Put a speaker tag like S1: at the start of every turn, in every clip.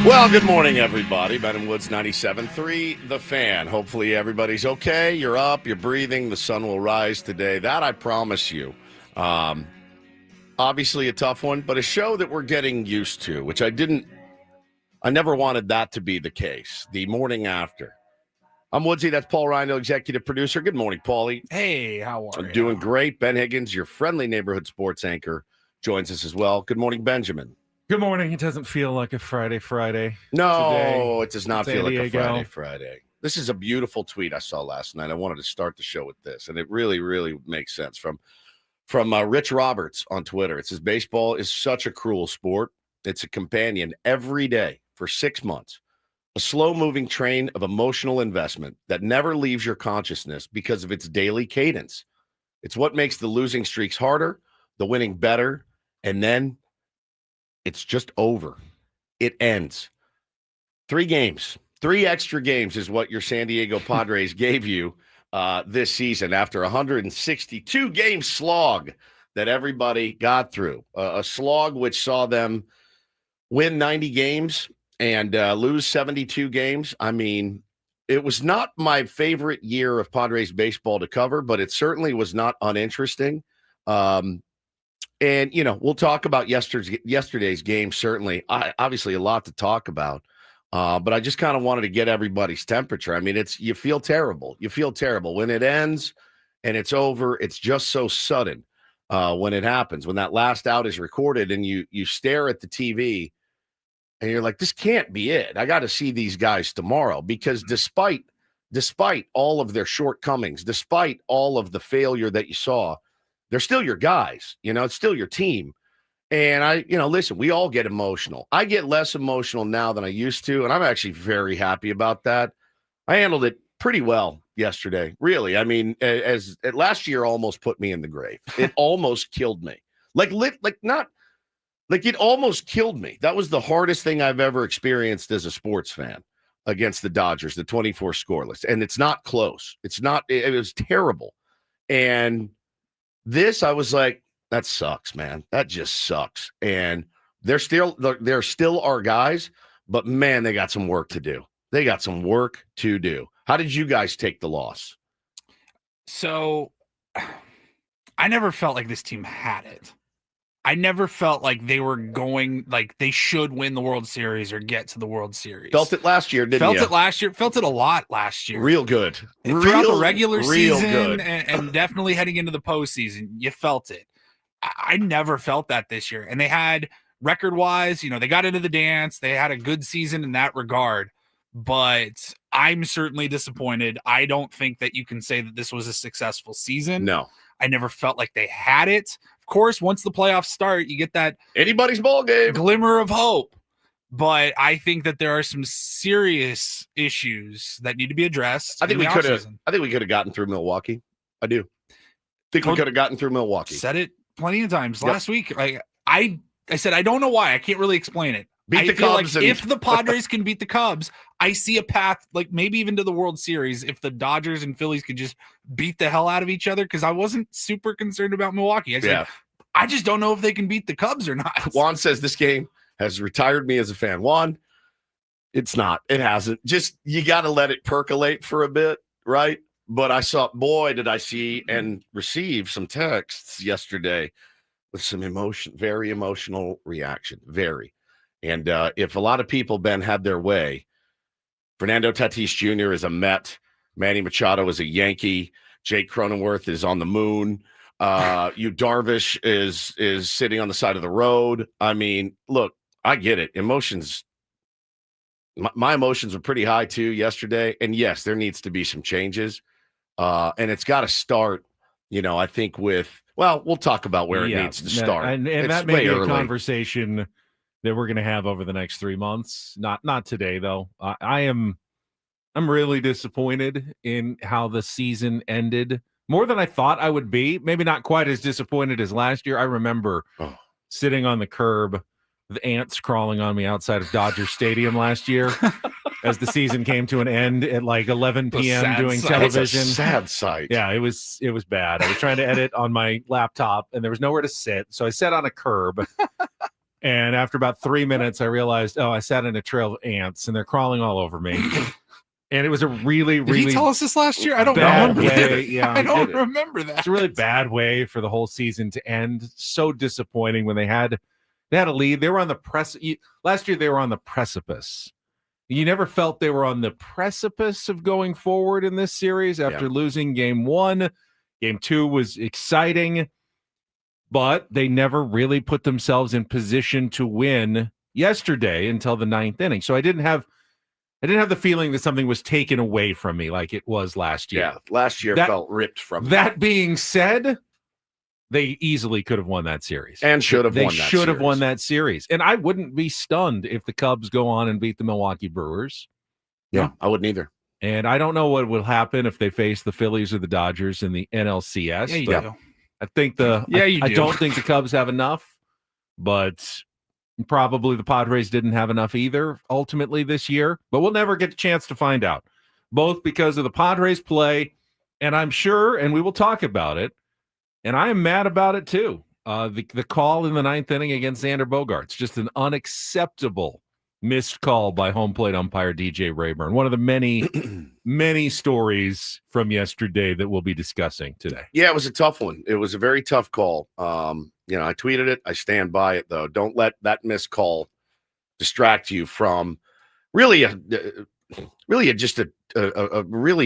S1: Well, good morning, everybody. Ben and Woods 97.3, The Fan. Hopefully everybody's okay. You're up, you're breathing. The sun will rise today. That I promise you. Obviously a tough one, but a show that we're getting used to, which I never wanted that to be the case. The morning after. I'm Woodsy. That's Paul Rindle, executive producer. Good morning, Paulie.
S2: Hey, how are you?
S1: I'm doing great. Ben Higgins, your friendly neighborhood sports anchor, joins us as well. Good morning, Benjamin.
S3: Good morning. It doesn't feel like a Friday.
S1: No,
S3: today.
S1: it does not feel like a Friday. This is a beautiful tweet I saw last night. I wanted to start the show with this, and it really, really makes sense. From Rich Roberts on Twitter. It says, baseball is such a cruel sport. It's a companion every day for 6 months. A slow-moving train of emotional investment that never leaves your consciousness because of its daily cadence. It's what makes the losing streaks harder, the winning better, and then it's just over. It ends. 3 games. 3 extra games is what your San Diego Padres gave you this season after a 162-game slog that everybody got through. A slog which saw them win 90 games and lose 72 games. I mean, it was not my favorite year of Padres baseball to cover, but it certainly was not uninteresting. And, you know, we'll talk about yesterday's game, certainly. Obviously, a lot to talk about. But I just kind of wanted to get everybody's temperature. I mean, you feel terrible. You feel terrible. When it ends and it's over, it's just so sudden when it happens. When that last out is recorded and you stare at the TV and you're like, this can't be it. I got to see these guys tomorrow. Because despite all of their shortcomings, despite all of the failure that you saw, they're still your guys. You know, it's still your team. And listen, we all get emotional. I get less emotional now than I used to, and I'm actually very happy about that. I handled it pretty well yesterday, really. I mean, as last year almost put me in the grave. It almost killed me. It almost killed me. That was the hardest thing I've ever experienced as a sports fan against the Dodgers, the 24 scoreless. And it's not close. It was terrible. And this, I was like, that sucks, man. That just sucks. And they're still our guys, but man, they got some work to do. How did you guys take the loss?
S2: So I never felt like this team had it. I never felt like they were going, like they should win the World Series or get to the World Series.
S1: Felt it last year, didn't you?
S2: Felt it last year. Felt it a lot last year.
S1: Real good.
S2: Throughout the regular season
S1: good.
S2: and definitely heading into the postseason, you felt it. I never felt that this year. And they had, record-wise, they got into the dance. They had a good season in that regard. But I'm certainly disappointed. I don't think that you can say that this was a successful season.
S1: No.
S2: I never felt like they had it. Of course, once the playoffs start, you get that
S1: anybody's ball game
S2: glimmer of hope. But I think that there are some serious issues that need to be addressed.
S1: I think we could have gotten through Milwaukee. I do. Think we could have gotten through Milwaukee.
S2: Said it plenty of times last week. I said I don't know why. I can't really explain it.
S1: I feel
S2: like if the Padres can beat the Cubs, I see a path, like maybe even to the World Series, if the Dodgers and Phillies could just beat the hell out of each other, because I wasn't super concerned about Milwaukee. I just don't know if they can beat the Cubs or not.
S1: Juan says this game has retired me as a fan. Juan, it's not. It hasn't. Just you got to let it percolate for a bit, right? But did I see and receive some texts yesterday with some emotion, very emotional reaction, very. And if a lot of people, Ben, had their way, Fernando Tatis Jr. is a Met, Manny Machado is a Yankee, Jake Cronenworth is on the moon, Yu Darvish is sitting on the side of the road. I mean, look, I get it. Emotions, my emotions were pretty high too yesterday. And yes, there needs to be some changes. And it's got to start, I think we'll talk about where it needs to start.
S3: And that may be a conversation that we're going to have over the next 3 months. Not today, though. I'm really disappointed in how the season ended. More than I thought I would be. Maybe not quite as disappointed as last year. I remember sitting on the curb, the ants crawling on me outside of Dodger Stadium last year as the season came to an end at like 11 p.m. doing television.
S1: It's a sad sight.
S3: Yeah, it was bad. I was trying to edit on my laptop, and there was nowhere to sit. So I sat on a curb. And after about 3 minutes, I realized, I sat in a trail of ants, and they're crawling all over me. And it was a really,
S2: Did
S3: really
S2: he tell us this last year? I don't
S3: bad
S2: know.
S3: way. Yeah,
S2: I don't remember that.
S3: It's a really bad way for the whole season to end. So disappointing when they had a lead. They were on the last year. They were on the precipice. You never felt they were on the precipice of going forward in this series after losing game 1. Game 2 was exciting, but they never really put themselves in position to win yesterday until the 9th inning. So I didn't have the feeling that something was taken away from me like it was last year.
S1: Yeah, last year felt ripped from me.
S3: That being said, they easily could have won that series.
S1: And should have won that
S3: series. They should have won that series. And I wouldn't be stunned if the Cubs go on and beat the Milwaukee Brewers.
S1: Yeah, I wouldn't either.
S3: And I don't know what will happen if they face the Phillies or the Dodgers in the NLCS.
S2: Yeah, you do.
S3: I think I don't think the Cubs have enough, but probably the Padres didn't have enough either ultimately this year. But we'll never get a chance to find out, both because of the Padres play, and I'm sure, and we will talk about it, and I am mad about it too. The call in the 9th inning against Xander Bogaerts, just an unacceptable missed call by home plate umpire DJ Rayburn. One of the many, many stories from yesterday that we'll be discussing today.
S1: Yeah, it was a tough one. It was a very tough call. I tweeted it. I stand by it, though. Don't let that missed call distract you from really a really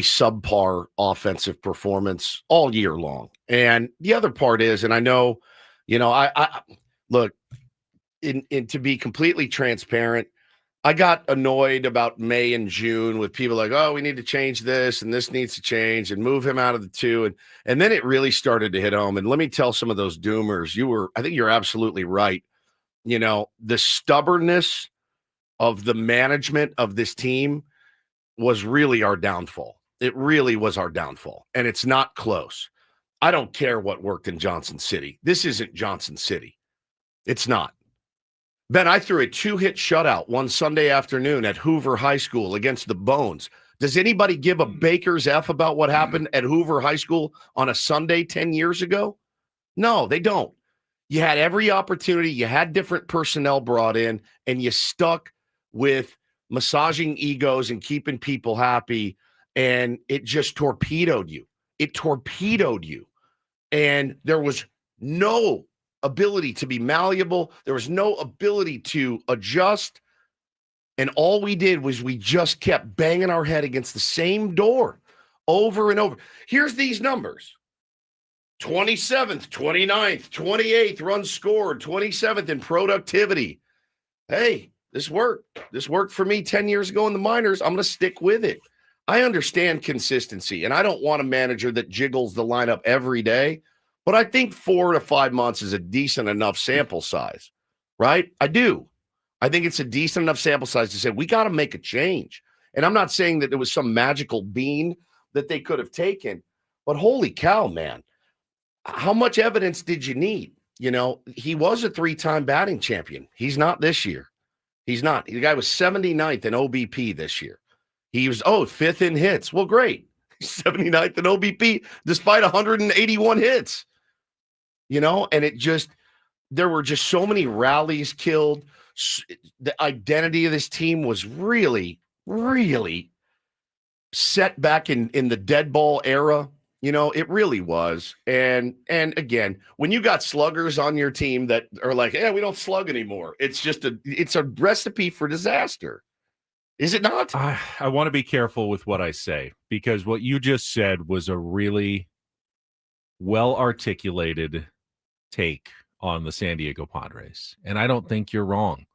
S1: subpar offensive performance all year long. And the other part is, and I know, I look, to be completely transparent, I got annoyed about May and June with people like, oh, we need to change this and this needs to change and move him out of the 2. And then it really started to hit home. And let me tell some of those doomers, I think you're absolutely right. The stubbornness of the management of this team was really our downfall. It really was our downfall. And it's not close. I don't care what worked in Johnson City. This isn't Johnson City. It's not. Ben, I threw a 2-hit shutout one Sunday afternoon at Hoover High School against the Bones. Does anybody give a baker's F about what happened at Hoover High School on a Sunday 10 years ago? No, they don't. You had every opportunity. You had different personnel brought in, and you stuck with massaging egos and keeping people happy, and it just torpedoed you. It torpedoed you. And there was no ability to be malleable. There was no ability to adjust. And all we did was we just kept banging our head against the same door over and over. Here's these numbers. 27th, 29th, 28th runs scored, 27th in productivity. Hey, this worked. This worked for me 10 years ago in the minors. I'm going to stick with it. I understand consistency, and I don't want a manager that jiggles the lineup every day. But I think 4 to 5 months is a decent enough sample size, right? I do. I think it's a decent enough sample size to say we got to make a change. And I'm not saying that there was some magical bean that they could have taken, but holy cow, man. How much evidence did you need? He was a 3-time batting champion. He's not this year. He's not. The guy was 79th in OBP this year. He was, 5th in hits. Well, great. 79th in OBP despite 181 hits. And there were just so many rallies killed. The identity of this team was really, really set back in the dead ball era. It really was. And again, when you got sluggers on your team that are like, yeah, we don't slug anymore. It's a recipe for disaster. Is it not?
S3: I want to be careful with what I say, because what you just said was a really well-articulated take on the San Diego Padres. And I don't think you're wrong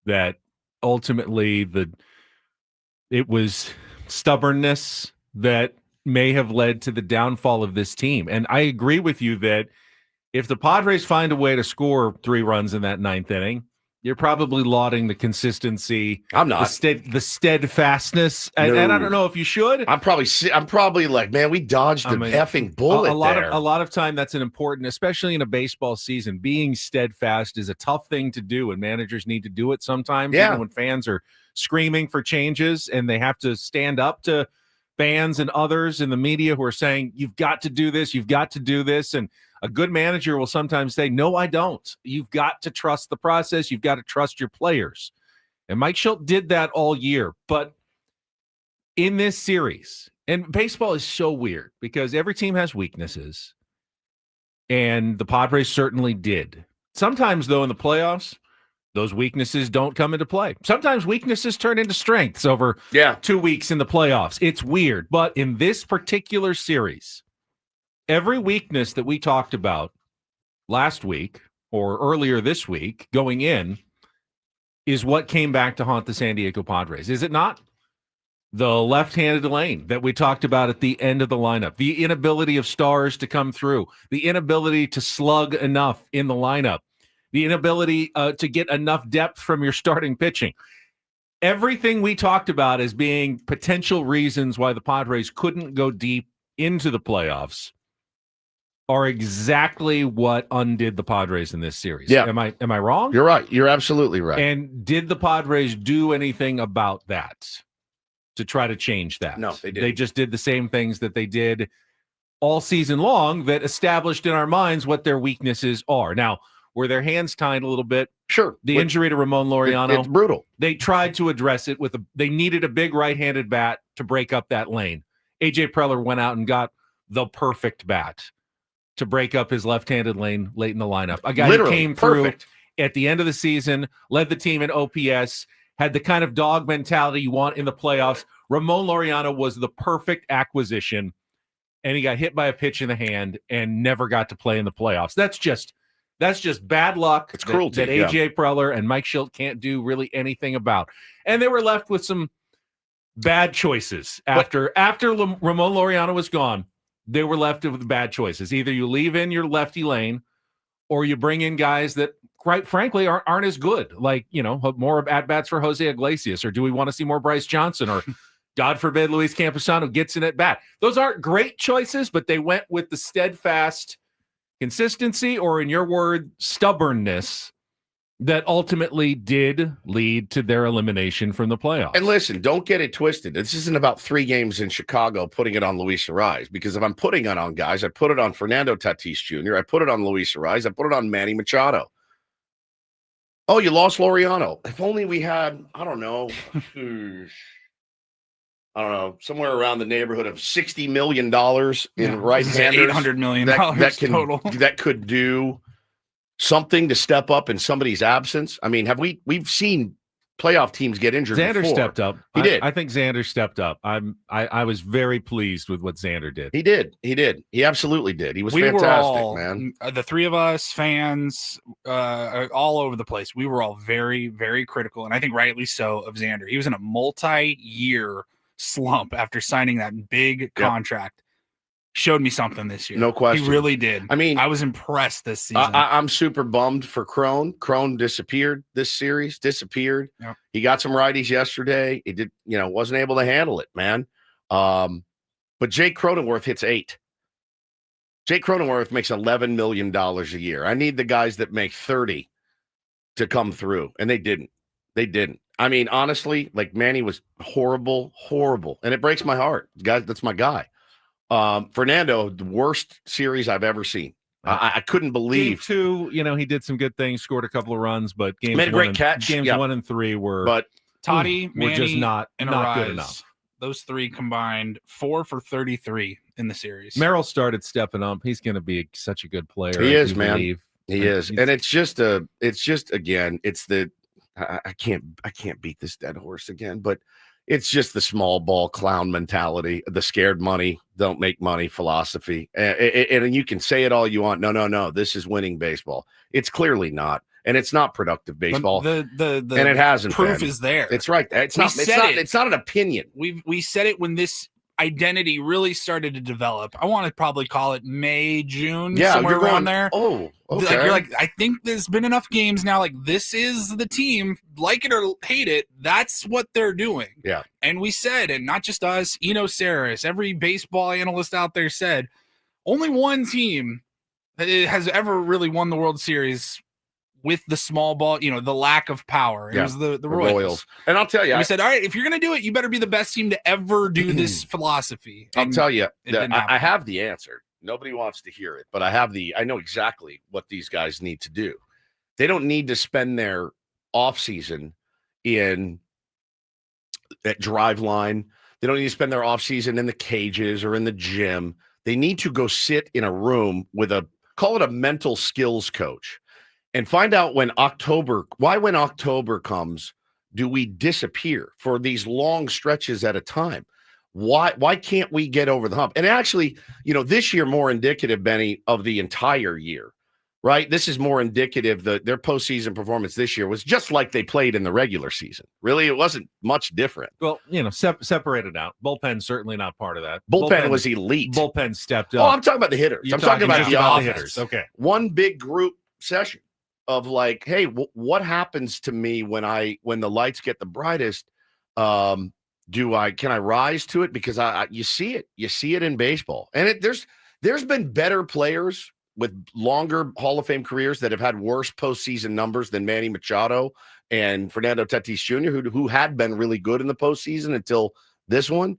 S3: that ultimately it was stubbornness that may have led to the downfall of this team. And I agree with you that if the Padres find a way to score 3 runs in that 9th inning, you're probably lauding the consistency.
S1: I'm not.
S3: The steadfastness. No. And I don't know if you should.
S1: I'm probably like, man, we dodged the effing bullet
S3: a lot of time that's an important, especially in a baseball season, being steadfast is a tough thing to do, and managers need to do it sometimes.
S1: Yeah.
S3: Even when fans are screaming for changes and they have to stand up to fans and others in the media who are saying, you've got to do this, you've got to do this. And A good manager will sometimes say, no, I don't. You've got to trust the process. You've got to trust your players. And Mike Shildt did that all year. But in this series, and baseball is so weird because every team has weaknesses. And the Padres certainly did. Sometimes, though, in the playoffs, those weaknesses don't come into play. Sometimes weaknesses turn into strengths over 2 weeks in the playoffs. It's weird. But in this particular series, every weakness that we talked about last week or earlier this week going in is what came back to haunt the San Diego Padres. Is it not? The left-handed lane that we talked about at the end of the lineup, the inability of stars to come through, the inability to slug enough in the lineup, the inability to get enough depth from your starting pitching. Everything we talked about as being potential reasons why the Padres couldn't go deep into the playoffs are exactly what undid the Padres in this series.
S1: Yeah.
S3: Am I wrong?
S1: You're right. You're absolutely right.
S3: And did the Padres do anything about that to try to change that?
S1: No, they didn't.
S3: They just did the same things that they did all season long that established in our minds what their weaknesses are. Now, were their hands tied a little bit?
S1: Sure.
S3: The injury to Ramon Laureano.
S1: It's brutal.
S3: They tried to address it they needed a big right-handed bat to break up that lane. AJ Preller went out and got the perfect bat to break up his left-handed lane late in the lineup. A guy who came through at the end of the season, led the team in OPS, had the kind of dog mentality you want in the playoffs. Ramon Laureano was the perfect acquisition, and he got hit by a pitch in the hand and never got to play in the playoffs. That's just bad luck.
S1: It's cruelty.
S3: That AJ Preller and Mike Shildt can't do really anything about. And they were left with some bad choices after Ramon Laureano was gone. They were left with bad choices. Either you leave in your lefty lane or you bring in guys that, quite frankly, aren't as good. Like, more at-bats for Jose Iglesias, or do we want to see more Bryce Johnson, or God forbid Luis Camposano gets in at bat? Those aren't great choices, but they went with the steadfast consistency, or in your word, stubbornness, that ultimately did lead to their elimination from the playoffs.
S1: And listen, don't get it twisted. This isn't about 3 games in Chicago putting it on Luis Ariz, because if I'm putting it on guys, I put it on Fernando Tatis Jr., I put it on Luis Ariz, I put it on Manny Machado. Oh, you lost Laureano. If only we had, I don't know, somewhere around the neighborhood of $60 million in right-handers.
S2: $800 million total.
S1: That could do something to step up in somebody's absence. I mean, we've seen playoff teams get injured
S3: Xander
S1: before.
S3: stepped up.
S1: He did.
S3: I think Xander stepped up. I was very pleased with what Xander did.
S1: He did. He absolutely did. He was fantastic, man.
S2: The three of us, fans, all over the place, we were all very, very critical, and I think rightly so, of Xander. He was in a multi-year slump after signing that big contract. Showed me something this year.
S1: No question.
S2: He really did.
S1: I mean,
S2: I was impressed this season.
S1: I'm super bummed for Crone. Crone disappeared this series, Yep. He got some righties yesterday. He did, wasn't able to handle it, man. But Jake Cronenworth hits 8. Jake Cronenworth makes $11 million a year. I need the guys that make 30 to come through, and they didn't. I mean, honestly, like, Manny was horrible, and it breaks my heart. Guys, that's my guy. Fernando, the worst series I've ever seen. I couldn't believe.
S3: Game 2, he did some good things, scored a couple of runs, but games
S1: made a great catch.
S3: Games 1 and 3 were
S2: Toddy, Manny,
S3: just not good enough.
S2: Those 3 combined 4 for 33 in the series.
S3: Merrill started stepping up. He's going to be such a good player.
S1: He is, man. He is, and it's just again, it's the I can't beat this dead horse again, but it's just the small ball clown mentality, the scared money, don't make money philosophy. And you can say it all you want. No. This is winning baseball. It's clearly not. And it's not productive baseball.
S2: And
S1: it hasn't
S2: proof
S1: been.
S2: Is there.
S1: It's right. It's not an opinion.
S2: We said it when this identity really started to develop. I want to probably call it May, June, somewhere around there.
S1: Oh, okay.
S2: You're like, I think there's been enough games now. Like, this is the team, like it or hate it. That's what they're doing.
S1: Yeah.
S2: And we said, and not just us, Eno Saris, every baseball analyst out there said, only one team has ever really won the World Series with the small ball, the lack of power. It was the Royals.
S1: And I'll tell you,
S2: we said, all right, if you're going to do it, you better be the best team to ever do this philosophy.
S1: I'll tell you, I have the answer. Nobody wants to hear it, but I know exactly what these guys need to do. They don't need to spend their offseason at drive line. They don't need to spend their offseason in the cages or in the gym. They need to go sit in a room with call it a mental skills coach, and find out when October comes, do we disappear for these long stretches at a time? Why can't we get over the hump? And actually, this year more indicative, Benny, of the entire year, right? This is more indicative that their postseason performance this year was just like they played in the regular season. Really, it wasn't much different.
S3: Well, separated out. Bullpen's certainly not part of that.
S1: Bullpen was elite.
S3: Bullpen stepped up.
S1: Oh, I'm talking about the hitters. I'm talking about the hitters.
S3: Okay.
S1: One big group session of like, hey, what happens to me when the lights get the brightest? Can I rise to it? Because you see it in baseball, and there's been better players with longer Hall of Fame careers that have had worse postseason numbers than Manny Machado and Fernando Tatis Jr., who had been really good in the postseason until this one.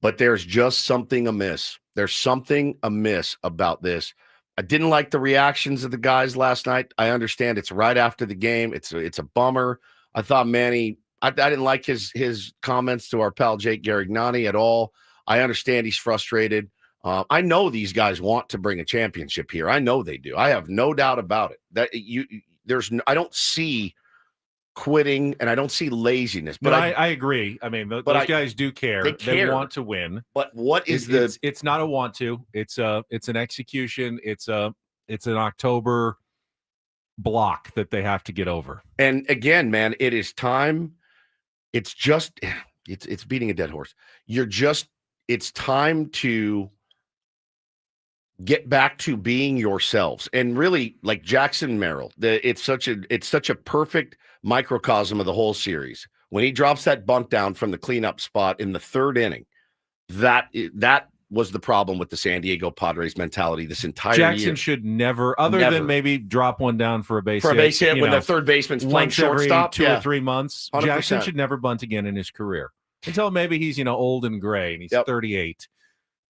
S1: But there's just something amiss. There's something amiss about this. I didn't like the reactions of the guys last night. I understand it's right after the game. It's a bummer. I thought Manny, I didn't like his comments to our pal Jake Garignani at all. I understand he's frustrated. I know these guys want to bring a championship here. I know they do. I have no doubt about it. I don't see quitting, and I don't see laziness. But
S3: I agree. I mean, those guys do care. They want to win.
S1: But what is
S3: it's not a want to. It's an execution. It's an October block that they have to get over.
S1: And again, man, it is time. It's beating a dead horse. It's time to get back to being yourselves. And really, like Jackson Merrill, it's such a perfect microcosm of the whole series. When he drops that bunt down from the cleanup spot in the third inning, that was the problem with the San Diego Padres mentality this entire year.
S3: Jackson should never, than maybe drop one down for a base
S1: hit when the third baseman's playing shortstop.
S3: 2 or 3 months.
S1: 100%.
S3: Jackson should never bunt again in his career until maybe he's old and gray and he's 38.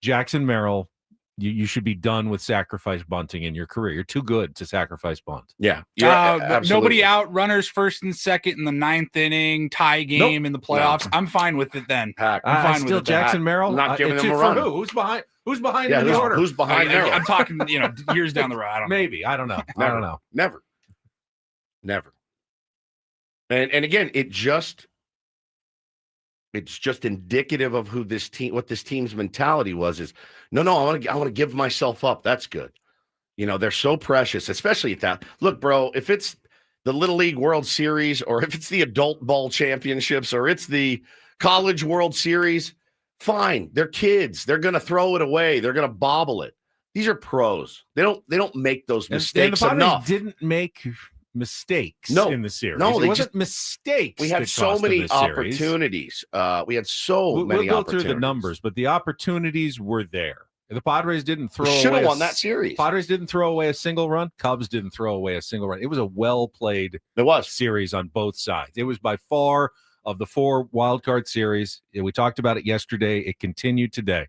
S3: Jackson Merrill, you should be done with sacrifice bunting in your career. You're too good to sacrifice bunt.
S1: Yeah.
S2: Nobody out, runners first and second in the 9th inning, tie game in the playoffs. No. I'm fine with it then.
S1: I'm
S2: fine with it.
S3: Jackson Merrill?
S1: I'm not giving him a run.
S3: Who's behind in the order?
S1: Who's behind Merrill?
S2: I'm talking, years down the road. I don't know.
S3: Maybe. I don't know. I don't know.
S1: Never. And again, it's just indicative of what this team's mentality was. Is no, I want to give myself up. That's good. They're so precious, especially at that. Look, bro, if it's the Little League World Series, or if it's the Adult Ball Championships, or it's the College World Series, fine. They're kids. They're going to throw it away. They're going to bobble it. These are pros. They don't make those mistakes
S3: and the
S1: enough.
S3: Didn't make mistakes in the series.
S1: No,
S3: it wasn't mistakes.
S1: We had so many opportunities. We'll go
S3: through the numbers, but the opportunities were there. The Padres didn't throw away.
S1: Should have won that series.
S3: Padres didn't throw away a single run. Cubs didn't throw away a single run. It was a well-played series on both sides. It was by far of the 4 wildcard series. We talked about it yesterday. It continued today.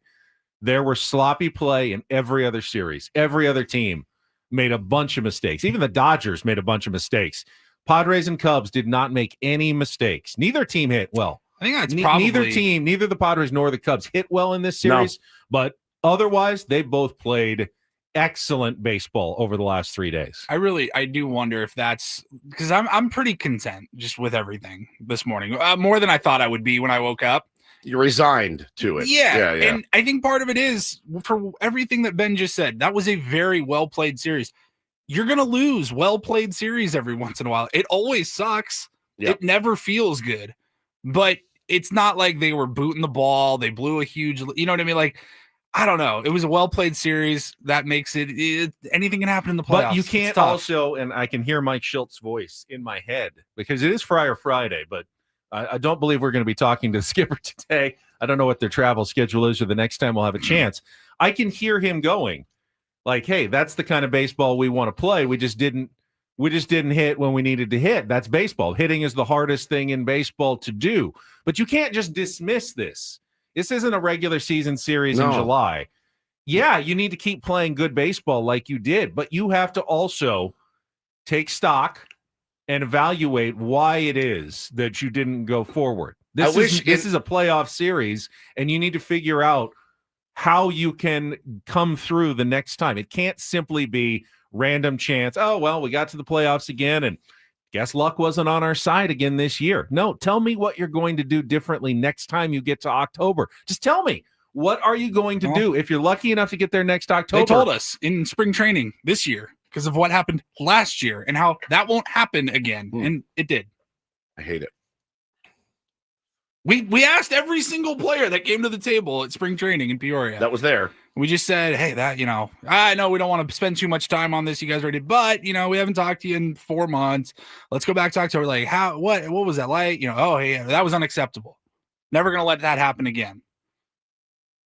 S3: There were sloppy play in every other series. Every other team made a bunch of mistakes. Even the Dodgers made a bunch of mistakes. Padres and Cubs did not make any mistakes. Neither team hit well.
S2: I think that's probably
S3: neither the Padres nor the Cubs hit well in this series, but otherwise they both played excellent baseball over the last 3 days.
S2: I do wonder if that's because I'm pretty content just with everything this morning, more than I thought I would be when I woke up.
S1: You're resigned to it.
S2: Yeah. And I think part of it is, for everything that Ben just said, that was a very well-played series. You're going to lose well-played series every once in a while. It always sucks. Yep. It never feels good. But it's not like they were booting the ball. They blew a huge, you know what I mean? Like, I don't know. It was a well-played series. That makes it anything can happen in the playoffs.
S3: But you can't also, and I can hear Mike Schilt's voice in my head, because it is Friar Friday, but I don't believe we're going to be talking to the skipper today. I don't know what their travel schedule is, or the next time we'll have a chance. I can hear him going like, hey, that's the kind of baseball we want to play. We just didn't hit when we needed to hit. That's baseball. Hitting is the hardest thing in baseball to do. But you can't just dismiss this. This isn't a regular season series in July. yeah, you need to keep playing good baseball like you did, but you have to also take stock and evaluate why it is that you didn't go forward. This is a playoff series, and you need to figure out how you can come through the next time. It can't simply be random chance. Oh, well, we got to the playoffs again, and guess luck wasn't on our side again this year. No, tell me what you're going to do differently next time you get to October. Just tell me. What are you going to do if you're lucky enough to get there next October?
S2: They told us in spring training this year because of what happened last year and how that won't happen again. And it did.
S1: I hate it.
S2: We asked every single player that came to the table at spring training in Peoria.
S1: That was there.
S2: We just said, hey, I know we don't want to spend too much time on this. You guys already did, but, we haven't talked to you in 4 months. Let's go back to October. Like, what was that like? Oh, hey, that was unacceptable. Never going to let that happen again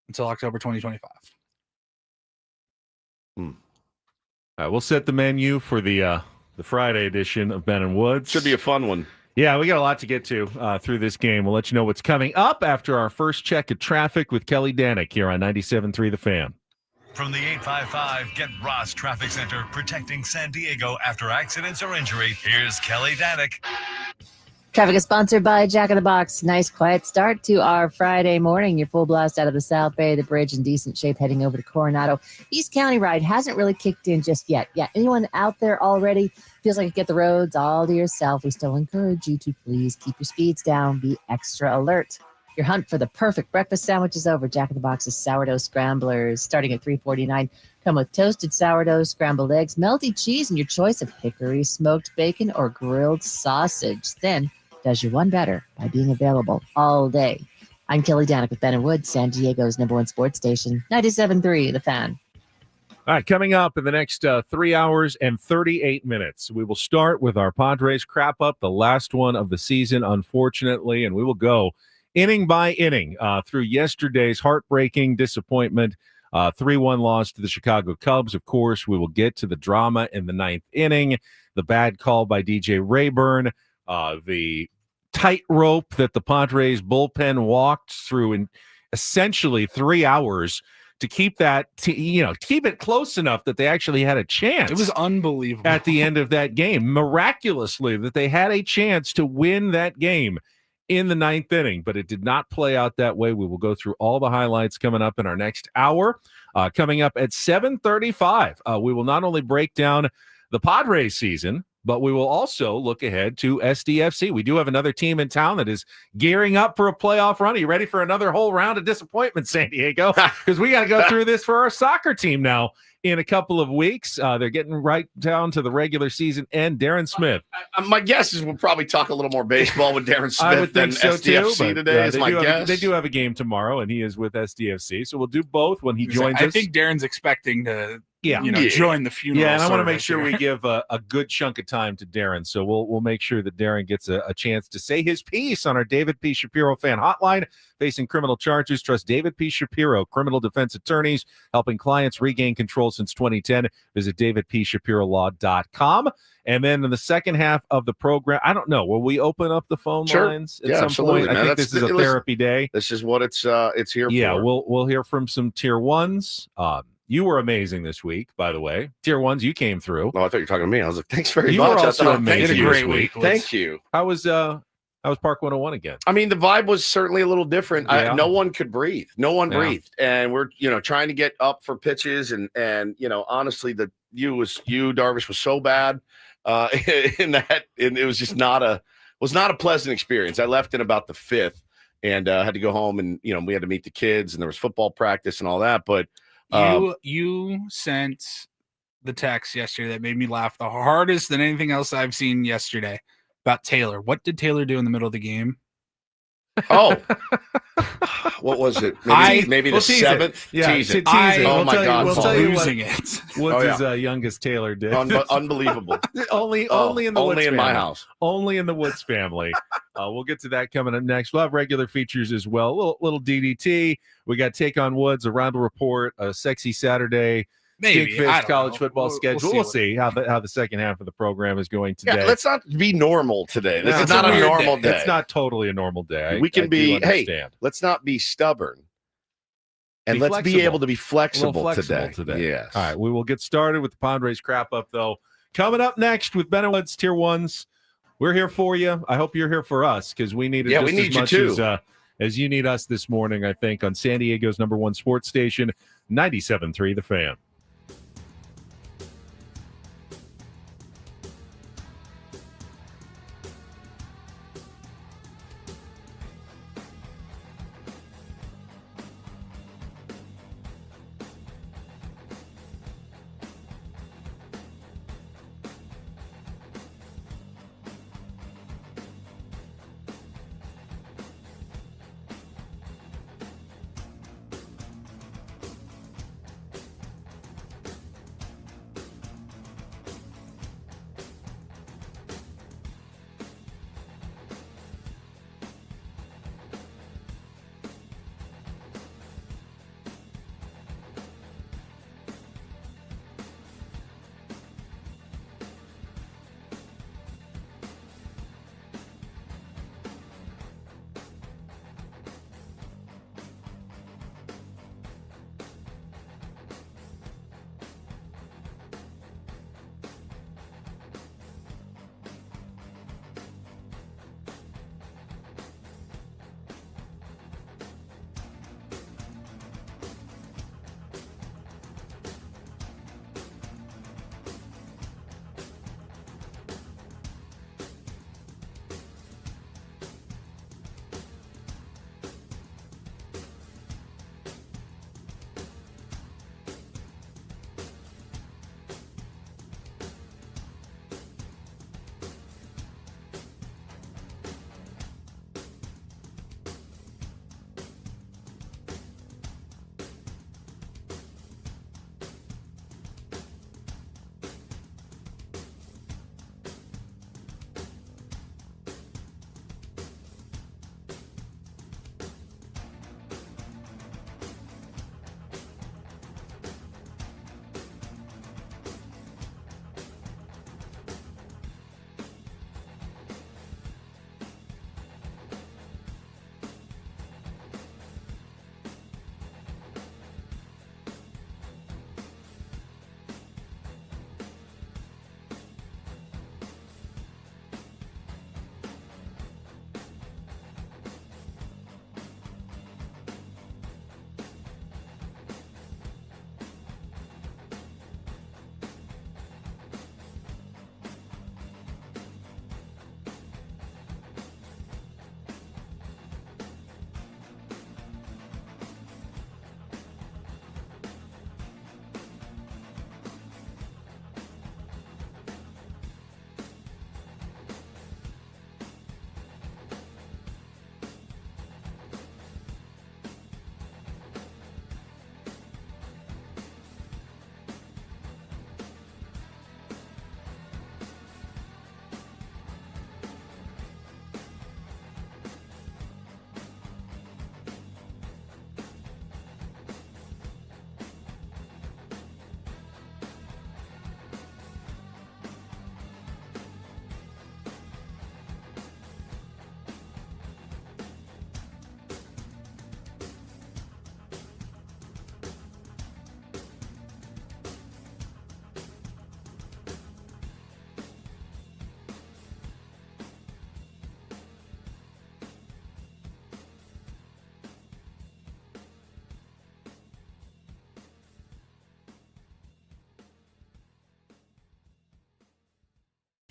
S2: until October 2025.
S3: All right, we'll set the menu for the Friday edition of Ben and Woods.
S1: Should be a fun one.
S3: Yeah, we got a lot to get to through this game. We'll let you know what's coming up after our first check of traffic with Kelly Danick here on 97.3 The Fan.
S4: From the 855 Get Ross Traffic Center, protecting San Diego after accidents or injury, here's Kelly Danick.
S5: Traffic is sponsored by Jack in the Box. Nice, quiet start to our Friday morning. Your full blast out of the South Bay, the bridge in decent shape, heading over to Coronado. East County ride hasn't really kicked in just yet. Yeah, anyone out there already feels like you get the roads all to yourself? We still encourage you to please keep your speeds down. Be extra alert. Your hunt for the perfect breakfast sandwich is over. Jack in the Box's sourdough scramblers, starting at $3.49, come with toasted sourdough, scrambled eggs, melty cheese, and your choice of hickory smoked bacon or grilled sausage. Then does you one better by being available all day. I'm Kelly Danick with Ben and Wood, San Diego's #1 sports station, 97.3 The Fan.
S3: All right, coming up in the next 3 hours and 38 minutes, we will start with our Padres crap up, the last one of the season, unfortunately, and we will go inning by inning through yesterday's heartbreaking disappointment, 3-1 loss to the Chicago Cubs. Of course, we will get to the drama in the 9th inning, the bad call by DJ Rayburn, the tightrope that the Padres bullpen walked through in essentially 3 hours to keep that, keep it close enough that they actually had a chance.
S2: It was unbelievable
S3: at the end of that game. Miraculously, that they had a chance to win that game in the 9th inning, but it did not play out that way. We will go through all the highlights coming up in our next hour. Coming up at 7:35, we will not only break down the Padres season, but we will also look ahead to SDFC. We do have another team in town that is gearing up for a playoff run. Are you ready for another whole round of disappointment, San Diego? Because we got to go through this for our soccer team now in a couple of weeks. They're getting right down to the regular season end. Darren Smith.
S1: My guess is we'll probably talk a little more baseball with Darren Smith than
S3: so
S1: SDFC
S3: too,
S1: today, is my guess.
S3: They do have a game tomorrow, and he is with SDFC. So we'll do both when he joins us.
S2: I think Darren's expecting to join the funeral.
S3: Yeah, and I want to make sure we give a good chunk of time to Darren. So we'll make sure that Darren gets a chance to say his piece on our David P. Shapiro fan hotline. Facing criminal charges, trust David P. Shapiro, criminal defense attorneys, helping clients regain control since 2010. Visit davidpshapirolaw.com. And then in the second half of the program, I don't know, will we open up the phone lines at some point? I think this is a therapy day.
S1: This is what it's here for.
S3: Yeah, we'll hear from some tier ones. You were amazing this week, by the way. Tier ones, you came through.
S1: Oh, I thought you were talking to me. I was like, thanks very much.
S3: You were also amazing.
S2: You had a great week.
S1: Thank you.
S3: How was Park 101 again?
S1: I mean, the vibe was certainly a little different.
S3: Yeah.
S1: No one could breathe. No one breathed. And we're, trying to get up for pitches. And honestly, the Darvish was so bad in that. And it was just not a pleasant experience. I left in about the 5th and had to go home and, we had to meet the kids and there was football practice and all that. But
S2: you sent the text yesterday that made me laugh the hardest than anything else I've seen yesterday about Taylor. What did Taylor do in the middle of the game?
S1: Oh, what was it? Maybe the 7th.
S3: Yeah,
S1: tease it.
S3: Oh
S1: my God,
S3: we'll tell you
S2: losing it.
S3: What's his youngest Taylor did?
S1: Unbelievable.
S3: only in the Woods
S1: only in
S3: family.
S1: my house.
S3: Only in the Woods family. We'll get to that coming up next. We'll have regular features as well. Little DDT. We got Take on Woods, a round report, a sexy Saturday.
S2: Maybe
S3: Fish college football schedule. We'll see how the second half of the program is going today.
S1: Yeah, let's not be normal today. This is not a normal day.
S3: It's not totally a normal day.
S1: We can be.
S3: Hey,
S1: let's not be stubborn And
S3: Be
S1: let's be
S3: flexible.
S1: able to be flexible,
S3: flexible
S1: today. Yes.
S3: All right, we will get started with the Padres crap up, though. Coming up next with Ben and Woods Tier 1s. We're here for you. I hope you're here for us because we need it just
S1: we need
S3: as
S1: you
S3: much
S1: too.
S3: as you need us this morning, I think, on San Diego's #1 sports station, 97.3 The Fan.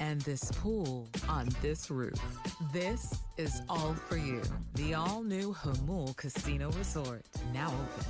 S6: And this pool on this roof. This is all for you. The all-new Humul Casino Resort, now open.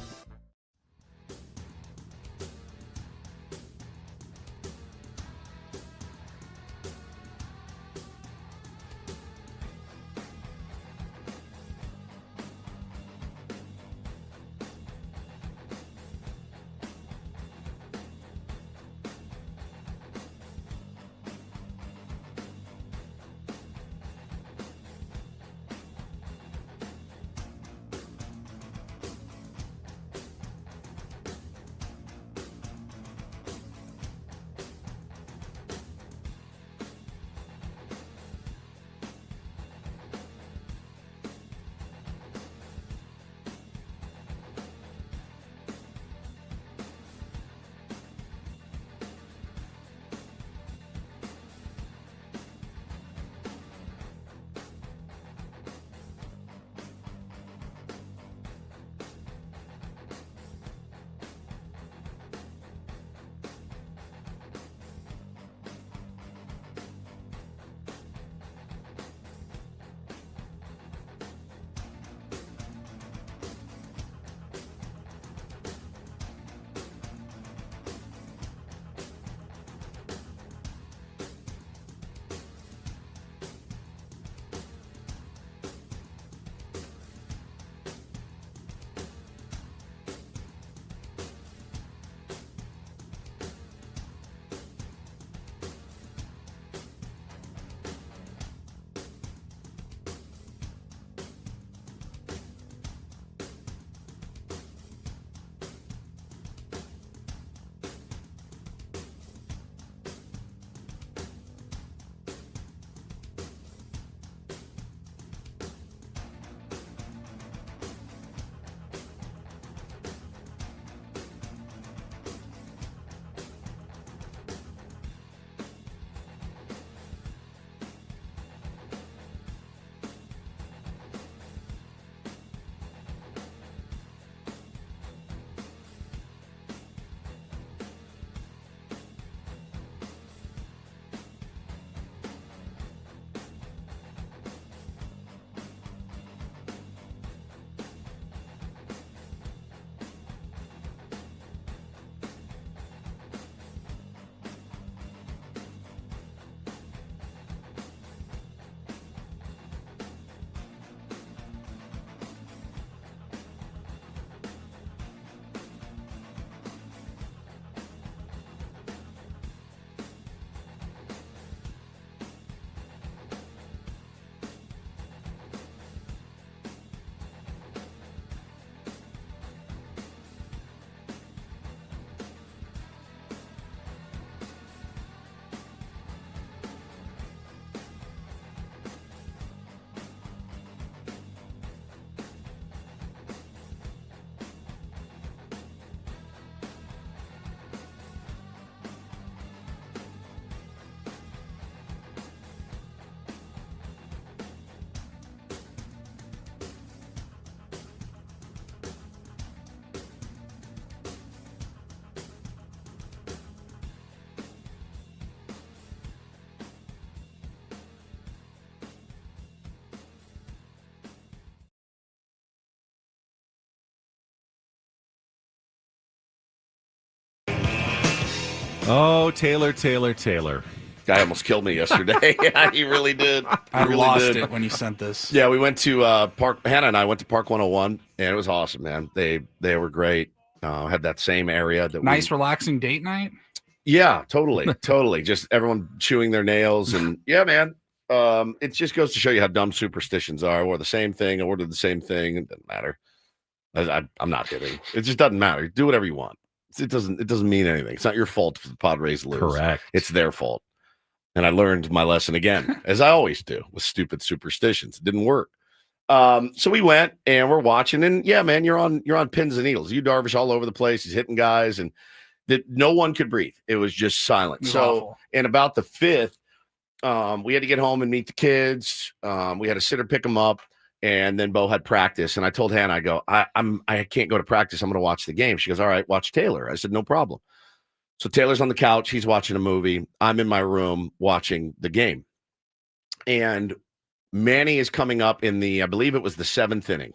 S3: Oh, Taylor.
S1: Guy almost killed me yesterday. Yeah, he really did.
S2: I lost it when you sent this.
S1: Yeah, we went to Hannah and I went to Park 101, and it was awesome, man. They were great. Had that same area.
S2: Nice, relaxing date night?
S1: Yeah, totally. Just everyone chewing their nails. And yeah, man, it just goes to show you how dumb superstitions are. I wore the same thing. I ordered the same thing. It doesn't matter. I'm not kidding. It just doesn't matter. Do whatever you want. It doesn't mean anything. It's not your fault if the Padres lose.
S3: Correct.
S1: It's their fault. And I learned my lesson again, as I always do with stupid superstitions. It didn't work. So we went and we're watching, and yeah, man, you're on pins and needles. You Darvish all over the place. He's hitting guys, and that no one could breathe. It was just silent. So
S2: awful.
S1: In about the fifth, we had to get home and meet the kids. We had a sitter pick them up, and then Bo had practice. And I told Hannah, I go, I can't go to practice. I'm going to watch the game. She goes, all right, watch Taylor. I said, no problem. So Taylor's on the couch. He's watching a movie. I'm in my room watching the game. And Manny is coming up in I believe it was the 7th inning.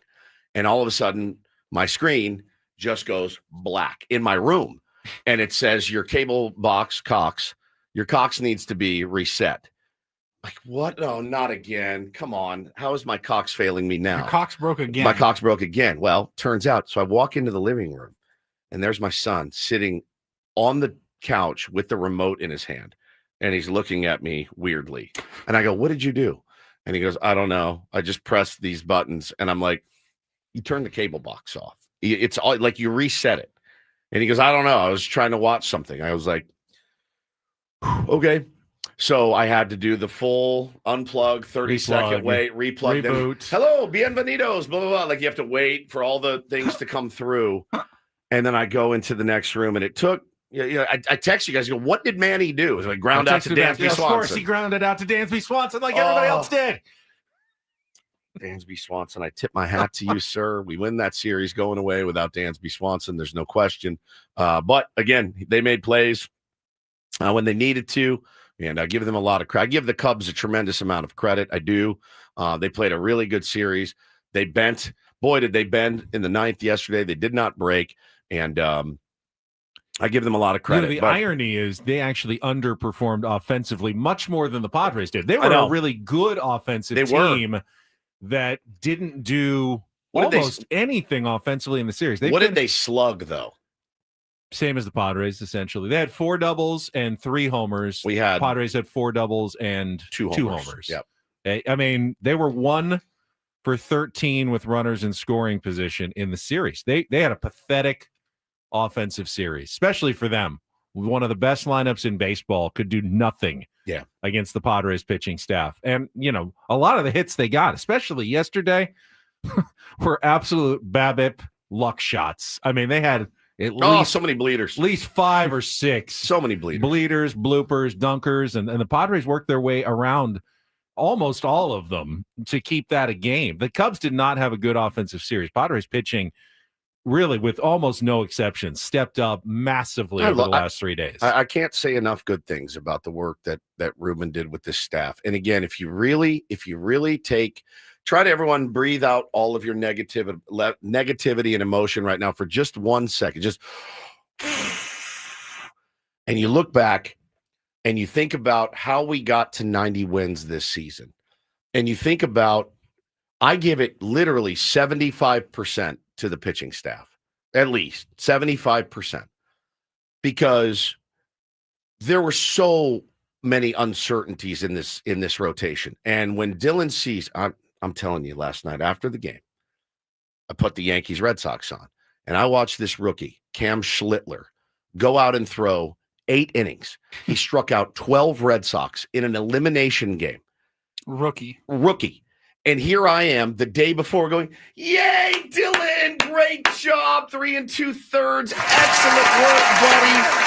S1: And all of a sudden, my screen just goes black in my room. And it says, your cable box, Cox, your Cox needs to be reset. Like, what? No, not again. Come on. How is my Cox failing me now?
S2: Your Cox broke again.
S1: My Cox broke again. Well, turns out. So I walk into the living room, and there's my son sitting on the couch with the remote in his hand, and he's looking at me weirdly. And I go, what did you do? And he goes, I don't know. I just pressed these buttons. And I'm like, you turn the cable box off. It's all like you reset it. And he goes, I don't know. I was trying to watch something. I was like, okay. So I had to do the full unplug, 30-second wait, replug,
S3: reboot.
S1: Hello, bienvenidos, blah, blah, blah. Like you have to wait for all the things to come through. And then I go into the next room, and it took, I text you guys, go, what did Manny do? It was like ground out to Dansby Swanson.
S3: Of course, he grounded out to Dansby Swanson like everybody else did.
S1: Dansby Swanson, I tip my hat to you, sir. We win that series going away without Dansby Swanson. There's no question. But again, they made plays when they needed to, and I give them a lot of credit. I give the Cubs a tremendous amount of credit. I do. They played a really good series. They bent. Boy, did they bend in the 9th yesterday. They did not break. And I give them a lot of credit.
S3: The irony is they actually underperformed offensively much more than the Padres did. They were a really good offensive team that didn't do almost anything offensively in the series.
S1: What did they slug, though?
S3: Same as the Padres, essentially. They had 4 doubles and 3 homers. Padres had 4 doubles and 2 homers.
S1: Yep.
S3: I mean, they were 1 for 13 with runners in scoring position in the series. They had a pathetic offensive series, especially for them. One of the best lineups in baseball could do nothing against the Padres pitching staff. And, a lot of the hits they got, especially yesterday, were absolute BABIP luck shots. I mean, they had at least
S1: so many bleeders,
S3: at least 5 or 6.
S1: So many
S3: bleeders, bloopers, dunkers, and the Padres worked their way around almost all of them to keep that a game. The Cubs did not have a good offensive series. Padres pitching, really, with almost no exceptions, stepped up massively over the last 3 days.
S1: I can't say enough good things about the work that Ruben did with this staff. And again, if you really try to everyone breathe out all of your negativity and emotion right now for just 1 second, just, and you look back and you think about how we got to 90 wins this season. And you think about, I give it literally 75% to the pitching staff, at least 75%, because there were so many uncertainties in this rotation. And when Dylan Cease, I'm telling you, last night after the game, I put the Yankees Red Sox on, and I watched this rookie, Cam Schlittler, go out and throw 8 innings. He struck out 12 Red Sox in an elimination game.
S2: Rookie.
S1: And here I am the day before going, yay, Dylan, great job, 3 2/3, excellent work, buddy.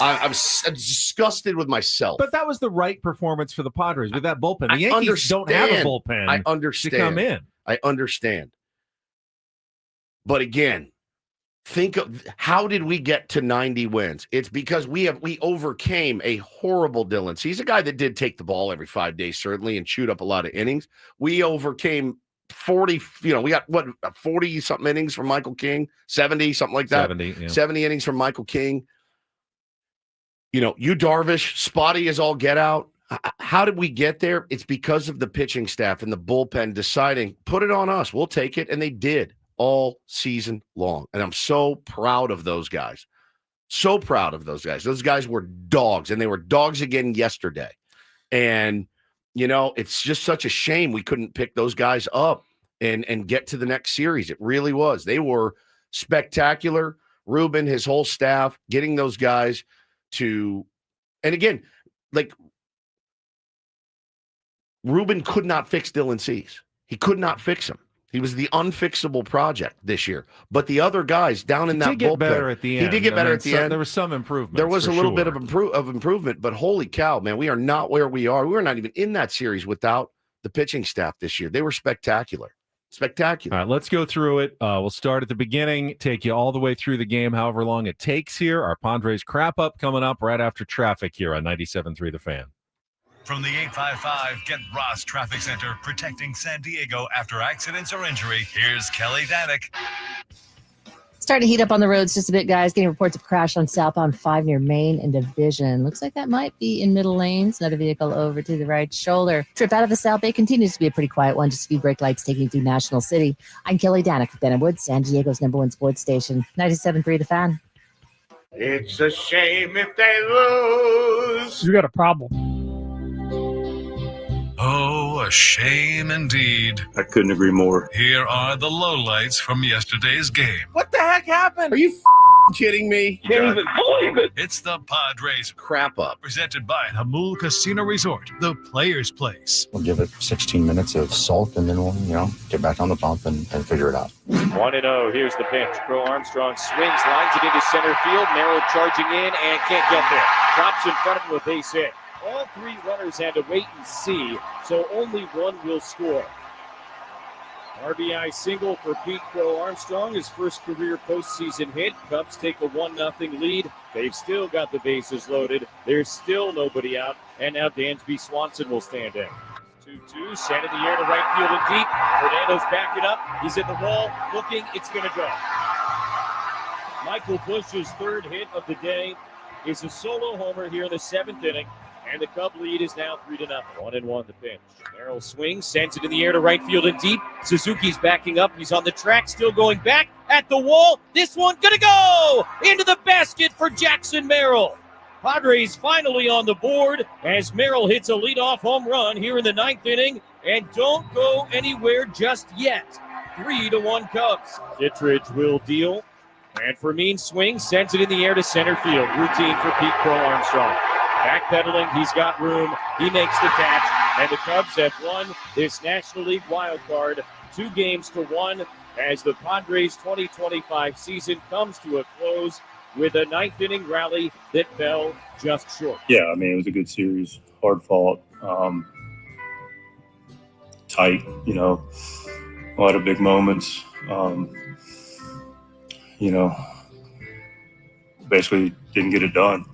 S1: I'm disgusted with myself.
S3: But that was the right performance for the Padres with that bullpen. The Yankees don't have a bullpen to come in.
S1: I understand. But again, think of how did we get to 90 wins? It's because we overcame a horrible Dylan. He's a guy that did take the ball every 5 days, certainly, and chewed up a lot of innings. We overcame 40, we got 40 something innings from Michael King, 70, something like that.
S3: 70
S1: 70 innings from Michael King. You Darvish, spotty as all get out. How did we get there? It's because of the pitching staff and the bullpen deciding, put it on us. We'll take it. And they did all season long. And I'm so proud of those guys. So proud of those guys. Those guys were dogs, and they were dogs again yesterday. And, it's just such a shame we couldn't pick those guys up and get to the next series. It really was. They were spectacular. Ruben, his whole staff, getting those guys to, and again, like Ruben could not fix Dylan Cease. He could not fix him. He was the unfixable project this year. But the other guys down in that bullpen,
S3: he did get better at the end.
S1: He did get better at the end.
S3: There was some improvement.
S1: There was a little bit of improvement, but holy cow, man, we are not where we are. We were not even in that series without the pitching staff this year. They were spectacular. Spectacular.
S3: All right, let's go through it. We'll start at the beginning, take you all the way through the game, however long it takes here. Our Padres crap up coming up right after traffic here on 97.3 The Fan.
S4: From the 855 Get Ross Traffic Center, protecting San Diego after accidents or injury, here's Kelly Danek.
S5: Starting to heat up on the roads just a bit, guys. Getting reports of crash on southbound 5 near Main and Division. Looks like that might be in middle lanes. Another vehicle over to the right shoulder. Trip out of the South Bay continues to be a pretty quiet one. Just a few brake lights taking you through National City. I'm Kelly Danek with Ben Woods, San Diego's #1 sports station. 97.3 The Fan.
S7: It's a shame if they lose.
S8: You got a problem.
S4: Oh, a shame indeed.
S9: I couldn't agree more.
S4: Here are the lowlights from yesterday's game.
S2: What the heck happened?
S1: Are you kidding me?
S7: Can't even believe it.
S4: It's the Padres
S1: Crap up.
S4: presented by Hamul Casino Resort, the player's place.
S9: We'll give it 16 minutes of salt, and then we'll, get back on the pump and figure it out.
S7: 1-0. Here's the pitch. Crow Armstrong swings, lines it into center field. Merrill charging in and can't get there. Drops in front of him with base hit. All three runners had to wait and see, so only one will score. RBI single for Pete Crow Armstrong, his first career postseason hit. Cubs take a 1-0 lead. They've still got the bases loaded. There's still nobody out, and now Dansby Swanson will stand in. 2-2, sent in the air to right field and deep. Fernando's backing up. He's at the wall, looking. It's going to go. Michael Busch's third hit of the day is a solo homer here in the 7th inning. And the Cub lead is now 3-0. 1-1 the pitch. Merrill swings, sends it in the air to right field and deep. Suzuki's backing up. He's on the track, still going back at the wall. This one gonna go into the basket for Jackson Merrill. Padres finally on the board as Merrill hits a leadoff home run here in the 9th inning. And don't go anywhere just yet. 3-1 Cubs. Kittredge will deal. And Fermin swings, sends it in the air to center field. Routine for Pete Crow Armstrong. Backpedaling, he's got room. He makes the catch, and the Cubs have won this National League wild card 2-1 as the Padres 2025 season comes to a close with a 9th inning rally that fell just short.
S9: Yeah, it was a good series. Hard fought. Tight, a lot of big moments. Basically didn't get it done.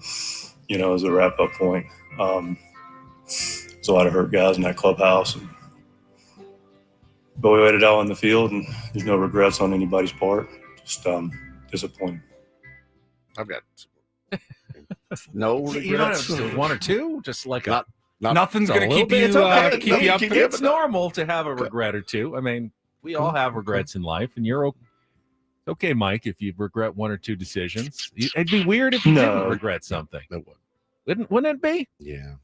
S9: As a wrap-up point. There's a lot of hurt guys in that clubhouse. But we let it out on the field, and there's no regrets on anybody's part. Just disappointed.
S1: I've got no regrets.
S3: You don't have to do one or two, just like
S2: Nothing's going to keep you keep you up.
S3: It's normal to have a regret or two. We all have regrets in life, and you're okay, Mike, if you regret one or two decisions. It'd be weird if you didn't regret something.
S1: It would.
S3: Wouldn't it be?
S1: Yeah.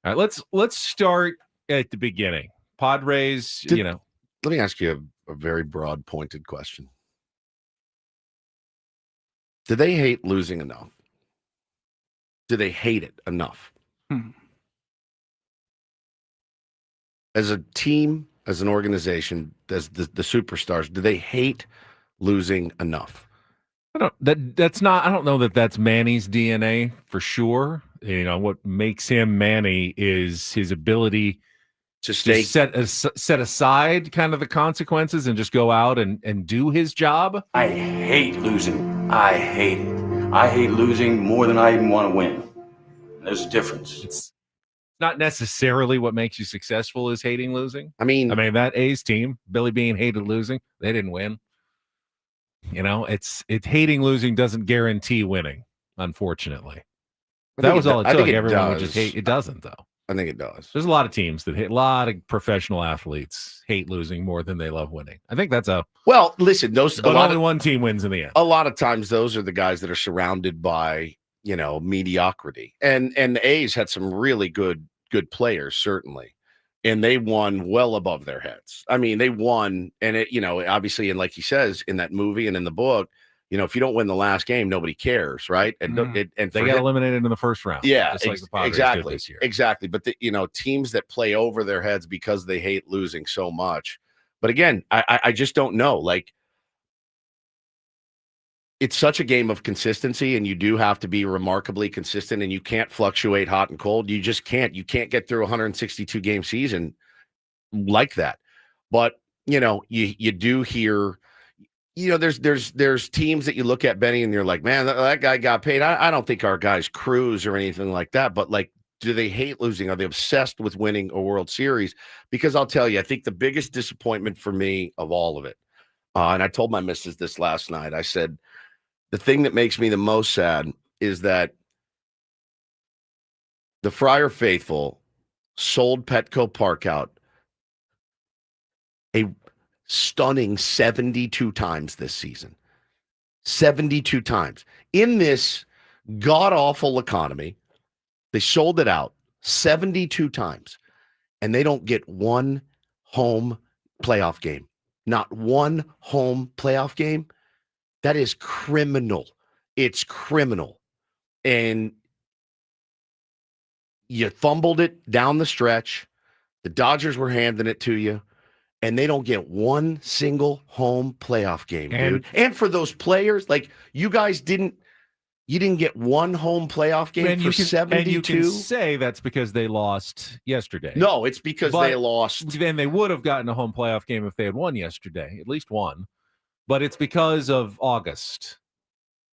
S3: All right, let's start at the beginning. Padres,
S1: Let me ask you a very broad, pointed question. Do they hate losing enough? Do they hate it enough? As a team, as an organization, as the superstars, do they hate losing enough?
S3: I don't know that that's Manny's DNA for sure. What makes him Manny is his ability
S1: to stay
S3: set aside kind of the consequences and just go out and do his job.
S10: I hate losing. I hate it. I hate losing more than I even want to win. And there's a difference.
S3: It's not necessarily what makes you successful is hating losing. That A's team, Billy Beane hated losing. They didn't win. It's hating losing doesn't guarantee winning, unfortunately. That was all it
S1: I
S3: took.
S1: think it
S3: Everyone would
S1: does.
S3: just hate. It doesn't, though.
S1: I think it does.
S3: There's a lot of teams that hate. A lot of professional athletes hate losing more than they love winning. I think that's a
S1: Well, listen,
S3: but only one team wins in the end.
S1: A lot of times, those are the guys that are surrounded by mediocrity, and the A's had some really good players, certainly, and they won well above their heads. I mean, they won, and it obviously, and like he says in that movie and in the book, if you don't win the last game, nobody cares, right? And and
S3: They got eliminated in the first round.
S1: Yeah,
S3: just like the Padres did this year.
S1: Exactly. But teams that play over their heads because they hate losing so much. But again, I just don't know. Like, it's such a game of consistency, and you do have to be remarkably consistent, and you can't fluctuate hot and cold. You just can't. You can't get through a 162 game season like that. But you do hear. There's teams that you look at, Benny, and you're like, man, that guy got paid. I don't think our guys cruise or anything like that. But like, do they hate losing? Are they obsessed with winning a World Series? Because I'll tell you, I think the biggest disappointment for me of all of it, and I told my missus this last night, I said, the thing that makes me the most sad is that the Friar Faithful sold Petco Park out a stunning 72 times this season. 72 times. In this god-awful economy, they sold it out 72 times, and they don't get one home playoff game. Not one home playoff game. That is criminal. It's criminal. And you fumbled it down the stretch. The Dodgers were handing it to you. And they don't get one single home playoff game, dude. And for those players, like, you guys didn't get one home playoff game for 72.
S3: And you can say that's because they lost yesterday.
S1: No, it's because they lost.
S3: Then they would have gotten a home playoff game if they had won yesterday, at least one. But it's because of August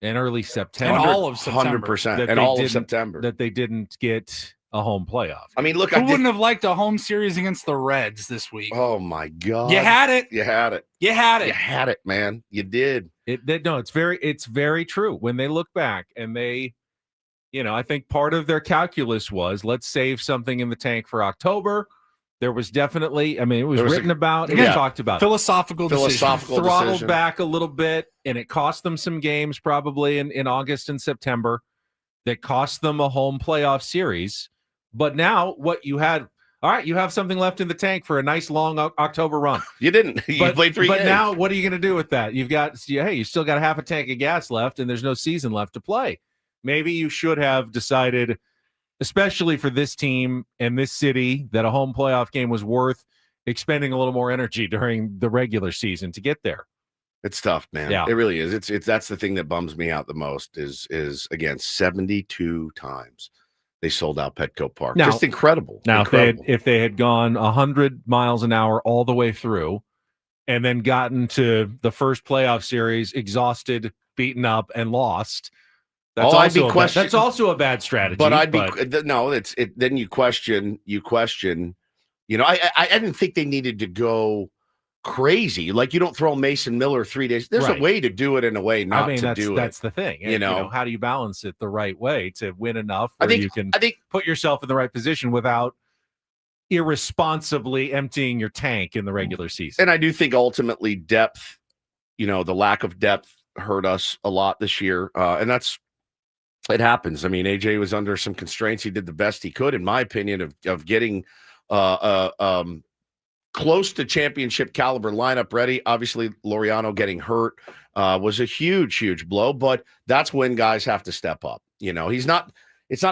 S3: and early September.
S2: And all of September.
S1: 100%. And all of September.
S3: That they didn't get a home playoff.
S1: I mean, look,
S2: who wouldn't have liked a home series against the Reds this week?
S1: Oh my God.
S2: You had it.
S1: You had it.
S2: You had it.
S1: You had it, man. You did.
S3: It's very true. When they look back and they, I think part of their calculus was, let's save something in the tank for October. There was definitely, it was written about, it was talked about.
S2: Philosophical
S3: Throttled
S1: decision.
S3: back a little bit, and it cost them some games probably in August and September that cost them a home playoff series. But now what you had, all right, you have something left in the tank for a nice long October run.
S1: You didn't. You played 3 games.
S3: But now what are you going to do with that? You still got half a tank of gas left, and there's no season left to play. Maybe you should have decided, especially for this team and this city, that a home playoff game was worth expending a little more energy during the regular season to get there.
S1: It's tough, man.
S3: Yeah.
S1: It really is. It's that's the thing that bums me out the most is again 72 times they sold out Petco Park.
S3: Now,
S1: just incredible.
S3: Now,
S1: incredible.
S3: if they had gone 100 miles an hour all the way through, and then gotten to the first playoff series exhausted, beaten up, and lost. That's also a bad strategy.
S1: But then you question. I didn't think they needed to go crazy. Like, you don't throw Mason Miller 3 days. There's a way to do it in a way not to do it.
S3: That's the thing. How do you balance it the right way to win enough where you can put yourself in the right position without irresponsibly emptying your tank in the regular season?
S1: And I do think ultimately depth, the lack of depth hurt us a lot this year. And it happens. I mean, AJ was under some constraints. He did the best he could, in my opinion, of getting close to championship caliber lineup ready. Obviously, Laureano getting hurt was a huge blow, but that's when guys have to step up. It's not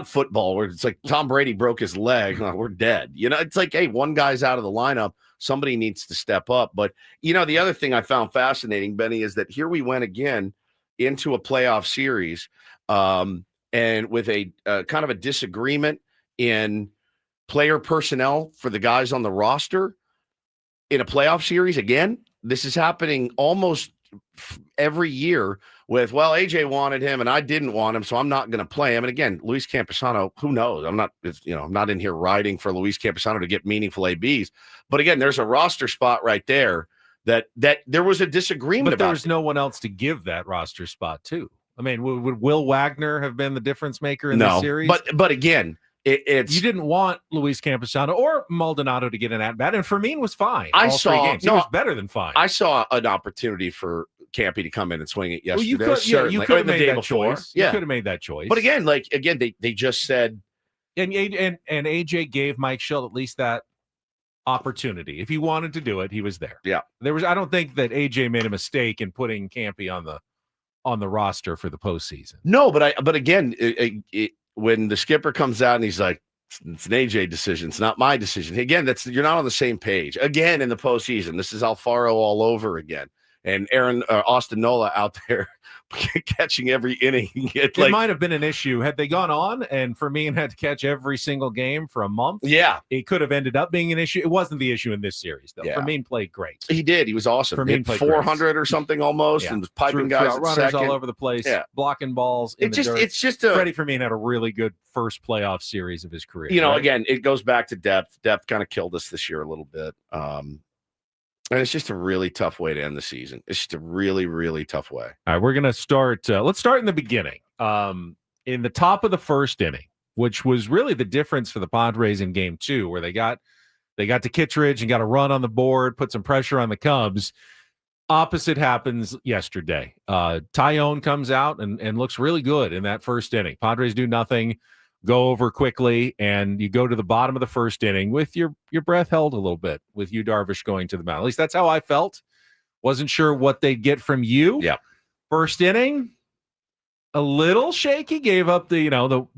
S1: football where it's like Tom Brady broke his leg. We're dead. It's like, hey, one guy's out of the lineup. Somebody needs to step up. But, the other thing I found fascinating, Benny, is that here we went again into a playoff series and with a kind of a disagreement in player personnel for the guys on the roster in a playoff series. Again, this is happening almost every year with, well, AJ wanted him and I didn't want him, so I'm not going to play him. And again, Luis Campusano, who knows? I'm not in here riding for Luis Campusano to get meaningful ABs. But again, there's a roster spot right there that there was a disagreement
S3: but
S1: about.
S3: But there's no one else to give that roster spot to. I mean, would Will Wagner have been the difference maker in this series?
S1: But again, it's
S3: you didn't want Luis Campusano or Maldonado to get an at bat, and Fermin was fine.
S1: I
S3: all
S1: saw
S3: 3 games. He was better than fine.
S1: I saw an opportunity for Campy to come in and swing it yesterday.
S3: You could have made that choice.
S1: Yeah.
S3: You could have made that choice.
S1: But again, they just said,
S3: and AJ gave Mike Schilt at least that opportunity. If he wanted to do it, he was there.
S1: Yeah,
S3: I don't think that AJ made a mistake in putting Campy on the roster for the postseason.
S1: No, but again, when the skipper comes out and he's like, it's an AJ decision, it's not my decision. Again, you're not on the same page. Again, in the postseason, this is Alfaro all over again. And Austin Nola out there catching every inning.
S3: It might have been an issue had they gone on and Fermin had to catch every single game for a month.
S1: Yeah,
S3: it could have ended up being an issue. It wasn't the issue in this series, though.
S1: Yeah.
S3: Fermin played great.
S1: He did. He was awesome.
S3: Fermin played
S1: 400
S3: great.
S1: or something almost, and was piping guys at
S3: runners
S1: second.
S3: all over the place, blocking balls.
S1: It's just
S3: Freddie Fermin had a really good first playoff series of his career.
S1: Again, it goes back to depth. Depth kind of killed us this year a little bit. And it's just a really tough way to end the season. It's just a really, really tough way.
S3: All right, we're going to start. Let's start in the beginning. In the top of the first inning, which was really the difference for the Padres in Game 2, where they got to Kittredge and got a run on the board, put some pressure on the Cubs. Opposite happens yesterday. Tyone comes out and looks really good in that first inning. Padres do nothing. Go over quickly, and you go to the bottom of the first inning with your breath held a little bit with Yu Darvish going to the mound. At least that's how I felt. Wasn't sure what they'd get from you.
S1: Yeah.
S3: First inning, a little shaky. Gave up the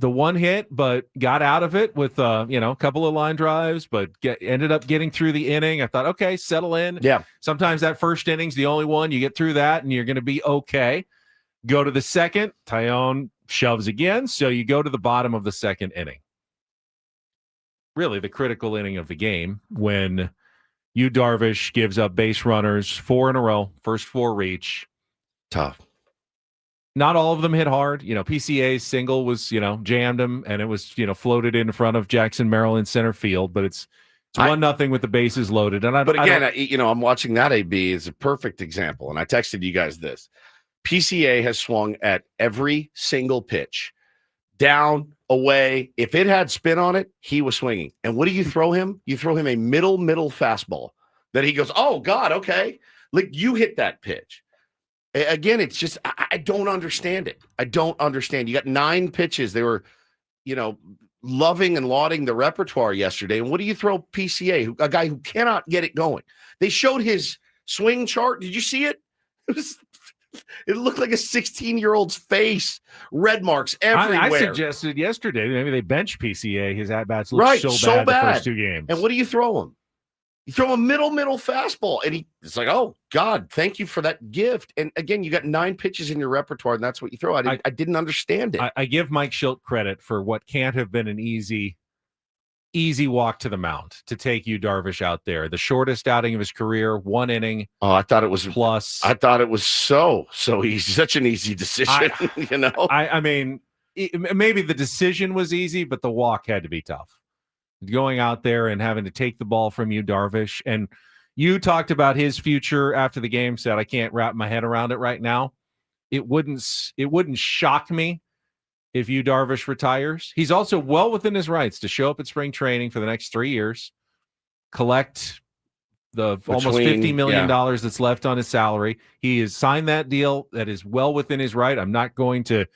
S3: one hit, but got out of it with a couple of line drives, but ended up getting through the inning. I thought, okay, settle in.
S1: Yeah.
S3: Sometimes that first inning's the only one. You get through that, and you're going to be okay. Go to the second. Tyone shoves again, so you go to the bottom of the second inning. Really the critical inning of the game when Yu Darvish gives up base runners 4 in a row, first 4 reach.
S1: Tough.
S3: Not all of them hit hard. PCA's single was, jammed him, and it was, floated in front of Jackson Merrill in center field, but it's 1-0 with the bases loaded. And
S1: I'm watching that. AB is a perfect example, and I texted you guys this. PCA has swung at every single pitch, down, away. If it had spin on it, he was swinging. And what do you throw him? You throw him a middle fastball that he goes, oh, God, okay. Like, you hit that pitch. Again, it's just, I don't understand it. I don't understand. You got 9 pitches. They were, loving and lauding the repertoire yesterday. And what do you throw PCA, a guy who cannot get it going? They showed his swing chart. Did you see it? It looked like a 16-year-old's face. Red marks everywhere.
S3: I suggested yesterday maybe they bench PCA. His at-bats look so bad the first 2 games.
S1: And what do you throw him? You throw him a middle fastball. And it's like, oh, God, thank you for that gift. And again, you got 9 pitches in your repertoire, and that's what you throw. I didn't understand it.
S3: I give Mike Schilt credit for what can't have been an easy walk to the mound to take Yu Darvish out there. The shortest outing of his career, 1 inning.
S1: Oh, I thought it was
S3: plus.
S1: I thought it was so easy, such an easy decision.
S3: I mean, maybe the decision was easy, but the walk had to be tough. Going out there and having to take the ball from Yu Darvish, and you talked about his future after the game. Said I can't wrap my head around it right now. It wouldn't shock me if Yu Darvish retires. He's also well within his rights to show up at spring training for the next 3 years, collect the almost $50 million that's left on his salary. He has signed that deal. That is well within his right. I'm not going to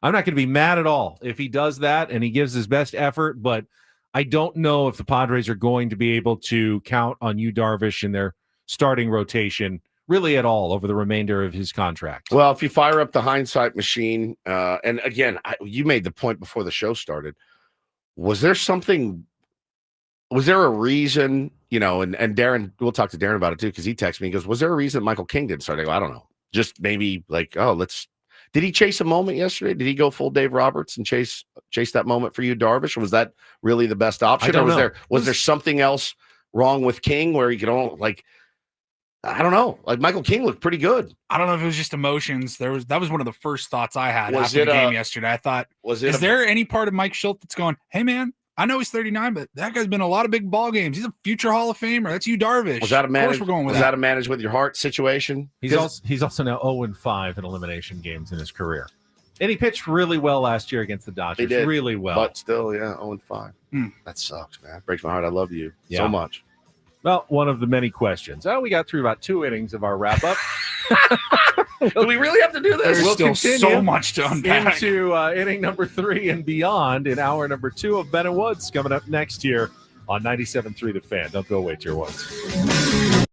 S3: be mad at all if he does that and he gives his best effort, but I don't know if the Padres are going to be able to count on Yu Darvish in their starting rotation really at all over the remainder of his contract.
S1: Well, if you fire up the hindsight machine, and again, you made the point before the show started, was there a reason, and Darren, we'll talk to Darren about it too, because he texted me, he goes, was there a reason Michael King didn't start? I go, I don't know. Just maybe like, did he chase a moment yesterday? Did he go full Dave Roberts and chase that moment for Yu Darvish? Or was that really the best option? Or was there something else wrong with King where he could I don't know. Like, Michael King looked pretty good.
S2: I don't know if it was just emotions. That was one of the first thoughts I had after the game yesterday. I thought, is there any part of Mike Schilt that's going, hey, man, I know he's 39, but that guy's been in a lot of big ball games. He's a future Hall of Famer. That's Yu Darvish.
S1: Was that a manage with your heart situation?
S3: He's also now 0-5 in elimination games in his career. And he pitched really well last year against the Dodgers.
S1: He did.
S3: Really well.
S1: But still, 0-5. That sucks, man. Breaks my heart. I love you so much.
S3: Well, one of the many questions. We got through about 2 innings of our wrap-up.
S1: Do we really have to do this?
S2: There's still so much to unpack.
S3: Into inning number 3 and beyond in hour number 2 of Ben and Woods coming up next year on 97.3 The Fan. Don't go away, Tier 1s.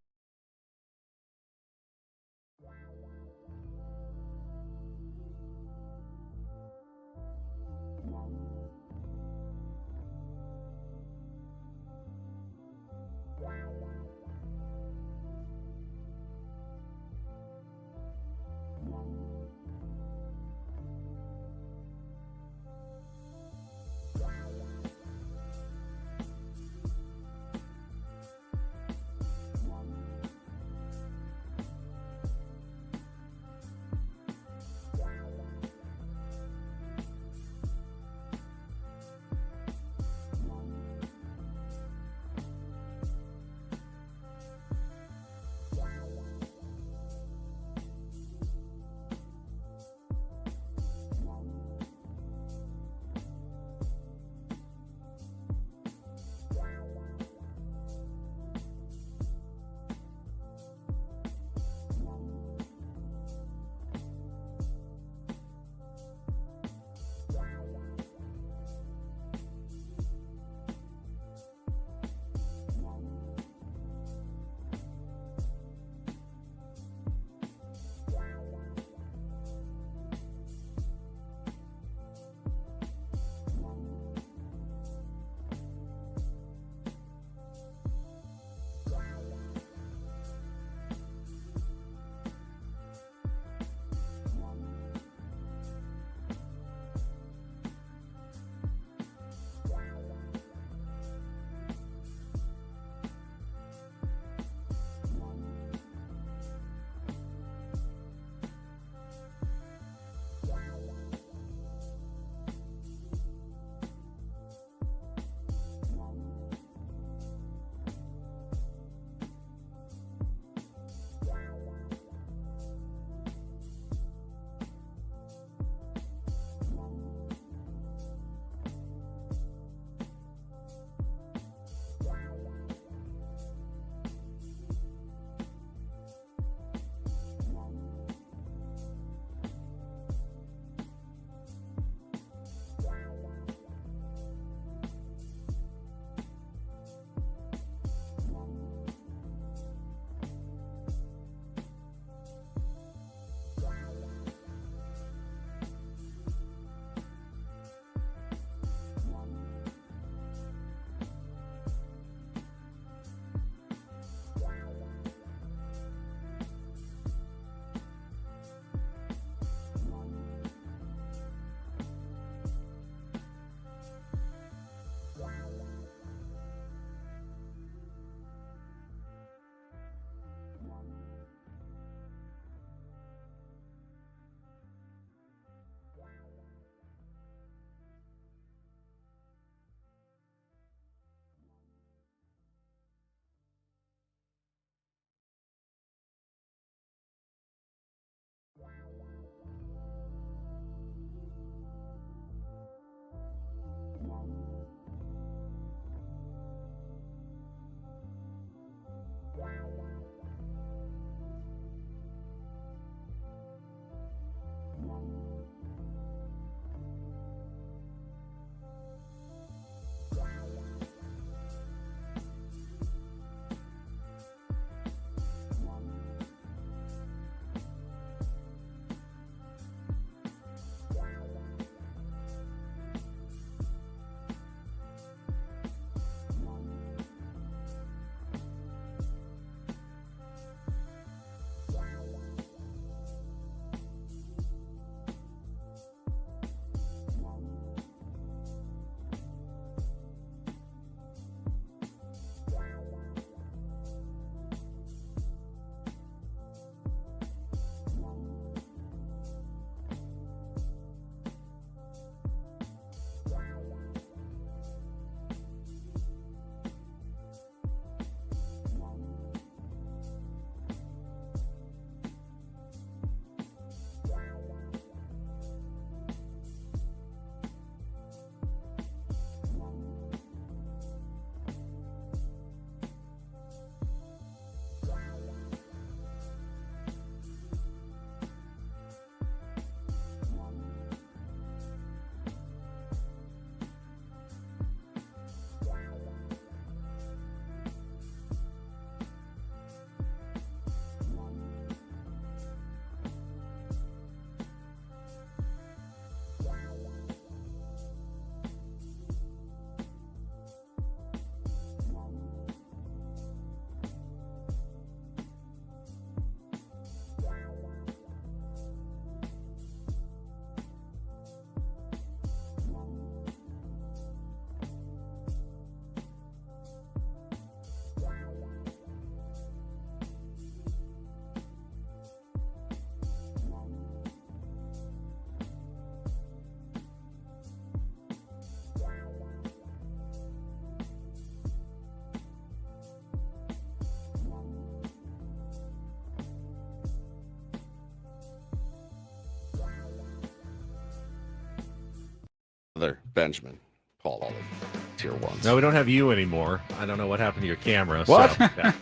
S1: There, Benjamin. Call all the tier ones.
S3: No, we don't have you anymore. I don't know what happened to your camera.
S1: What?
S3: So, yeah.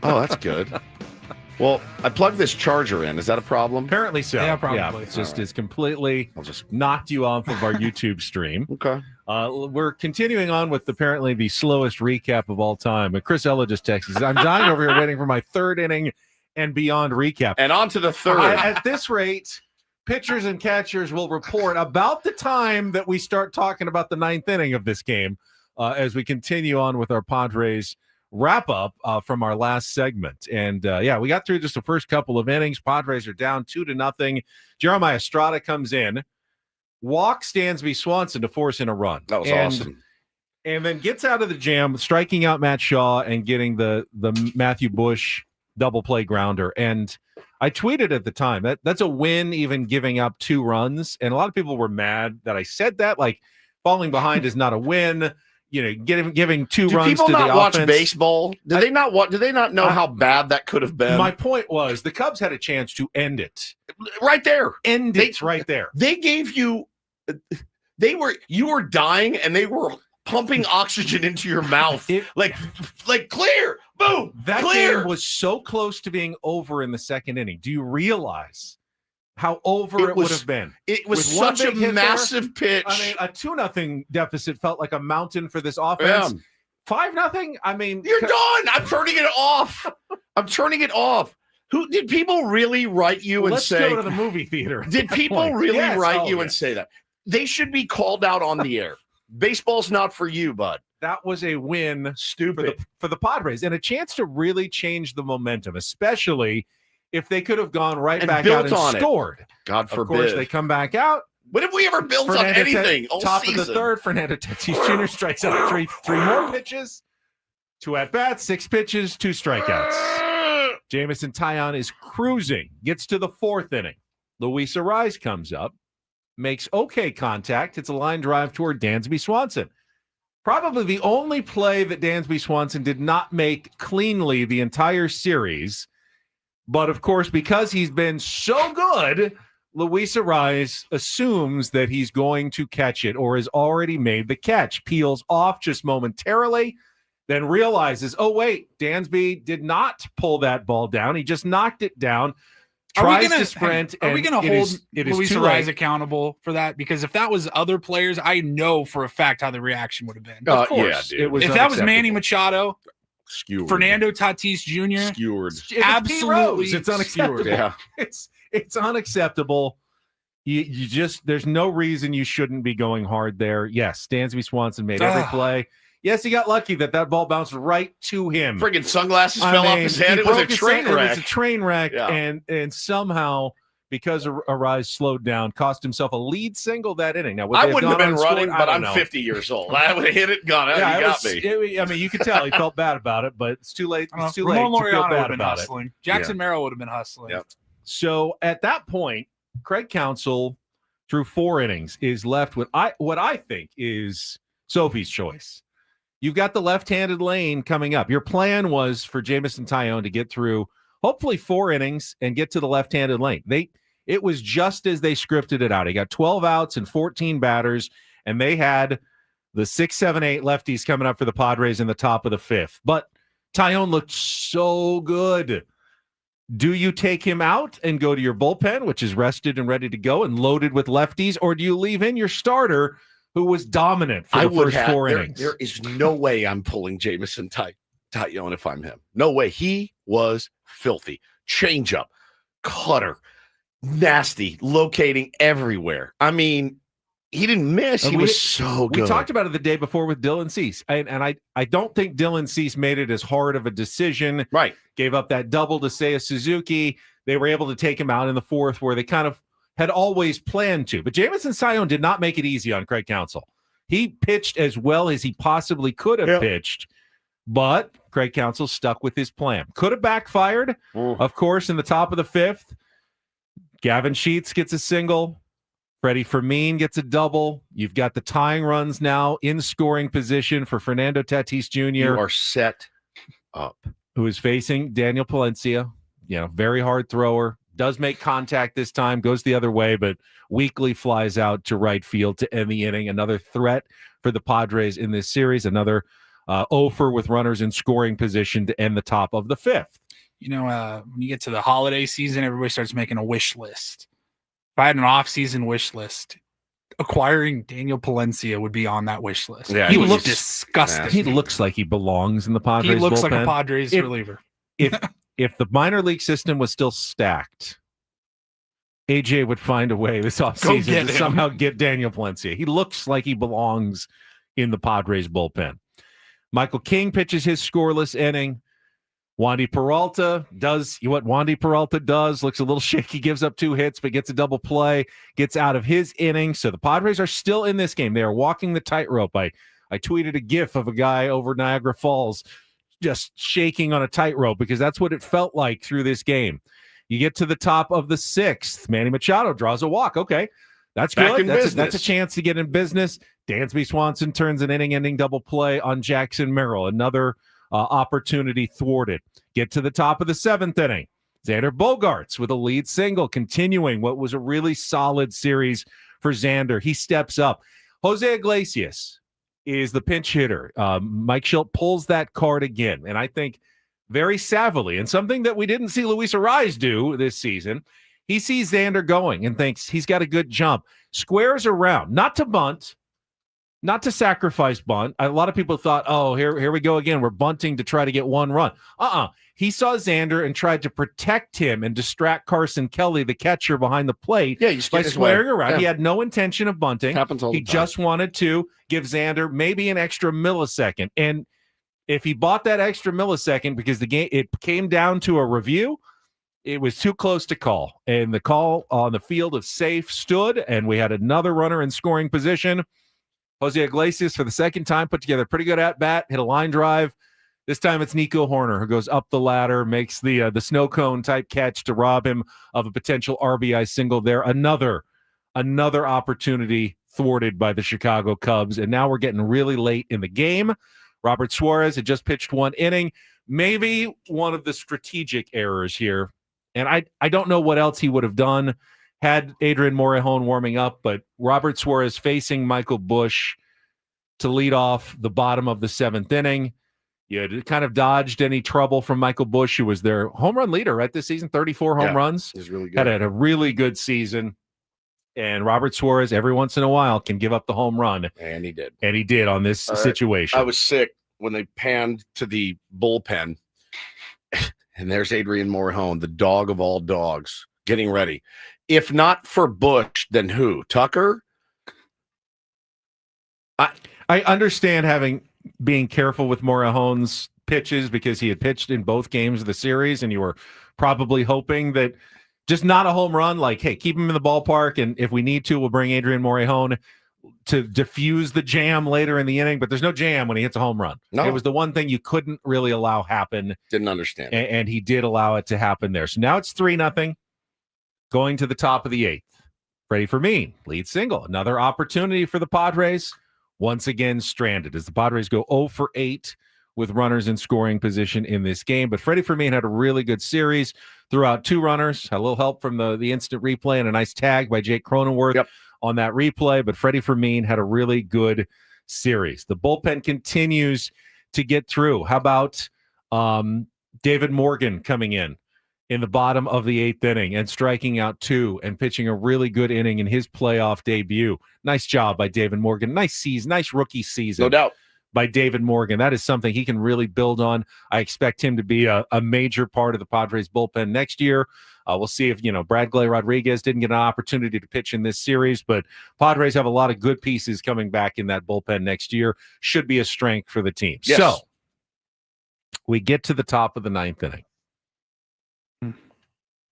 S1: Oh, that's good. Well, I plugged this charger in. Is that a problem?
S3: Apparently so.
S2: Yeah, probably.
S3: Yeah, it's just it's completely
S1: I'll just
S3: knocked you off of our YouTube stream.
S1: okay.
S3: We're continuing on with apparently the slowest recap of all time. But Chris Ella just texted, I'm dying over here waiting for my third inning and beyond recap.
S1: And on to the third.
S3: At this rate, pitchers and catchers will report about the time that we start talking about the ninth inning of this game as we continue on with our Padres wrap up from our last segment. And we got through just the first couple of innings. Padres are down 2-0. Jeremiah Estrada comes in, walks Dansby Swanson to force in a run.
S1: That was awesome.
S3: And then gets out of the jam, striking out Matt Shaw and getting the Matthew Bush double play grounder. And I tweeted at the time that's a win, even giving up 2 runs. And a lot of people were mad that I said that, like falling behind is not a win. You know, giving 2 runs
S1: people
S3: to
S1: not
S3: the
S1: watch
S3: offense.
S1: baseball? Do they not know how bad that could have been?
S3: My point was the Cubs had a chance to end it.
S1: Right there.
S3: It right there.
S1: They gave you you were dying and they were pumping oxygen into your mouth. Like clear. Boom.
S3: That
S1: clear.
S3: game was so close to being over in the second inning. Do you realize how over it would have been?
S1: It was
S3: With one
S1: such a
S3: big hit
S1: massive pitch.
S3: I mean, a 2-0 deficit felt like a mountain for this offense. 5-0. I mean,
S1: you're done. I'm turning it off. I'm turning it off. Who did people really write you and
S3: let's
S1: say?
S3: Go to the movie theater.
S1: Did people
S3: point.
S1: really
S3: Yes.
S1: write you
S3: yeah.
S1: and say that? They should be called out on the air. Baseball's not for you, bud.
S3: That was a win,
S1: Stupid.
S3: for the Padres, and a chance to really change the momentum, especially if they could have gone right
S1: And
S3: back
S1: built
S3: out
S1: on
S3: and
S1: it.
S3: scored.
S1: God
S3: Of
S1: forbid.
S3: course, they come back out.
S1: When have we ever built on
S3: Fernando
S1: anything? All
S3: top
S1: season?
S3: of the third, Fernando Tatis Jr. strikes out three more pitches, 2 at-bats, 6 pitches, 2 strikeouts. Jamison Taillon is cruising, gets to the 4th inning. Luis Ariz comes up, makes okay contact. It's a line drive toward Dansby Swanson. Probably the only play that Dansby Swanson did not make cleanly the entire series. But, of course, because he's been so good, Luis Ariz assumes that he's going to catch it or has already made the catch. Peels off just momentarily, then realizes, oh, wait, Dansby did not pull that ball down. He just knocked it down. Tries to sprint.
S2: Are we going to hold Luis Ariz accountable for that? Because if that was other players, I know for a fact how the reaction would have been.
S3: Of course,
S1: yeah, dude.
S2: If that was Manny Machado,
S1: Skewered.
S2: Fernando Tatis Jr.,
S1: Skewered.
S2: absolutely,
S3: it's unacceptable.
S1: Yeah.
S3: It's unacceptable. You just there's no reason you shouldn't be going hard there. Yes, Dansby Swanson made every play. Yes, he got lucky that bought bounced right to him.
S1: Friggin' sunglasses fell off his head. It was a train wreck.
S3: It was a train wreck,
S1: Yeah.
S3: and somehow, because Ariz slowed down, cost himself a lead single that inning. Now,
S1: I wouldn't have been running, but I'm
S3: know.
S1: 50 years old. I would have hit it, gone out.
S3: Yeah,
S1: You got me.
S3: I mean, you could tell he felt bad about it, but it's too late. It's too
S2: Ramon
S3: late to feel
S2: Laureano would
S3: bad
S2: have been
S3: about
S2: hustling.
S3: it.
S2: Jackson Merrill would have been hustling.
S1: Yep.
S3: So at that point, Craig Counsell, through 4 innings, is left with what I think is Sophie's choice. You've got the left-handed lane coming up. Your plan was for Jamison Taillon to get through hopefully 4 innings and get to the left-handed lane. It was just as they scripted it out. He got 12 outs and 14 batters, and they had the 6, 7, 8 lefties coming up for the Padres in the top of the 5th. But Taillon looked so good. Do you take him out and go to your bullpen, which is rested and ready to go and loaded with lefties, or do you leave in your starter who was dominant for the first 4 innings?
S1: There is no way I'm pulling Jamison Taillon if I'm him. No way. He was filthy. Changeup, cutter, nasty, locating everywhere. I mean, he didn't miss. He was so good.
S3: We talked about it the day before with Dylan Cease, and I don't think Dylan Cease made it as hard of a decision.
S1: Right.
S3: Gave up that double to Seiya Suzuki. They were able to take him out in the 4th where they kind of had always planned to. But Jamison Taillon did not make it easy on Craig Counsell. He pitched as well as he possibly could have pitched, but Craig Counsell stuck with his plan. Could have backfired, of course, in the top of the 5th. Gavin Sheets gets a single. Freddie Fermin gets a double. You've got the tying runs now in scoring position for Fernando Tatis Jr.
S1: You are set up.
S3: Who is facing Daniel Palencia. Very hard thrower. does make contact this time, goes the other way, but weakly flies out to right field to end the inning. Another threat for the Padres in this series. Another offer with runners in scoring position to end the top of the fifth.
S2: When you get to the holiday season, everybody starts making a wish list. If I had an off-season wish list, acquiring Daniel Palencia would be on that wish list.
S1: Yeah,
S2: he looks disgusting.
S3: He looks like he belongs in the Padres.
S2: He looks
S3: bullpen.
S2: like a Padres reliever.
S3: If the minor league system was still stacked, AJ would find a way this offseason to somehow get Daniel Palencia. He looks like he belongs in the Padres bullpen. Michael King pitches his scoreless inning. Wandy Peralta does what Wandy Peralta does, looks a little shaky, gives up 2 hits, but gets a double play, gets out of his inning. So the Padres are still in this game. They are walking the tightrope. I tweeted a GIF of a guy over Niagara Falls just shaking on a tightrope because that's what it felt like through this game. You get to the top of the 6th. Manny Machado draws a walk. Okay, that's good. That's a chance to get in business. Dansby Swanson turns an inning-ending double play on Jackson Merrill. Another opportunity thwarted. Get to the top of the 7th inning. Xander Bogaerts with a lead single, continuing what was a really solid series for Xander. He steps up. Jose Iglesias is the pinch hitter. Mike Schilt pulls that card again, and I think very savvily, and something that we didn't see Luis Arraez do this season, he sees Xander going and thinks he's got a good jump. Squares around, not to bunt, not to sacrifice bunt. A lot of people thought, oh, here we go again. We're bunting to try to get 1 run. He saw Xander and tried to protect him and distract Carson Kelly, the catcher behind the plate, by squaring around. Yeah. He had no intention of bunting.
S1: Happens all the time.
S3: He just wanted to give Xander maybe an extra millisecond. And if he bought that extra millisecond because the game it came down to a review, it was too close to call. And the call on the field of safe stood, and we had another runner in scoring position. Jose Iglesias, for the second time, put together a pretty good at-bat, hit a line drive. This time it's Nico Horner who goes up the ladder, makes the snow cone type catch to rob him of a potential RBI single there. Another opportunity thwarted by the Chicago Cubs, and now we're getting really late in the game. Robert Suarez had just pitched 1 inning. Maybe one of the strategic errors here, and I don't know what else he would have done had Adrian Morejon warming up, but Robert Suarez facing Michael Busch to lead off the bottom of the 7th inning. You kind of dodged any trouble from Michael Busch, who was their home run leader right this season, 34 home runs.
S1: He's really good.
S3: Had a really good season. And Robert Suarez, every once in a while, can give up the home run.
S1: And he did.
S3: And he did on this situation.
S1: I was sick when they panned to the bullpen. And there's Adrian Morejon, the dog of all dogs, getting ready. If not for Busch, then who? Tucker?
S3: I understand being careful with Morejon's pitches because he had pitched in both games of the series, and you were probably hoping that just not a home run, like, hey, keep him in the ballpark, and if we need to, we'll bring Adrian Morejon to diffuse the jam later in the inning, but there's no jam when he hits a home run. No. It was the one thing you couldn't really allow happen.
S1: Didn't understand.
S3: And he did allow it to happen there. So now it's 3-0 going to the top of the 8th. Freddie Fermin, lead single. Another opportunity for the Padres. Once again stranded as the Padres go 0 for 8 with runners in scoring position in this game. But Freddie Fermin had a really good series, threw out 2 runners, had a little help from the instant replay and a nice tag by Jake Cronenworth on that replay. But Freddie Fermin had a really good series. The bullpen continues to get through. How about David Morgan coming in the bottom of the 8th inning and striking out 2 and pitching a really good inning in his playoff debut. Nice job by David Morgan. Nice season, nice rookie season.
S1: No doubt.
S3: By David Morgan. That is something he can really build on. I expect him to be a major part of the Padres bullpen next year. We'll see if, Bradley Rodriguez didn't get an opportunity to pitch in this series, but Padres have a lot of good pieces coming back in that bullpen next year. Should be a strength for the team.
S1: Yes.
S3: So we get to the top of the 9th inning.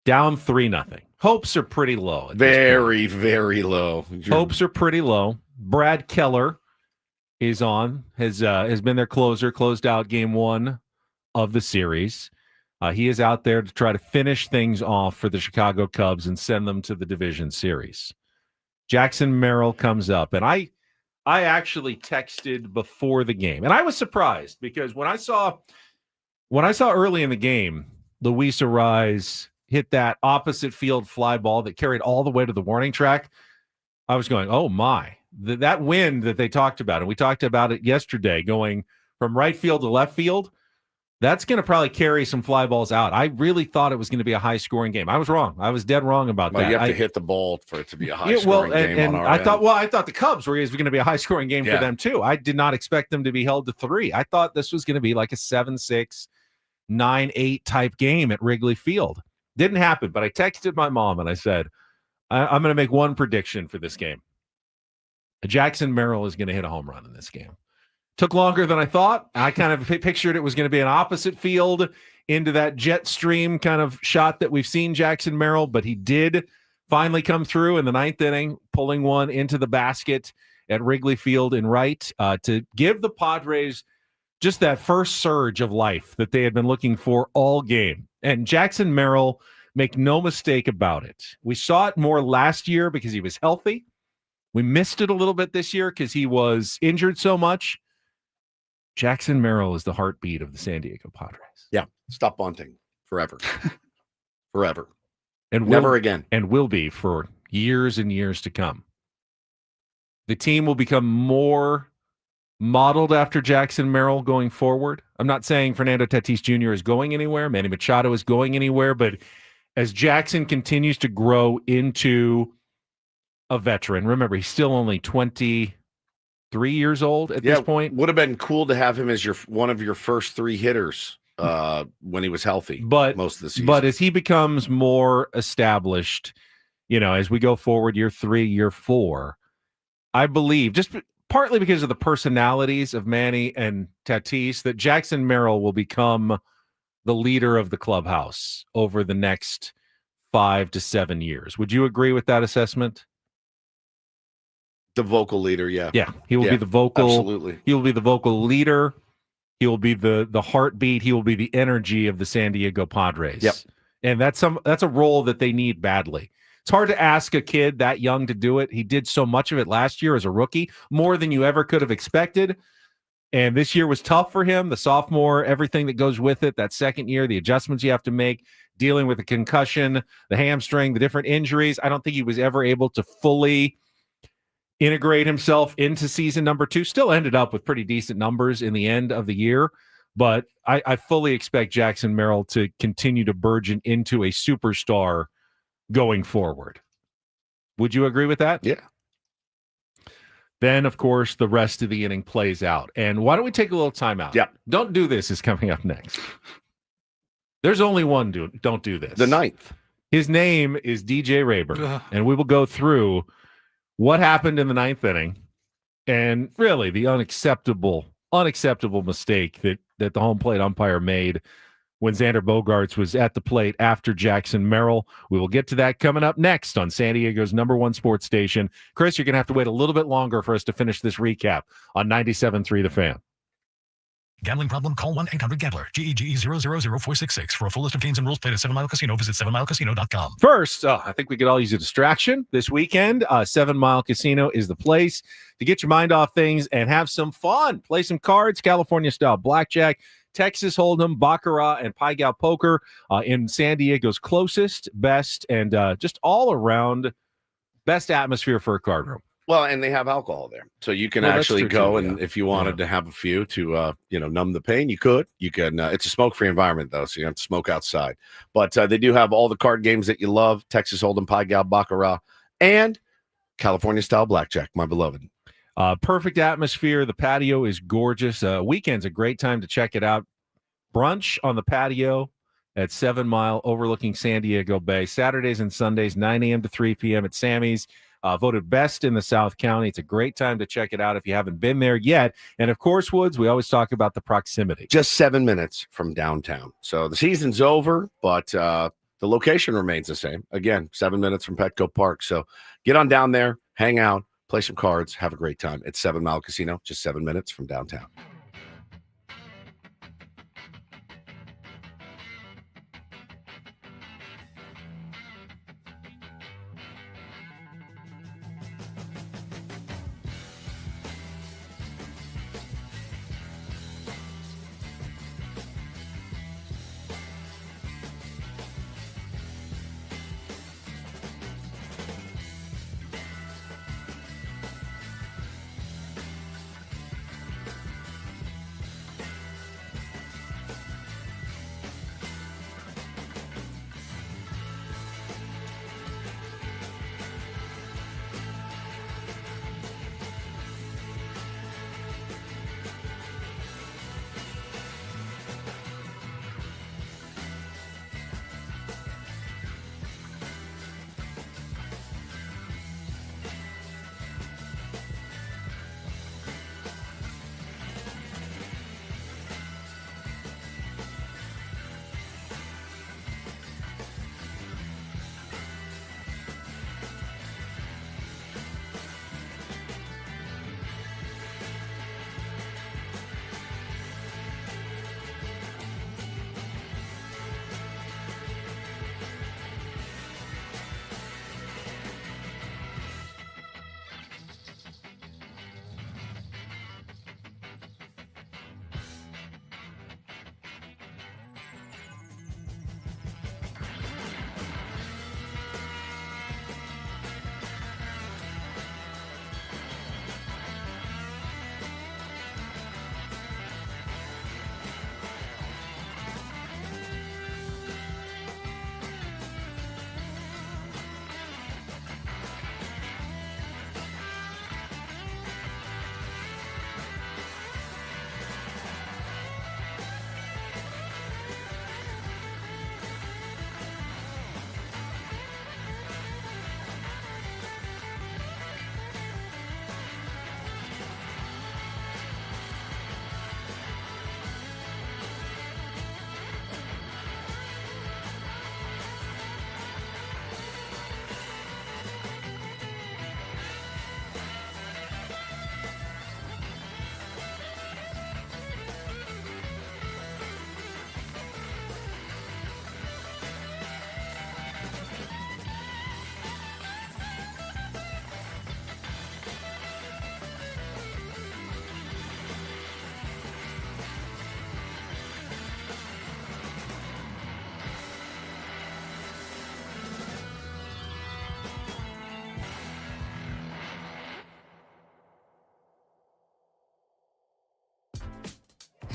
S3: Down 3-0. Hopes are pretty low.
S1: Very, very low.
S3: Hopes are pretty low. Brad Keller is on, has been their closer, closed out game 1 of the series. He is out there to try to finish things off for the Chicago Cubs and send them to the division series. Jackson Merrill comes up, and I actually texted before the game, and I was surprised because when I saw early in the game, Luis Arraez hit that opposite field fly ball that carried all the way to the warning track, I was going, oh my. That wind that they talked about, and we talked about it yesterday, going from right field to left field, that's going to probably carry some fly balls out. I really thought it was going to be a high-scoring game. I was wrong. I was dead wrong about that.
S1: You have to hit the ball for it to be a high-scoring game
S3: and
S1: on our
S3: I
S1: end.
S3: thought the Cubs were going to be a high-scoring game for them too. I did not expect them to be held to 3. I thought this was going to be like a 7-6, 9-8 type game at Wrigley Field. Didn't happen, but I texted my mom and I said, I'm going to make one prediction for this game. Jackson Merrill is going to hit a home run in this game. Took longer than I thought. I kind of pictured it was going to be an opposite field into that jet stream kind of shot that we've seen Jackson Merrill, but he did finally come through in the 9th inning, pulling one into the basket at Wrigley Field in right to give the Padres just that first surge of life that they had been looking for all game. And Jackson Merrill, make no mistake about it. We saw it more last year because he was healthy. We missed it a little bit this year because he was injured so much. Jackson Merrill is the heartbeat of the San Diego Padres.
S1: Yeah, stop bunting forever. Forever.
S3: And
S1: never again.
S3: And will be for years and years to come. The team will become more modeled after Jackson Merrill going forward. I'm not saying Fernando Tatis Jr. is going anywhere. Manny Machado is going anywhere. But as Jackson continues to grow into a veteran, remember, he's still only 23 years old at this point.
S1: Would have been cool to have him as one of your first 3 hitters when he was healthy,
S3: but
S1: most of the season.
S3: But as he becomes more established, as we go forward, year 3, year 4, I believe, just partly because of the personalities of Manny and Tatis, that Jackson Merrill will become the leader of the clubhouse over the next 5 to 7 years. Would you agree with that assessment?
S1: The vocal leader, yeah.
S3: Yeah, he will be the vocal.
S1: Absolutely.
S3: He will be the vocal leader. He will be the heartbeat. He will be the energy of the San Diego Padres.
S1: Yep.
S3: And that's a role that they need badly. It's hard to ask a kid that young to do it. He did so much of it last year as a rookie, more than you ever could have expected. And this year was tough for him. The sophomore, everything that goes with it, that second year, the adjustments you have to make, dealing with the concussion, the hamstring, the different injuries. I don't think he was ever able to fully integrate himself into season number 2. Still ended up with pretty decent numbers in the end of the year, but I fully expect Jackson Merrill to continue to burgeon into a superstar going forward. Would you agree with that?
S1: Yeah.
S3: Then, of course, the rest of the inning plays out. And why don't we take a little time out?
S1: Yeah.
S3: Don't Do This is coming up next. There's only one Don't Do This.
S1: The 9th.
S3: His name is DJ Rayburn, and we will go through what happened in the 9th inning, and really the unacceptable mistake that the home plate umpire made when Xander Bogaerts was at the plate after Jackson Merrill. We will get to that coming up next on San Diego's #1 sports station. Chris, you're going to have to wait a little bit longer for us to finish this recap on 97.3 The Fan.
S8: Gambling problem? Call 1-800-GAMBLER. GEGE 0000466. For a full list of games and rules, played at 7 Mile Casino. Visit 7milecasino.com.
S3: First, I think we could all use a distraction this weekend. 7 Mile Casino is the place to get your mind off things and have some fun. Play some cards, California-style blackjack, Texas Hold'em, Baccarat, and Pai Gow Poker in San Diego's closest, best, and just all-around best atmosphere for a card room.
S1: Well, and they have alcohol there, so you can actually go and if you wanted to have a few to numb the pain, you could. You can. It's a smoke-free environment though, so you have to smoke outside. But they do have all the card games that you love: Texas Hold'em, Pai Gow, Baccarat, and California-style blackjack. My beloved.
S3: Perfect atmosphere. The patio is gorgeous. Weekend's a great time to check it out. Brunch on the patio at 7 Mile, overlooking San Diego Bay. Saturdays and Sundays, 9 a.m. to 3 p.m. at Sammy's. Voted best in the South County. It's a great time to check it out if you haven't been there yet. And of course, Woods, we always talk about the proximity.
S1: Just 7 minutes from downtown. So the season's over, but the location remains the same. Again, 7 minutes from Petco Park. So get on down there, hang out, play some cards, have a great time. It's 7 Mile Casino, just 7 minutes from downtown.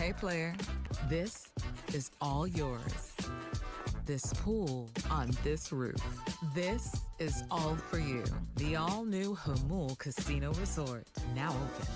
S6: Okay, player, this is all yours. This pool on this roof. This is all for you. The all-new Humul Casino Resort, now open.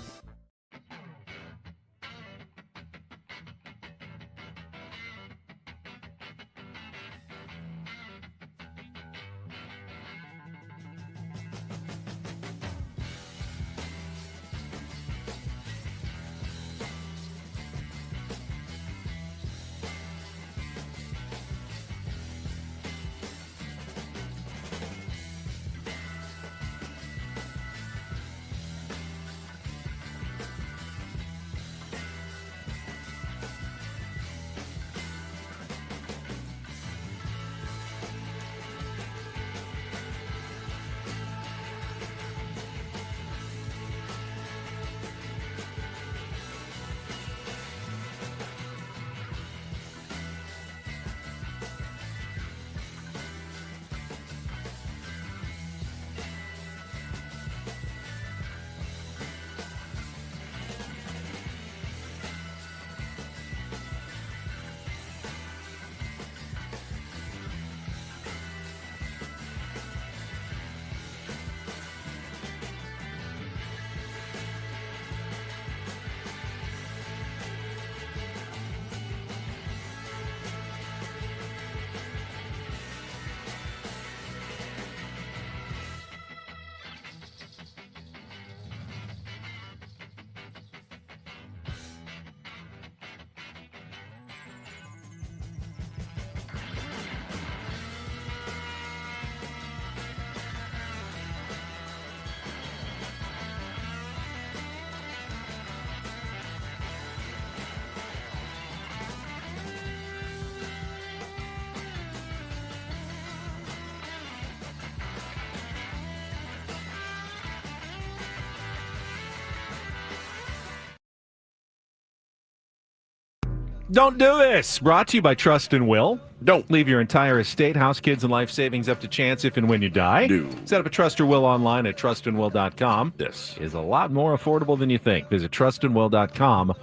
S3: Don't do this. Brought to you by Trust and Will. Don't leave your entire estate, house, kids, and life savings up to chance if and when you die.
S1: No.
S3: Set up a Trust or Will online at trustandwill.com. This is a lot more affordable than you think. Visit trustandwill.com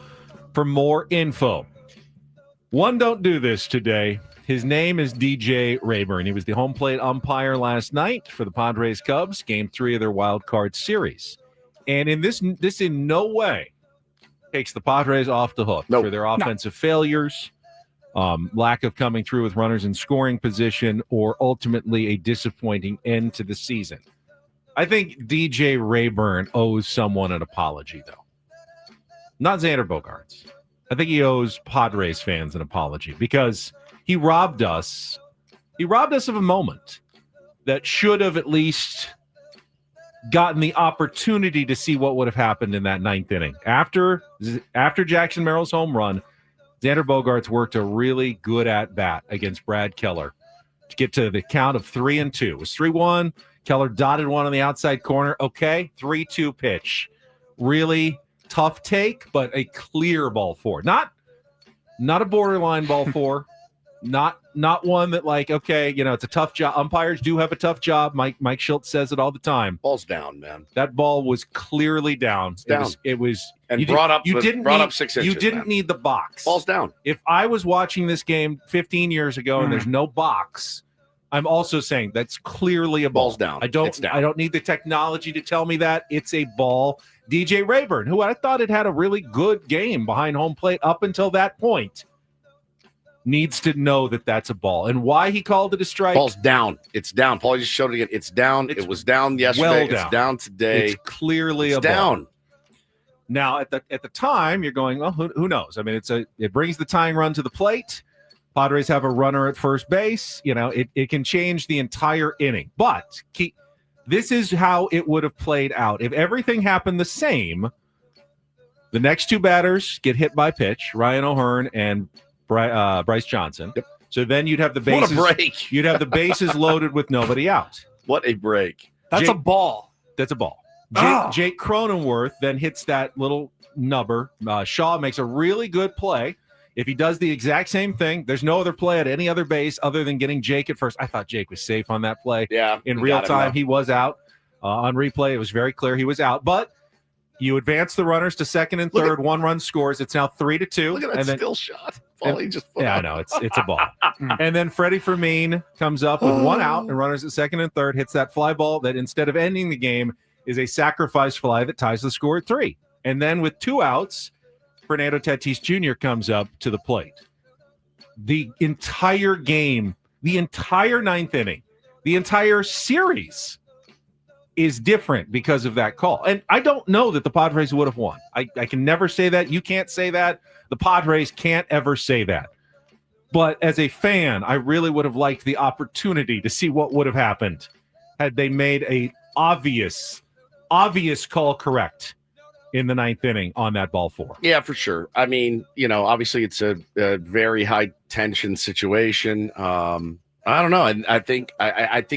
S3: for more info. One don't do this today. His name is DJ Rayburn. He was the home plate umpire last night for the Padres Cubs, Game 3 of their wild card series. And in this in no way takes the Padres off the hook for their offensive failures, lack of coming through with runners in scoring position, or ultimately a disappointing end to the season. I think DJ Rayburn owes someone an apology, though. Not Xander Bogaerts. I think he owes Padres fans an apology because he robbed us. He robbed us of a moment that should have at least gotten the opportunity to see what would have happened in that ninth inning. After Jackson Merrill's home run, Xander Bogaerts worked a really good at-bat against Brad Keller to get to the count of 3-2. It was 3-1. Keller dotted one on the outside corner. Okay, 3-2 pitch. Really tough take, but a clear ball four. Not a borderline ball four. Not one that, like, okay, it's a tough job. Umpires do have a tough job. Mike Schultz says it all the time.
S1: Ball's down, man.
S3: That ball was clearly down.
S1: It's down.
S3: It was
S1: and
S3: brought up
S1: 6 inches.
S3: You didn't need the box.
S1: Ball's down.
S3: If I was watching this game 15 years ago and there's no box, I'm also saying that's clearly a ball.
S1: Ball's down.
S3: I don't need the technology to tell me that. It's a ball. DJ Rayburn, who I thought had a really good game behind home plate up until that point, needs to know that that's a ball. And why he called it a strike?
S1: Ball's down. It's down. Paul just showed it again. It's down. It was down yesterday.
S3: Well down.
S1: It's down today.
S3: It's clearly
S1: it's
S3: a
S1: down.
S3: Ball. Now, at the time, you're going, well, who knows? I mean, it brings the tying run to the plate. Padres have a runner at first base. It can change the entire inning. But this is how it would have played out. If everything happened the same, the next two batters get hit by pitch, Ryan O'Hearn and Bryce Johnson. Yep. So then you'd have the bases.
S1: What a break.
S3: You'd have the bases loaded with nobody out.
S1: What a break.
S2: That's a ball.
S3: That's a ball. Jake Cronenworth then hits that little nubber. Shaw makes a really good play. If he does the exact same thing, there's no other play at any other base other than getting Jake at first. I thought Jake was safe on that play.
S1: Yeah.
S3: In real time, he was out. On replay, it was very clear he was out. But You advance the runners to second and third. One run scores. It's now 3-2.
S1: Look at that still shot. He just
S3: yeah, I know. It's a ball. And then Freddie Fermin comes up with one out and runners at second and third, hits that fly ball that instead of ending the game is a sacrifice fly that ties the score at 3. And then with 2 outs, Fernando Tatis Jr. comes up to the plate. The entire game, the entire 9th inning, the entire series is different because of that call. And I don't know that the Padres would have won. I can never say that. You can't say that. The Padres can't ever say that. But as a fan, I really would have liked the opportunity to see what would have happened had they made a obvious call correct in the 9th inning on that ball 4.
S1: Yeah, for sure. I mean, obviously it's a very high tension situation. I don't know. I think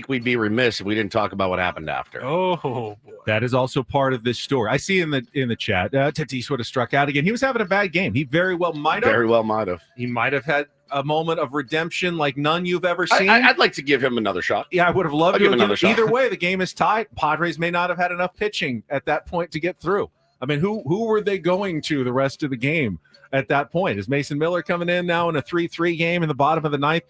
S1: we'd be remiss if we didn't talk about what happened after.
S2: Oh, boy.
S3: That is also part of this story. I see in the chat, Tatis would have struck out again. He was having a bad game. He very well might have. He might have had a moment of redemption like none you've ever seen.
S1: I'd like to give him another shot.
S3: Yeah, I would have loved to
S1: give him another shot.
S3: Either way, the game is tied. Padres may not have had enough pitching at that point to get through. I mean, who were they going to the rest of the game at that point? Is Mason Miller coming in now in a 3-3 game in the bottom of the 9th?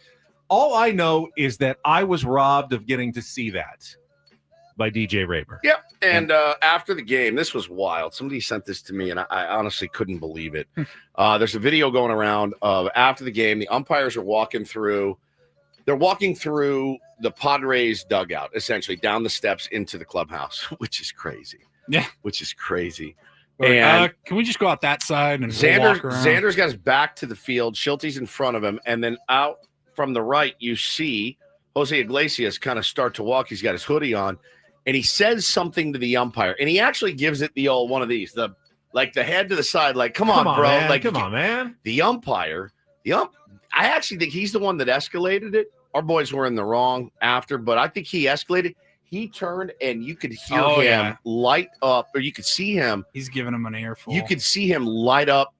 S3: All I know is that I was robbed of getting to see that by DJ Rayburn.
S1: Yep. And after the game, this was wild. Somebody sent this to me, and I honestly couldn't believe it. There's a video going around of after the game, the umpires are walking through. They're walking through the Padres dugout, essentially down the steps into the clubhouse, which is crazy.
S2: Yeah.
S1: Which is crazy.
S2: And can we just go out that side and walk around?
S1: Xander's got his back to the field. Schilte's in front of him, and then out from the right, you see Jose Iglesias kind of start to walk. He's got his hoodie on, and he says something to the umpire, and he actually gives it the old one of these, the head to the side, like, come on, bro.
S3: Man.
S1: Like,
S3: come on, man.
S1: The umpire, I actually think he's the one that escalated it. Our boys were in the wrong after, but I think he escalated. He turned, and you could hear him light up, or you could see him.
S2: He's giving him an earful.
S1: You could see him light up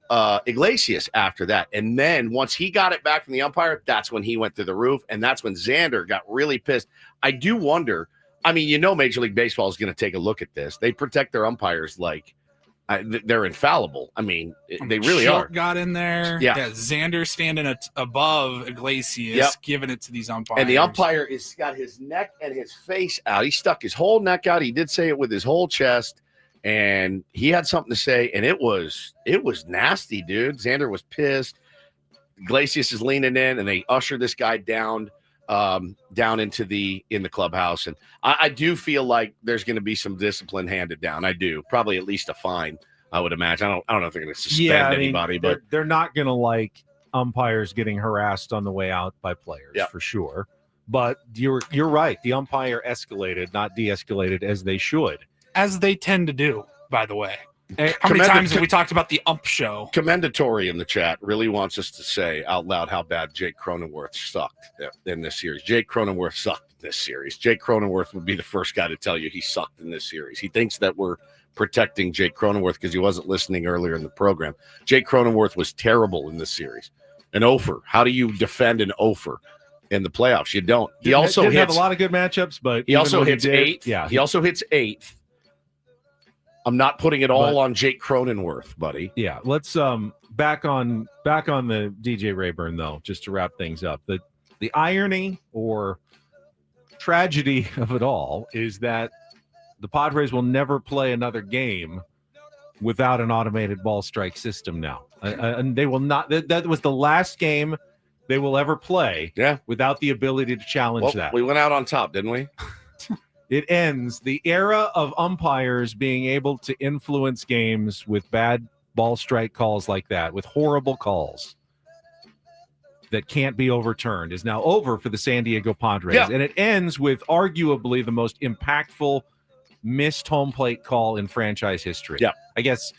S1: Iglesias after that. And then once he got it back from the umpire, that's when he went through the roof, and that's when Xander got really pissed. I do wonder, I mean, Major League Baseball is going to take a look at this. They protect their umpires like they're infallible. I mean, they really are.
S2: Got in there.
S1: Yeah.
S2: Xander standing above Iglesias, giving it to these umpires.
S1: And the umpire is got his neck and his face out. He stuck his whole neck out. He did say it with his whole chest, and he had something to say, and it was nasty, dude. Xander was pissed. Iglesias is leaning in, and they usher this guy down into the clubhouse. And I do feel like there's going to be some discipline handed down. I do, probably at least a fine, I would imagine. I don't know if they're going to suspend anybody, but
S3: they're not going to like umpires getting harassed on the way out by players for sure. But you're right. The umpire escalated, not de-escalated, as they should,
S2: as they tend to do, by the way. How many times have we talked about the ump show?
S1: Commendatory in the chat really wants us to say out loud how bad Jake Cronenworth sucked in this series. Jake Cronenworth sucked in this series. Jake Cronenworth would be the first guy to tell you he sucked in this series. He thinks that we're protecting Jake Cronenworth because he wasn't listening earlier in the program. Jake Cronenworth was terrible in this series. An offer. How do you defend an offer in the playoffs? You don't. He also
S3: didn't have a lot of good matchups, but
S1: he also hits eighth.
S3: Yeah,
S1: he also hits eighth. I'm not putting it all on Jake Cronenworth, buddy.
S3: Yeah, let's back on the DJ Rayburn though, just to wrap things up. The irony or tragedy of it all is that the Padres will never play another game without an automated ball strike system now, and they will not. That was the last game they will ever play. Without the ability to challenge that.
S1: We went out on top, didn't we?
S3: It ends the era of umpires being able to influence games with bad ball strike calls like that, with horrible calls that can't be overturned, is now over for the San Diego Padres.
S1: Yeah.
S3: And it ends with arguably the most impactful missed home plate call in franchise history.
S1: Yeah.
S3: I guess,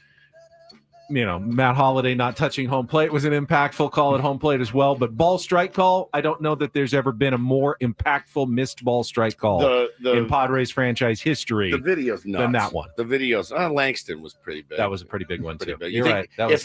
S3: Matt Holliday not touching home plate was an impactful call at home plate as well. But ball strike call, I don't know that there's ever been a more impactful missed ball strike call in Padres franchise history.
S1: The video's nuts.
S3: Than that one.
S1: The videos. Langston was pretty big.
S3: That was a pretty big one too.
S1: Big.
S3: You're right. That was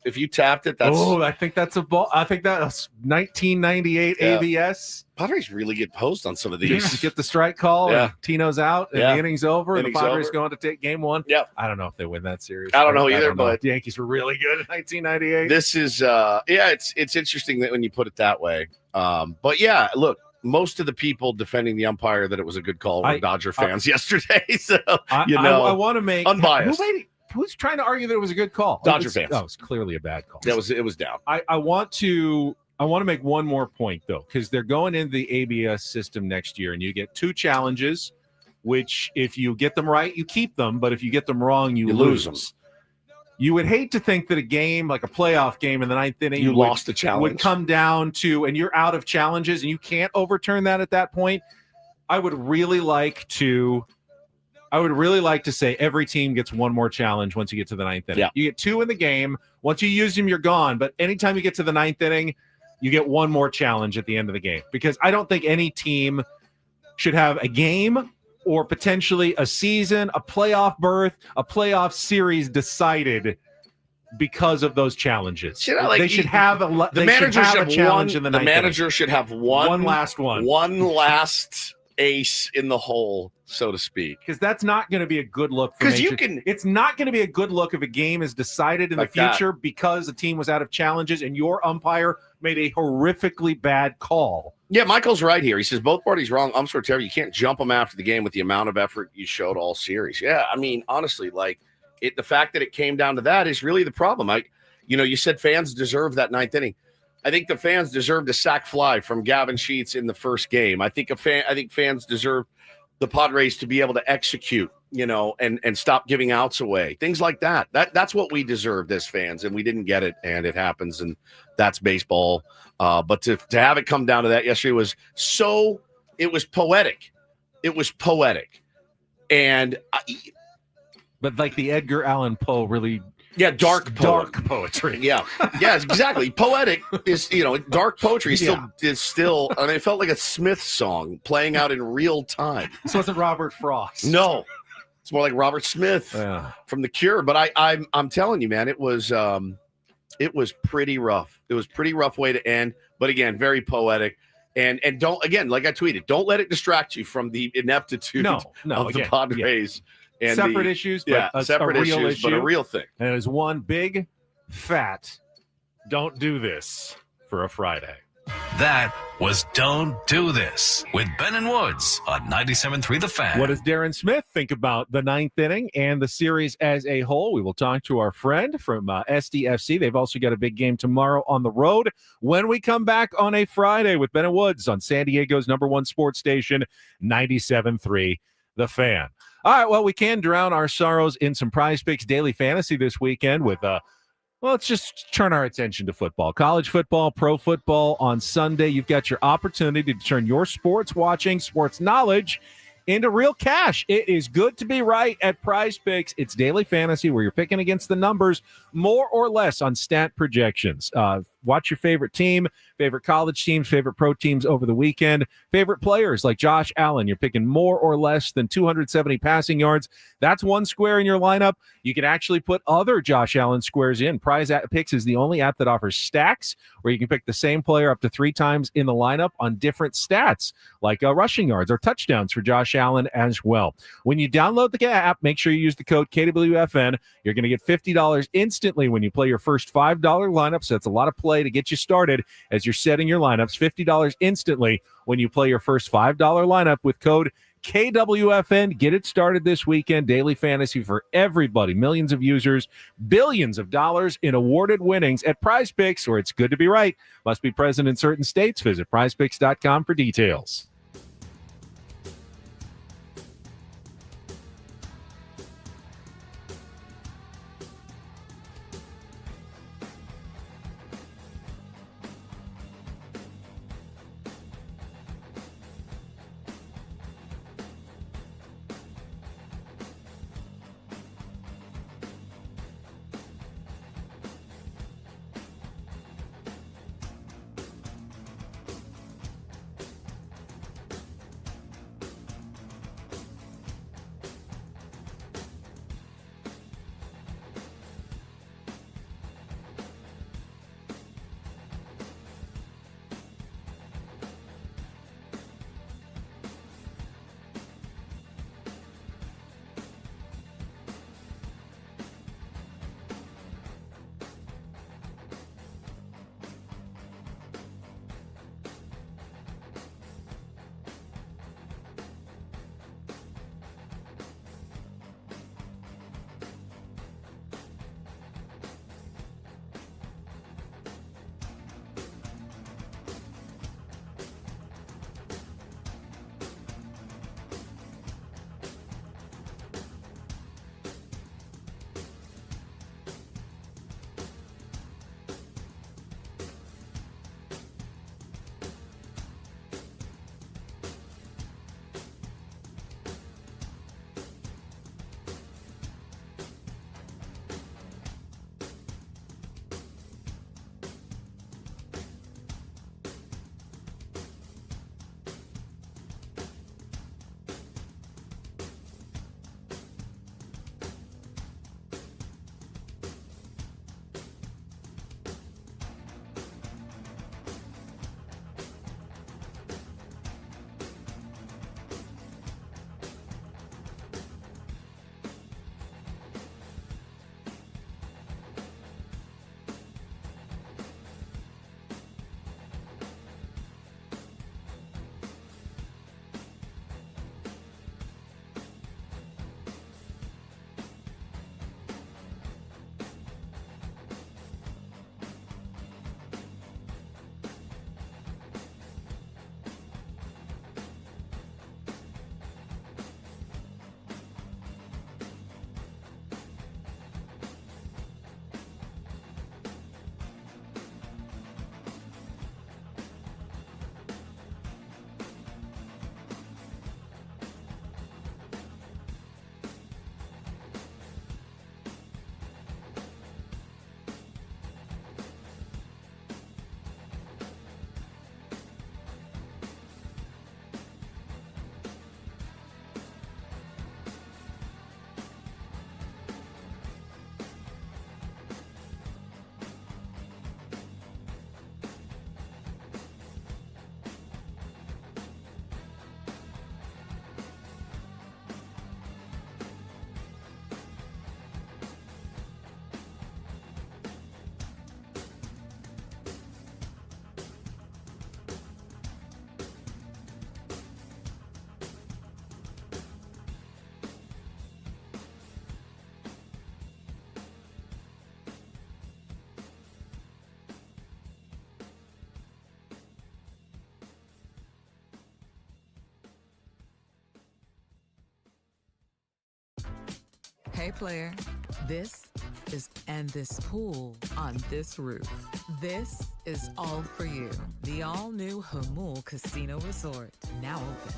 S1: if you tapped it, that's.
S3: Oh, I think that's a ball. I think that's 1998 ABS.
S1: Padres really get posed on some of these.
S3: You get the strike call, and Tino's out, and the inning's over, and the Padres going to take game one.
S1: Yep.
S3: I don't know if they win that series.
S1: I don't know either, but
S3: the Yankees were really good in 1998.
S1: This is, it's interesting that when you put it that way. But yeah, look, most of the people defending the umpire that it was a good call were Dodger fans yesterday. So
S3: I want to make
S1: unbiased.
S3: Who's trying to argue that it was a good call?
S1: Dodger fans.
S3: Oh, it was clearly a bad call.
S1: It was down.
S3: I want to make one more point, though, because they're going into the ABS system next year, and you get 2 challenges, which if you get them right, you keep them, but if you get them wrong, you lose them. You would hate to think that a game, like a playoff game in the 9th inning,
S1: lost the challenge,
S3: would come down to, and you're out of challenges, and you can't overturn that at that point. I would really like to say every team gets one more challenge once you get to the 9th inning.
S1: Yeah.
S3: You get 2 in the game. Once you use them, you're gone. But anytime you get to the 9th inning, you get one more challenge at the end of the game. Because I don't think any team should have a game or potentially a season, a playoff berth, a playoff series decided because of those challenges. They should have a challenge in the 9th inning.
S1: The manager should have one last ace in the hole, so to speak,
S3: because that's not going to be a good look. Because it's not going to be a good look if a game is decided in the future because a team was out of challenges and your umpire made a horrifically bad call.
S1: Yeah, Michael's right here. He says both parties wrong. Umps were terrible. You can't jump them after the game with the amount of effort you showed all series. Yeah, I mean, honestly, the fact that it came down to that is really the problem. You said fans deserve that 9th inning. I think the fans deserved a sac fly from Gavin Sheets in the first game. I think fans deserve the Padres to be able to execute, and stop giving outs away. Things like that. That's what we deserved as fans, and we didn't get it, and it happens, and that's baseball. But to have it come down to that yesterday it was poetic. It was poetic. And
S3: but like the Edgar Allan Poe really
S1: dark
S3: poetry.
S1: Yeah, exactly. Poetic is, dark poetry is still, and it felt like a Smith song playing out in real time.
S3: This wasn't Robert Frost.
S1: No, it's more like Robert Smith from The Cure. But I'm telling you, man, it was pretty rough. It was a pretty rough way to end. But again, very poetic. And don't, again, like I tweeted, don't let it distract you from the ineptitude of the Padres. And
S3: separate issues, but
S1: separate
S3: a real
S1: issues,
S3: issue.
S1: But a real thing.
S3: And it is one big, fat, don't do this for a Friday.
S4: That was Don't Do This with Ben and Woods on 97.3 The Fan.
S3: What does Darren Smith think about the 9th inning and the series as a whole? We will talk to our friend from SDFC. They've also got a big game tomorrow on the road when we come back on a Friday with Ben and Woods on San Diego's #1 sports station, 97.3 The Fan. All right, well, we can drown our sorrows in some Prize Picks daily fantasy this weekend with let's just turn our attention to football. College football, pro football on Sunday. You've got your opportunity to turn your sports watching, sports knowledge into real cash. It is good to be right at Prize Picks. It's daily fantasy where you're picking against the numbers more or less on stat projections. Watch your favorite team, favorite college teams, favorite pro teams over the weekend, favorite players like Josh Allen. You're picking more or less than 270 passing yards. That's one square in your lineup. You can actually put other Josh Allen squares in. Prize Picks is the only app that offers stacks where you can pick the same player up to 3 times in the lineup on different stats like rushing yards or touchdowns for Josh Allen as well. When you download the app, make sure you use the code KWFN. You're going to get $50 instantly when you play your first $5 lineup. So that's a lot of play to get you started as you're setting your lineups. $50 instantly when you play your first $5 lineup with code KWFN. Get it started this weekend. Daily fantasy for everybody. Millions of users, billions of dollars in awarded winnings at Prize Picks, where it's good to be right. Must be present in certain states. Visit prizepicks.com for details.
S6: Okay, player. This pool on this roof. This is all for you. The all-new Humul Casino Resort. Now open.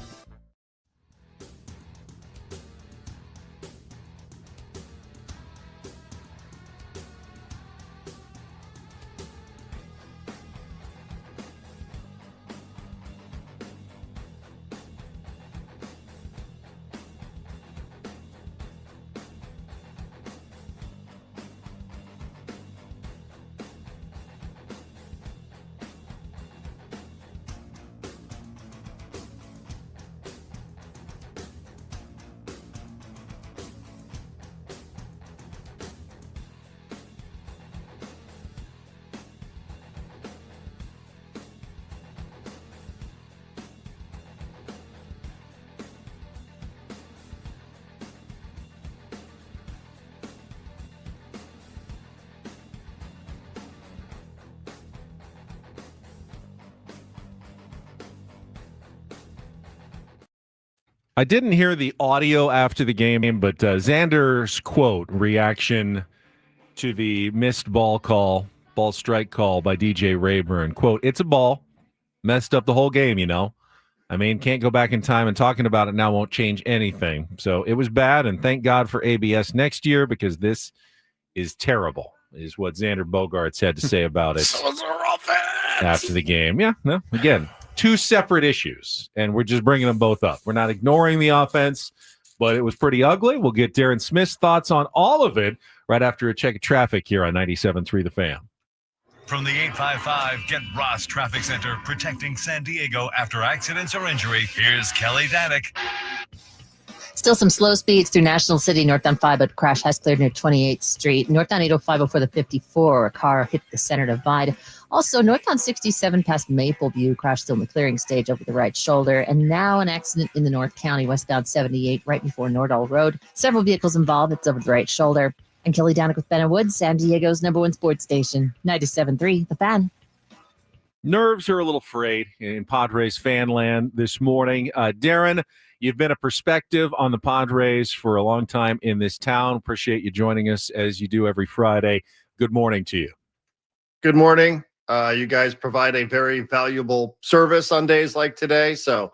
S3: I didn't hear the audio after the game, but Xander's quote reaction to the missed ball strike call by DJ Rayburn. Quote, "It's a ball. Messed up the whole game, you know. I mean, can't go back in time, and talking about it now won't change anything. So it was bad, and thank God for ABS next year because this is terrible," is what Xander Bogaerts had to say about it after the game. Yeah, no, again, two separate issues, and we're just bringing them both up. We're not ignoring the offense, but it was pretty ugly. We'll get Darren Smith's thoughts on all of it right after a check of traffic here on 97.3 The Fan.
S4: From the 855 Get Ross Traffic Center, protecting San Diego after accidents or injury, here's Kelly Danek.
S5: Still some slow speeds through National City, northbound 5, but crash has cleared near 28th Street. Northbound 805 before the 54, a car hit the center divide. Also, northbound 67 past Maple View, crash still in the clearing stage over the right shoulder. And now an accident in the North County, westbound 78, right before Nordall Road. Several vehicles involved. It's over the right shoulder. And Kelly Danek with Ben and Wood, San Diego's #1 sports station, 97.3 The Fan.
S3: Nerves are a little frayed in Padres fan land this morning. Darren, you've been a perspective on the Padres for a long time in this town. Appreciate you joining us as you do every Friday. Good morning to you.
S11: Good morning. You guys provide a very valuable service on days like today. So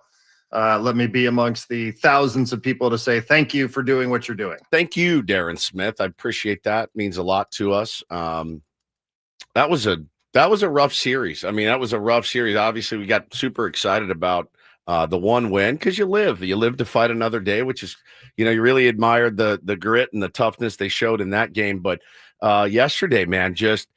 S11: let me be amongst the thousands of people to say thank you for doing what you're doing.
S1: Thank you, Darren Smith. I appreciate that. It means a lot to us. That was a rough series. I mean, that was a rough series. Obviously, we got super excited about the one win because you live to fight another day, which is, you really admired the grit and the toughness they showed in that game. But yesterday, man, just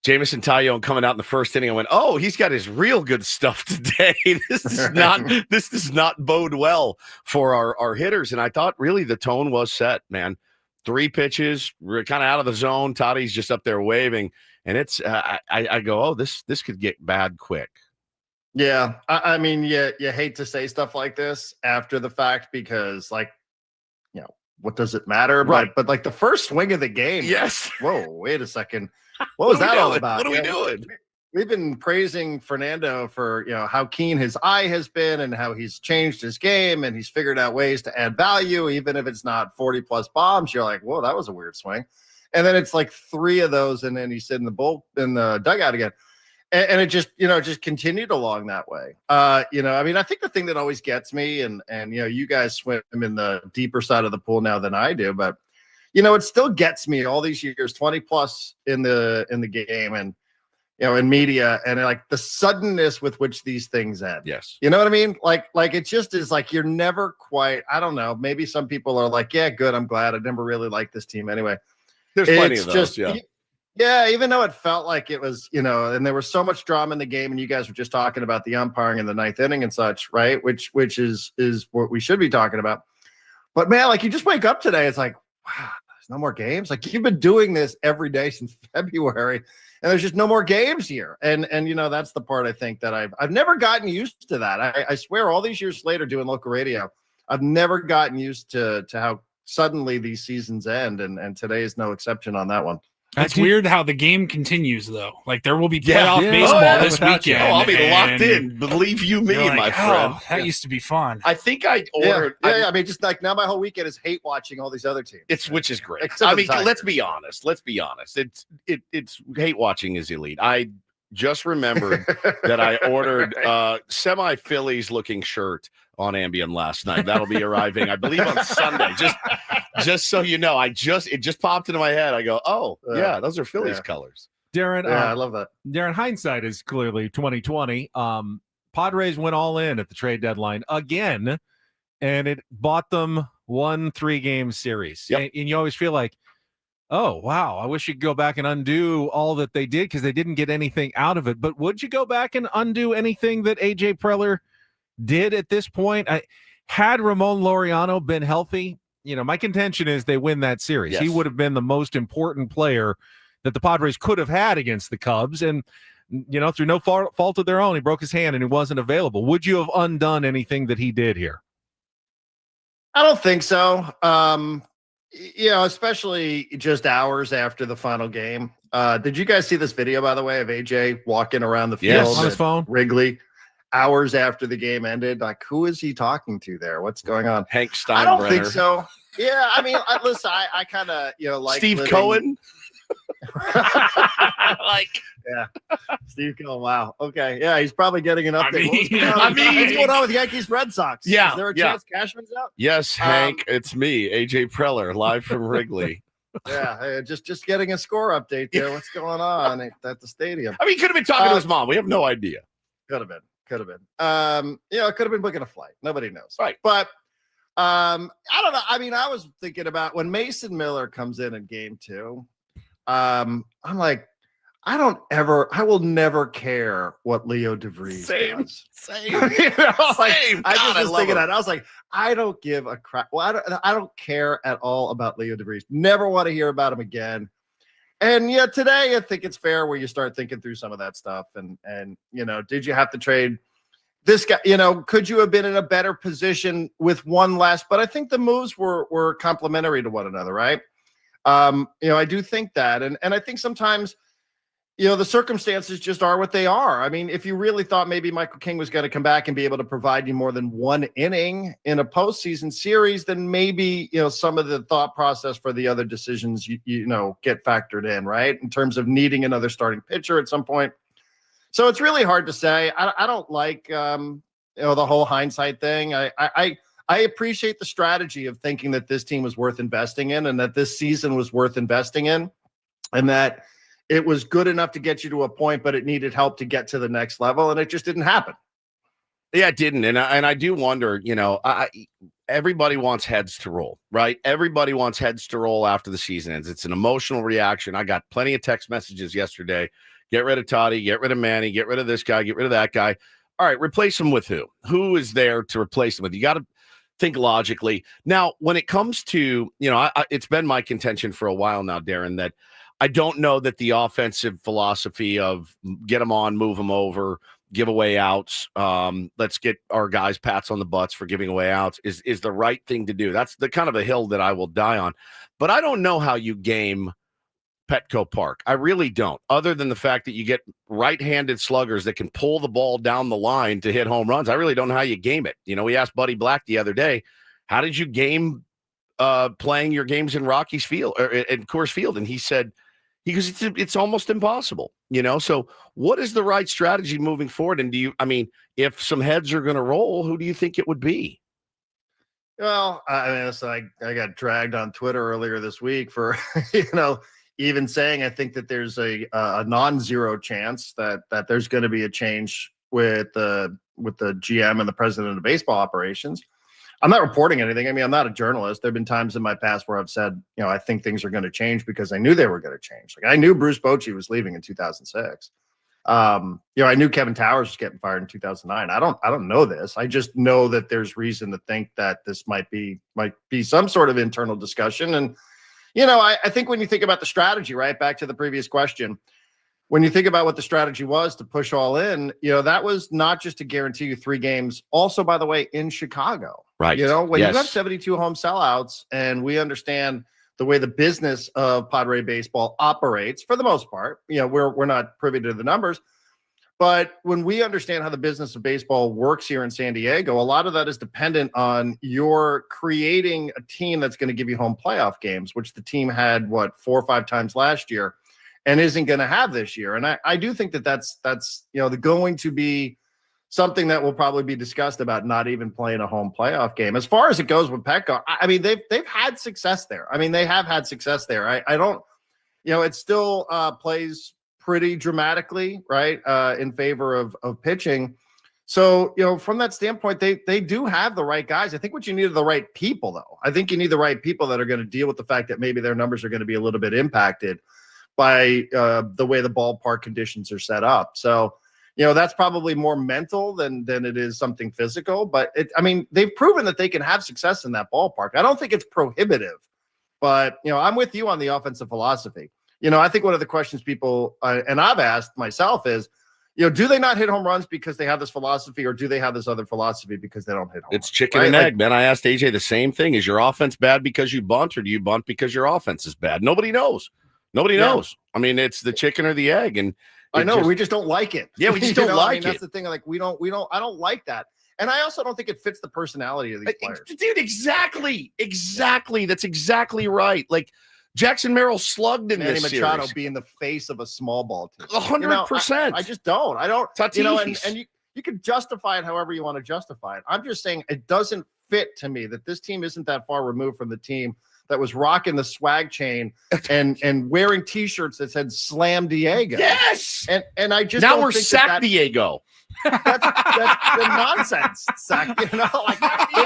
S1: Jameson Taillon coming out in the first inning, I went, "Oh, he's got his real good stuff today. This does not bode well for our hitters." And I thought really the tone was set, man. 3 pitches, we're kind of out of the zone. Toddy's just up there waving, and it's I go, "Oh, this could get bad quick."
S11: Yeah, I mean, you hate to say stuff like this after the fact because, what does it matter?
S1: Right.
S11: But like the first swing of the game.
S1: Yes.
S11: Whoa, wait a second. What was that all about?
S1: What are we doing?
S11: We've been praising Fernando for, how keen his eye has been and how he's changed his game and he's figured out ways to add value, even if it's not 40 plus bombs. You're like, whoa, that was a weird swing. And then it's like 3 of those. And then he's in the dugout again. And it just, just continued along that way. I mean, I think the thing that always gets me and you guys swim in the deeper side of the pool now than I do, but it still gets me all these years, 20 plus in the game and, in media and like the suddenness with which these things end.
S1: Yes.
S11: You know what I mean? Like it just is like, you're never quite, I don't know. Maybe some people are like, yeah, good. I'm glad. I never really liked this team anyway.
S1: There's plenty of those.
S11: Yeah. Even though it felt like it was, and there was so much drama in the game and you guys were just talking about the umpiring in the 9th inning and such, right? Which is what we should be talking about. But man, like you just wake up today. It's like, wow. No more games. Like you've been doing this every day since February and there's just no more games here. And that's the part I think that I've never gotten used to that. I swear all these years later doing local radio, I've never gotten used to how suddenly these seasons end. And today is no exception on that one.
S2: It's weird how the game continues, though. Like, there will be playoff baseball this weekend.
S1: I'll be locked in. Believe you me,
S2: like,
S1: my friend.
S2: That used to be fun.
S1: I think I ordered.
S11: I mean, just like now my whole weekend is hate watching all these other teams.
S1: Which is great. I mean, let's be honest. It's hate watching is elite. I just remembered that I ordered semi Phillies looking shirt on Ambien last night. That'll be arriving, I believe, on Sunday. Just so you know, it just popped into my head. I go, oh yeah, those are Phillies colors.
S3: Darren,
S11: I love that.
S3: Darren, hindsight is clearly 2020. Padres went all in at the trade deadline again, and it bought them 1 3-game series.
S1: Yep.
S3: And you always feel like, oh wow, I wish you could go back and undo all that they did because they didn't get anything out of it. But would you go back and undo anything that AJ Preller did at this point? Had Ramon Laureano been healthy, my contention is they win that series. Yes. He would have been the most important player that the Padres could have had against the Cubs. And, through no fault of their own, he broke his hand and he wasn't available. Would you have undone anything that he did here?
S11: I don't think so. Especially just hours after the final game. Did you guys see this video, by the way, of AJ walking around the field
S3: on his phone?
S11: Wrigley, hours after the game ended? Like, who is he talking to there? What's going on?
S1: Hank Steinbrenner.
S11: I don't think so. Yeah, I mean, listen, I kind of, like
S1: Steve Cohen.
S11: Steve Cohen. Wow. Okay. Yeah, he's probably getting an update.
S1: What's
S11: going on with Yankees Red Sox?
S1: Yeah.
S11: Is there a chance Cashman's out?
S1: Yes, Hank. It's me, AJ Preller, live from Wrigley.
S11: Just getting a score update there. What's going on at the stadium?
S1: I mean, he could have been talking to his mom. We have no idea.
S11: Could have been. It could have been booking a flight. Nobody knows.
S1: Right.
S11: But I don't know. I mean, I was thinking about when Mason Miller comes in Game 2. I'm like, I will never care what Leo DeVries does.
S1: Same.
S11: I was thinking that. I was like, I don't give a crap. Well, I don't care at all about Leo DeVries. Never want to hear about him again. And today I think it's fair where you start thinking through some of that stuff. And did you have to trade this guy? Could you have been in a better position with one less? But I think the moves were complementary to one another, right? I do think that. And I think sometimes, the circumstances just are what they are. I mean, if you really thought maybe Michael King was going to come back and be able to provide you more than one inning in a postseason series, then maybe, some of the thought process for the other decisions, get factored in, right? In terms of needing another starting pitcher at some point. So it's really hard to say. I don't like, the whole hindsight thing. I appreciate the strategy of thinking that this team was worth investing in and that this season was worth investing in and that it was good enough to get you to a point, but it needed help to get to the next level. And it just didn't happen.
S1: Yeah, it didn't. And I do wonder, everybody wants heads to roll, right? Everybody wants heads to roll after the season ends. It's an emotional reaction. I got plenty of text messages yesterday. Get rid of Toddy, get rid of Manny, get rid of this guy, get rid of that guy. All right, replace him with who? Who is there to replace him with? You got to think logically. Now, when it comes to, it's been my contention for a while now, Darren, that I don't know that the offensive philosophy of get them on, move them over, give away outs, let's get our guys pats on the butts for giving away outs is the right thing to do. That's the kind of a hill that I will die on. But I don't know how you game Petco Park. I really don't, other than the fact that you get right-handed sluggers that can pull the ball down the line to hit home runs. I really don't know how you game it. We asked Buddy Black the other day, how did you game playing your games in Rockies Field or in Coors Field? And he said, because it's almost impossible, So what is the right strategy moving forward? And if some heads are going to roll, who do you think it would be?
S11: Well, I got dragged on Twitter earlier this week for, even saying I think that there's a non-zero chance that there's going to be a change with the GM and the president of baseball operations. I'm not reporting anything. I mean, I'm not a journalist. There have been times in my past where I've said, I think things are going to change because I knew they were going to change. Like I knew Bruce Bochy was leaving in 2006. I knew Kevin Towers was getting fired in 2009. I don't know this. I just know that there's reason to think that this might be some sort of internal discussion. And, I think when you think about the strategy, right, back to the previous question, when you think about what the strategy was to push all in, that was not just to guarantee you 3 games. Also, by the way, in Chicago,
S1: right?
S11: When you have 72 home sellouts, and we understand the way the business of Padre baseball operates for the most part. We're not privy to the numbers, but when we understand how the business of baseball works here in San Diego, a lot of that is dependent on your creating a team that's going to give you home playoff games, which the team had 4 or 5 times last year and isn't going to have this year. And I do think that's going to be something that will probably be discussed about not even playing a home playoff game. As far as it goes with Petco, I mean, they've had success there. I mean, they have had success there. I don't, it still plays pretty dramatically, right, in favor of pitching. So, from that standpoint, they do have the right guys. I think what you need are the right people, though. I think you need the right people that are going to deal with the fact that maybe their numbers are going to be a little bit impacted by the way the ballpark conditions are set up. So, that's probably more mental than it is something physical. But they've proven that they can have success in that ballpark. I don't think it's prohibitive, but I'm with you on the offensive philosophy. I think one of the questions people and I've asked myself is, do they not hit home runs because they have this philosophy, or do they have this other philosophy because they don't hit home runs?
S1: It's chicken and egg, man. I asked AJ the same thing. Is your offense bad because you bunt, or do you bunt because your offense is bad? Nobody knows. Nobody knows. I mean, it's the chicken or the egg, and
S11: I know we just don't like it.
S1: Yeah, we just don't like it.
S11: That's the thing. Like I don't like that. And I also don't think it fits the personality of these players.
S1: Dude, exactly. That's exactly right. Like Jackson Merrill slugged in
S11: Manny
S1: this
S11: Machado
S1: series.
S11: being the face of a small ball team.
S1: 100%.
S11: I just don't. I don't.
S1: Tatis.
S11: And you can justify it however you want to justify it. I'm just saying it doesn't fit to me that this team isn't that far removed from the team that was rocking the swag chain and wearing T-shirts that said "Slam Diego."
S1: Yes,
S11: and I just
S1: now
S11: don't
S1: we're
S11: think
S1: Sack Diego.
S11: That's the nonsense. Sack, they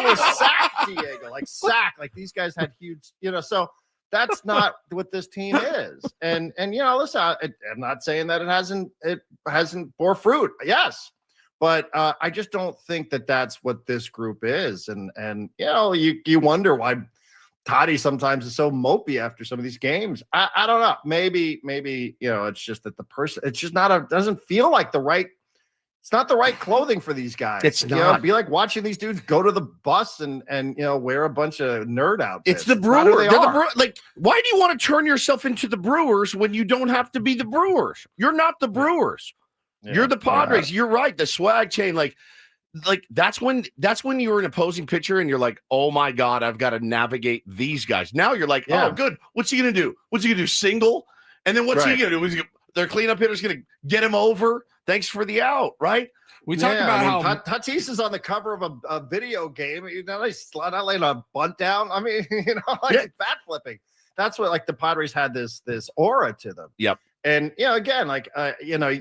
S11: were Sack Diego, like Sack, like these guys had huge, So that's not what this team is. And listen, I'm not saying that it hasn't bore fruit. Yes. But I just don't think that that's what this group is. And you wonder why Toddy sometimes is so mopey after some of these games. I don't know. Maybe it's just that the person, it's just doesn't feel like it's not the right clothing for these guys.
S1: It's not.
S11: It'd be like watching these dudes go to the bus and wear a bunch of nerd outfits.
S1: It's the Brewers. Like, why do you want to turn yourself into the Brewers when you don't have to be the Brewers? You're not the Brewers. Yeah. You're the Padres. You're right. The swag chain, like that's when you're an opposing pitcher and you're like, oh my God, I've got to navigate these guys. Now you're like, oh, good. What's he gonna do? What's he gonna do? Single? And then what's he gonna do? Their cleanup hitter's gonna get him over. Thanks for the out, right?
S2: We talked about how
S11: Tatis is on the cover of a video game. He's not laying a bunt down. I mean, bat flipping. That's what the Padres had this aura to them.
S1: Yep.
S11: And again,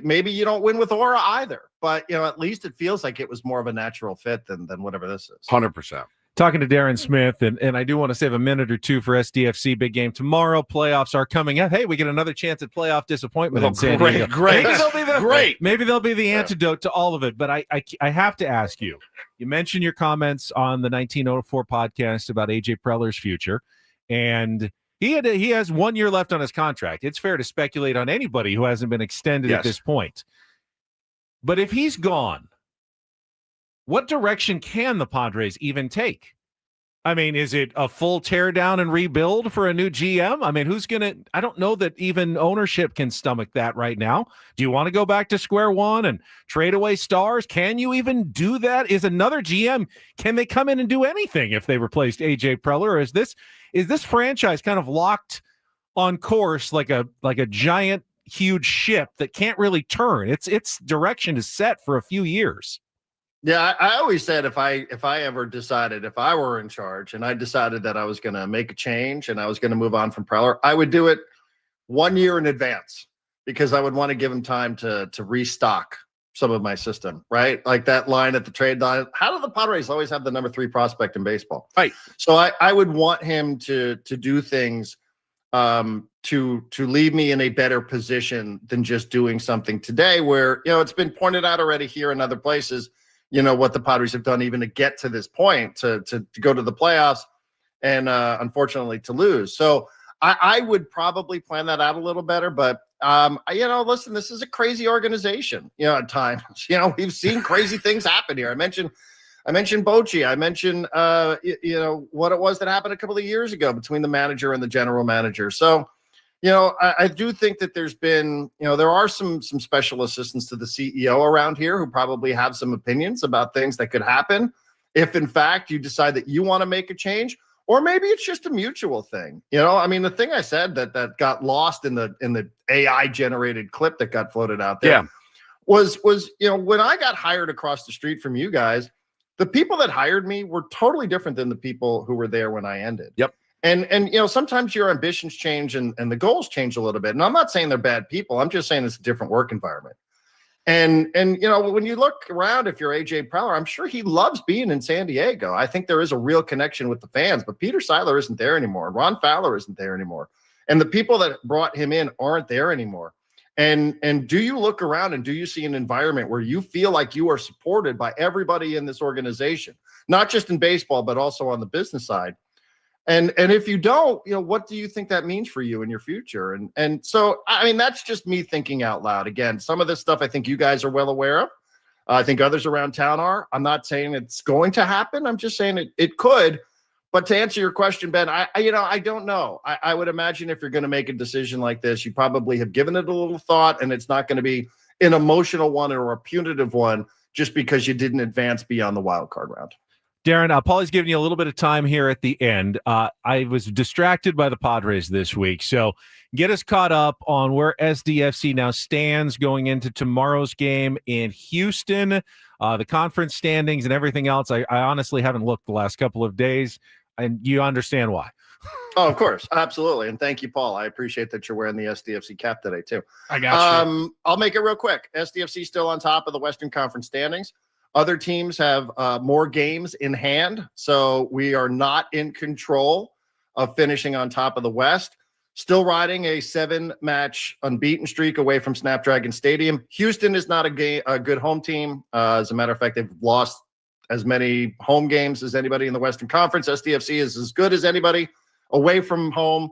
S11: maybe you don't win with aura either, but at least it feels like it was more of a natural fit than whatever this is.
S1: 100%.
S3: Talking to Darren Smith, and I do want to save a minute or two for SDFC big game tomorrow. Playoffs are coming up. Hey, we get another chance at playoff disappointment in San Diego.
S1: Great.
S3: Maybe they'll be the antidote to all of it. But I have to ask you. You mentioned your comments on the 1904 podcast about AJ Preller's future, and he has 1 year left on his contract. It's fair to speculate on anybody who hasn't been extended at this point. But if he's gone, what direction can the Padres even take? I mean, is it a full tear down and rebuild for a new GM? I mean, I don't know that even ownership can stomach that right now. Do you want to go back to square one and trade away stars? Can you even do that? Is another GM, can they come in and do anything if they replaced AJ Preller? Or is this franchise kind of locked on course like a giant, huge ship that can't really turn? Its direction is set for a few years.
S11: Yeah, I always said if I ever decided, if I were in charge and I decided that I was going to make a change and I was going to move on from Preller, I would do it 1 year in advance because I would want to give him time to restock some of my system, right? Like that line at the trade line. How do the Padres always have the number 3 prospect in baseball?
S1: Right.
S11: So I would want him to do things to leave me in a better position than just doing something today where, it's been pointed out already here in other places, what the Padres have done even to get to this point, to go to the playoffs and unfortunately to lose. So I would probably plan that out a little better, but listen, this is a crazy organization, at times, we've seen crazy things happen here. I mentioned I mentioned Bochy. I mentioned, what it was that happened a couple of years ago between the manager and the general manager. So, I do think that there's been, there are some special assistants to the CEO around here who probably have some opinions about things that could happen if, in fact, you decide that you want to make a change, or maybe it's just a mutual thing. The thing I said that got lost in the AI generated clip that got floated out there was when I got hired across the street from you guys, the people that hired me were totally different than the people who were there when I ended.
S1: Yep.
S11: And sometimes your ambitions change and the goals change a little bit. And I'm not saying they're bad people. I'm just saying it's a different work environment. And when you look around, if you're AJ Preller, I'm sure he loves being in San Diego. I think there is a real connection with the fans, but Peter Seiler isn't there anymore. Ron Fowler isn't there anymore. And the people that brought him in aren't there anymore. And do you look around and do you see an environment where you feel like you are supported by everybody in this organization, not just in baseball, but also on the business side? And if you don't, what do you think that means for you in your future? And so, that's just me thinking out loud. Again, some of this stuff I think you guys are well aware of. I think others around town are. I'm not saying it's going to happen. I'm just saying it could. But to answer your question, Ben, I don't know. I would imagine if you're going to make a decision like this, you probably have given it a little thought, and it's not going to be an emotional one or a punitive one just because you didn't advance beyond the wild card round.
S3: Darren, Paulie's giving you a little bit of time here at the end. I was distracted by the Padres this week, so get us caught up on where SDFC now stands going into tomorrow's game in Houston, the conference standings and everything else. I honestly haven't looked the last couple of days, and you understand why.
S11: Oh, of course. Absolutely. And thank you, Paul. I appreciate that you're wearing the SDFC cap today, too.
S2: I got you.
S11: I'll make it real quick. SDFC still on top of the Western Conference standings. Other teams have more games in hand, so we are not in control of finishing on top of the West. Still riding a 7-match unbeaten streak away from Snapdragon Stadium. Houston is not a good home team. As a matter of fact, they've lost as many home games as anybody in the Western Conference. SDFC is as good as anybody away from home,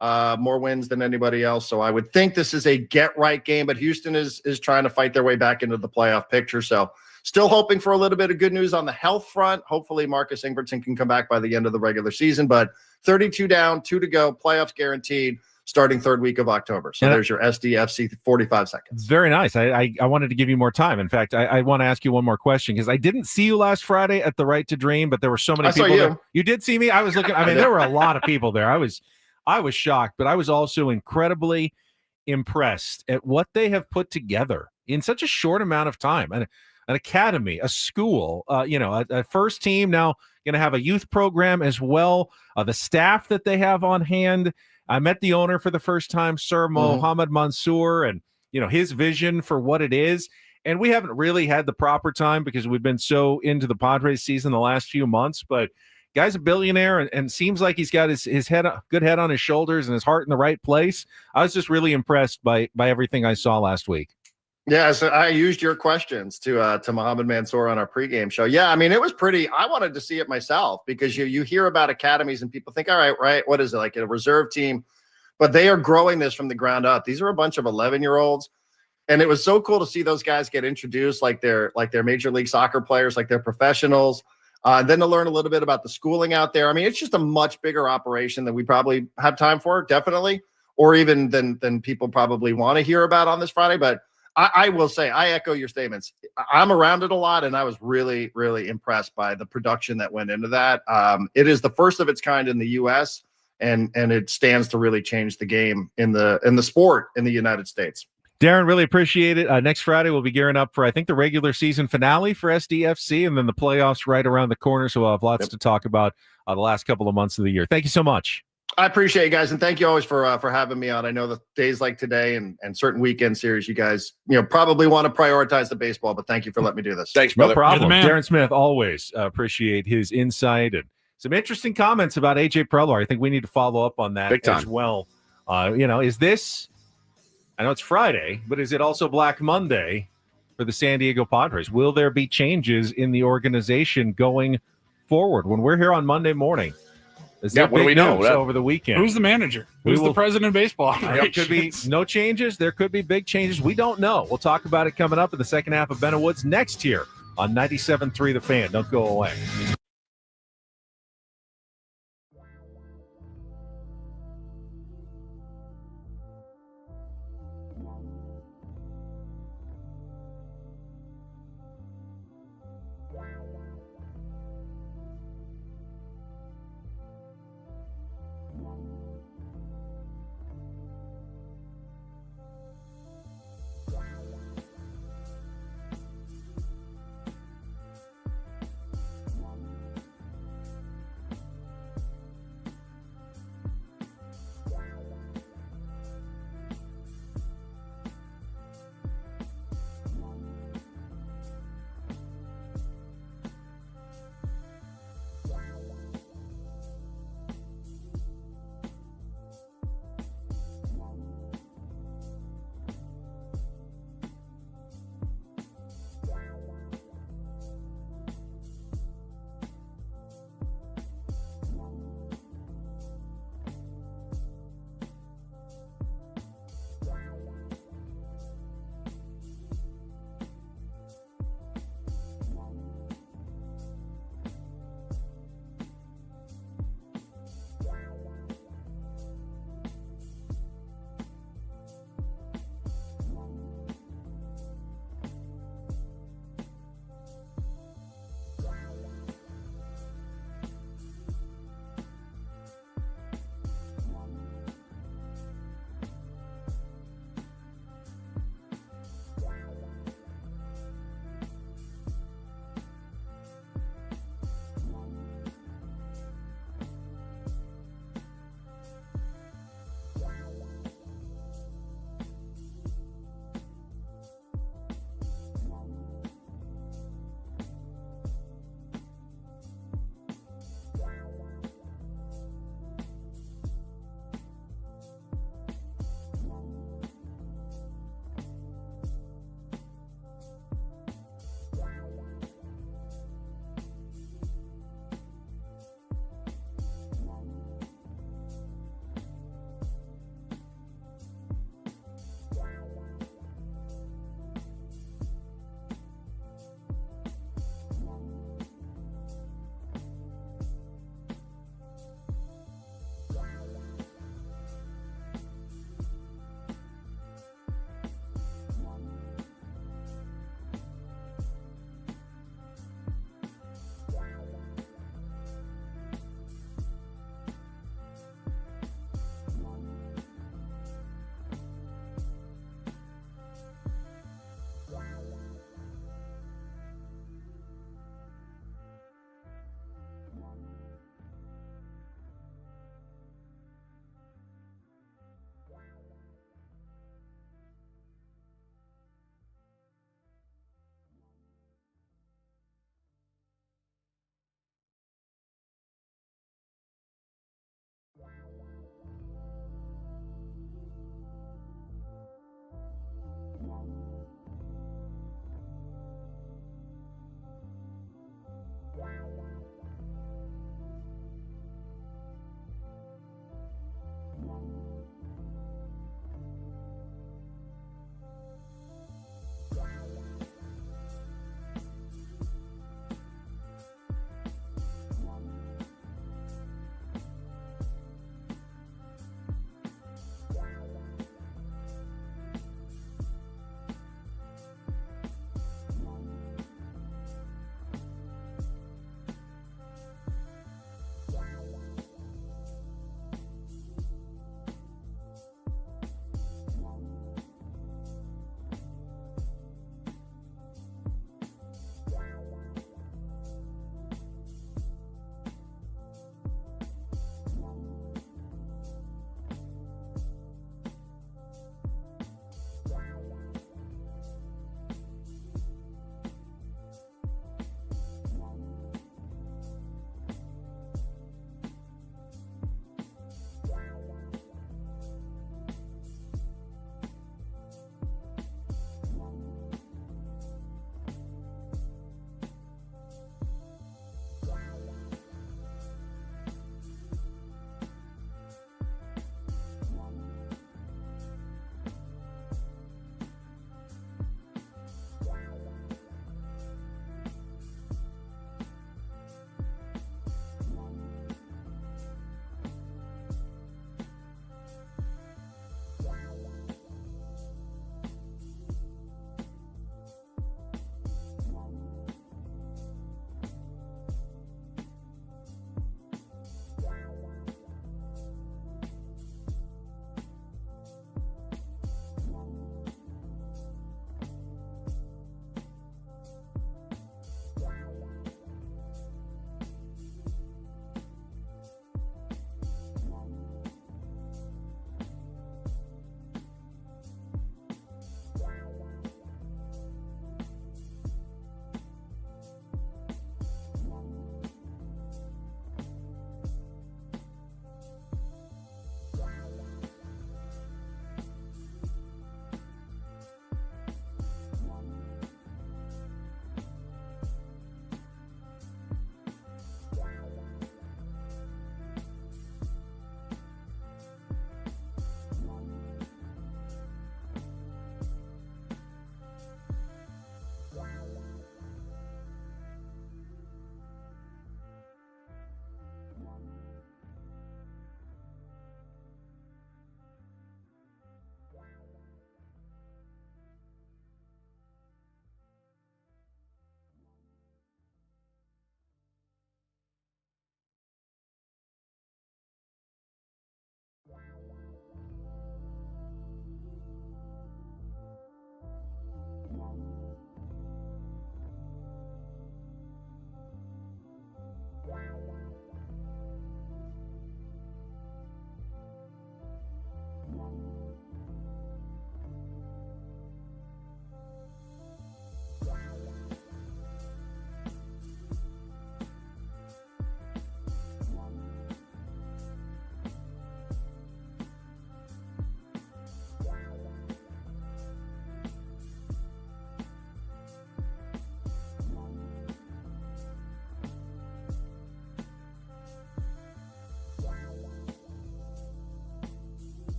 S11: more wins than anybody else. So I would think this is a get-right game, but Houston is trying to fight their way back into the playoff picture. So still hoping for a little bit of good news on the health front. Hopefully Marcus Ingvartson can come back by the end of the regular season, but 32 down, 2 to go, playoffs guaranteed, starting third week of October. So there's your SDFC 45 seconds.
S3: Very nice. I wanted to give you more time. In fact, I want to ask you one more question because I didn't see you last Friday at the Right to Dream, but there were so many people there. You did see me? I was looking. There were a lot of people there. I was shocked, but I was also incredibly impressed at what they have put together in such a short amount of time. And an academy, a school, a first team, now going to have a youth program as well. The staff that they have on hand. I met the owner for the first time, Sir Mohammed Mansour, and his vision for what it is. And we haven't really had the proper time because we've been so into the Padres season the last few months. But guy's a billionaire and seems like he's got his good head on his shoulders and his heart in the right place. I was just really impressed by everything I saw last week.
S11: Yeah, so I used your questions to Mohammed Mansour on our pregame show. Yeah, it was pretty. I wanted to see it myself because you hear about academies and people think, all right, what is it, like a reserve team? But they are growing this from the ground up. These are a bunch of 11-year-olds, and it was so cool to see those guys get introduced like they're Major League Soccer players, like they're professionals. And then to learn a little bit about the schooling out there. It's just a much bigger operation than we probably have time for, definitely, or even than people probably want to hear about on this Friday. But I will say, I echo your statements. I'm around it a lot, and I was really, really impressed by the production that went into that. It is the first of its kind in the U.S., and it stands to really change the game in the sport in the United States.
S3: Darren, really appreciate it. Next Friday, we'll be gearing up for, I think, the regular season finale for SDFC, and then the playoffs right around the corner, so we'll have lots to talk about the last couple of months of the year. Thank you so much.
S11: I appreciate you guys, and thank you always for having me on. I know the days like today and certain weekend series, you guys probably want to prioritize the baseball, but thank you for letting me do this.
S1: Thanks, brother.
S3: No problem. Darren Smith, always appreciate his insight and some interesting comments about AJ Preller. I think we need to follow up on that as well. Is this, I know it's Friday, but is it also Black Monday for the San Diego Padres? Will there be changes in the organization going forward when we're here on Monday morning?
S1: What do we know
S3: over the weekend?
S2: Who's the manager? Who's the president of baseball?
S3: There could be no changes. There could be big changes. We don't know. We'll talk about it coming up in the second half of Ben and Woods next year on 97.3 The Fan. Don't go away.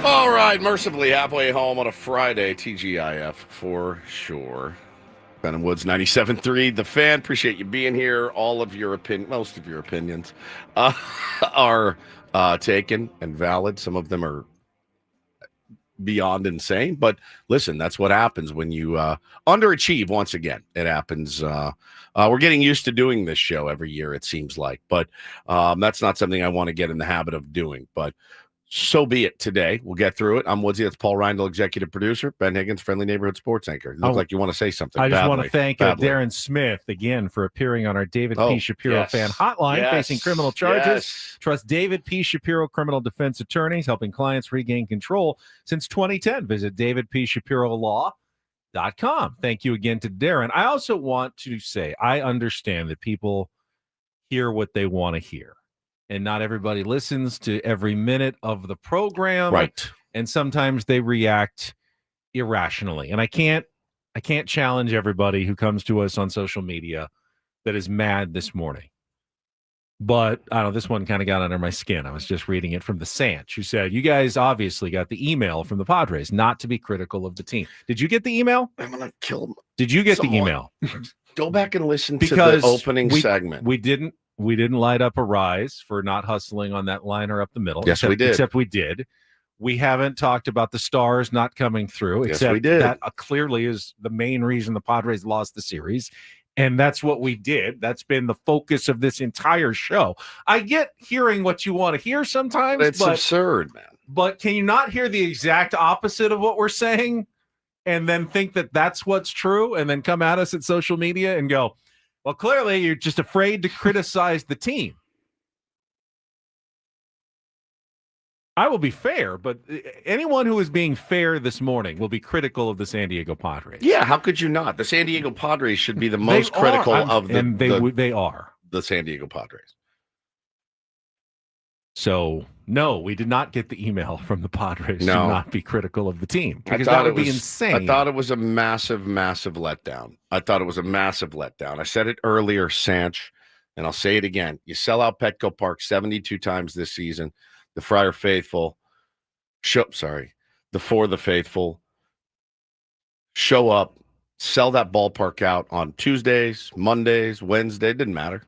S1: All right, mercifully halfway home on a Friday, TGIF for sure. Ben and Woods 97.3. The Fan, appreciate you being here. All of your most of your opinions are taken and valid. Some of them are beyond insane, but listen, that's what happens when you underachieve. Once again, it happens. We're getting used to doing this show every year, it seems like, but that's not something I want to get in the habit of doing. But so be it today. We'll get through it. I'm Woodsy. That's Paul Reindl, executive producer. Ben Higgins, friendly neighborhood sports anchor. You look like you want to say something.
S3: I just want to thank Darren Smith again for appearing on our David P. Shapiro fan hotline, facing criminal charges. Trust David P. Shapiro criminal defense attorneys, helping clients regain control since 2010. Visit davidpshapirolaw.com. Thank you again to Darren. I also want to say I understand that people hear what they want to hear. And not everybody listens to every minute of the program.
S1: Right.
S3: And sometimes they react irrationally. And I can't challenge everybody who comes to us on social media that is mad this morning. But I don't know, this one kind of got under my skin. I was just reading it from the Sanch, who said, you guys obviously got the email from the Padres not to be critical of the team. Did you get the email?
S1: I'm going to kill
S3: Did you get
S1: someone.
S3: the email?
S1: Go back and listen to the opening segment.
S3: We didn't light up a rise for not hustling on that liner up the middle.
S1: Yes, we did.
S3: Except we did. We haven't talked about the stars not coming through.
S1: Yes,
S3: except
S1: we did.
S3: That clearly is the main reason the Padres lost the series. And that's what we did. That's been the focus of this entire show. I get hearing what you want to hear sometimes.
S1: It's absurd, man.
S3: But can you not hear the exact opposite of what we're saying and then think that that's what's true and then come at us at social media and go, well, clearly you're just afraid to criticize the team. I will be fair, but anyone who is being fair this morning will be critical of the San Diego Padres.
S1: Yeah, how could you not? The San Diego Padres should be the most critical of the,
S3: and they are
S1: the San Diego Padres.
S3: So, no, we did not get the email from the Padres to not be critical of the team, because that would be insane.
S1: I thought it was a massive, massive letdown. I said it earlier, Sanch, and I'll say it again. You sell out Petco Park 72 times this season. The Friar Faithful the Faithful show up, sell that ballpark out on Tuesdays, Mondays, Wednesday. Didn't matter.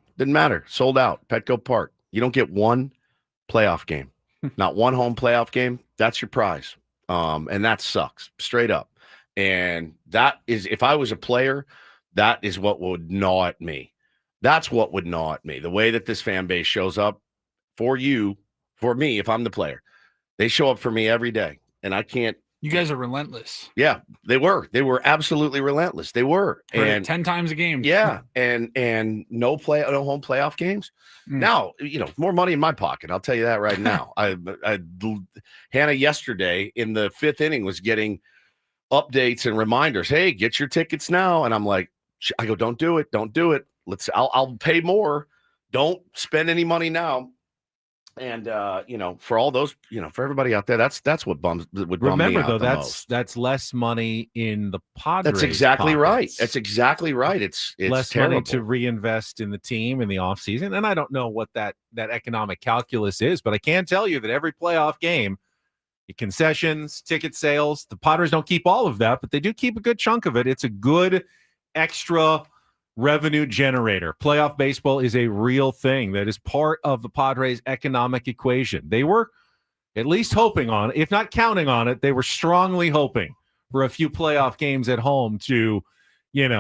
S1: Sold out. Petco Park. You don't get one playoff game, not one home playoff game. That's your prize. And that sucks straight up. And that is, if I was a player, that is what would gnaw at me. That's what would gnaw at me. The way that this fan base shows up for you, for me, if I'm the player, they show up for me every day, and I can't.
S2: You guys are relentless.
S1: Yeah, they were. They were absolutely relentless. They were, and
S2: 10 times a game.
S1: Yeah, and no home playoff games. Now, more money in my pocket. I'll tell you that right now. Hannah yesterday in the 5th inning was getting updates and reminders. Hey, get your tickets now, and I'm like, I go, don't do it. I'll pay more. Don't spend any money now. And for all those, for everybody out there, that's what bum me out.
S3: Remember, though,
S1: most.
S3: that's less money in the Padres.
S1: That's exactly
S3: pockets.
S1: right. That's exactly right. It's
S3: less
S1: terrible.
S3: money to reinvest in the team in the offseason. And I don't know what that economic calculus is, but I can tell you that every playoff game, concessions, ticket sales, the Padres don't keep all of that, but they do keep a good chunk of it. It's a good extra revenue generator. Playoff baseball is a real thing that is part of the Padres' economic equation. They were at least hoping on it, if not counting on it, they were strongly hoping for a few playoff games at home to,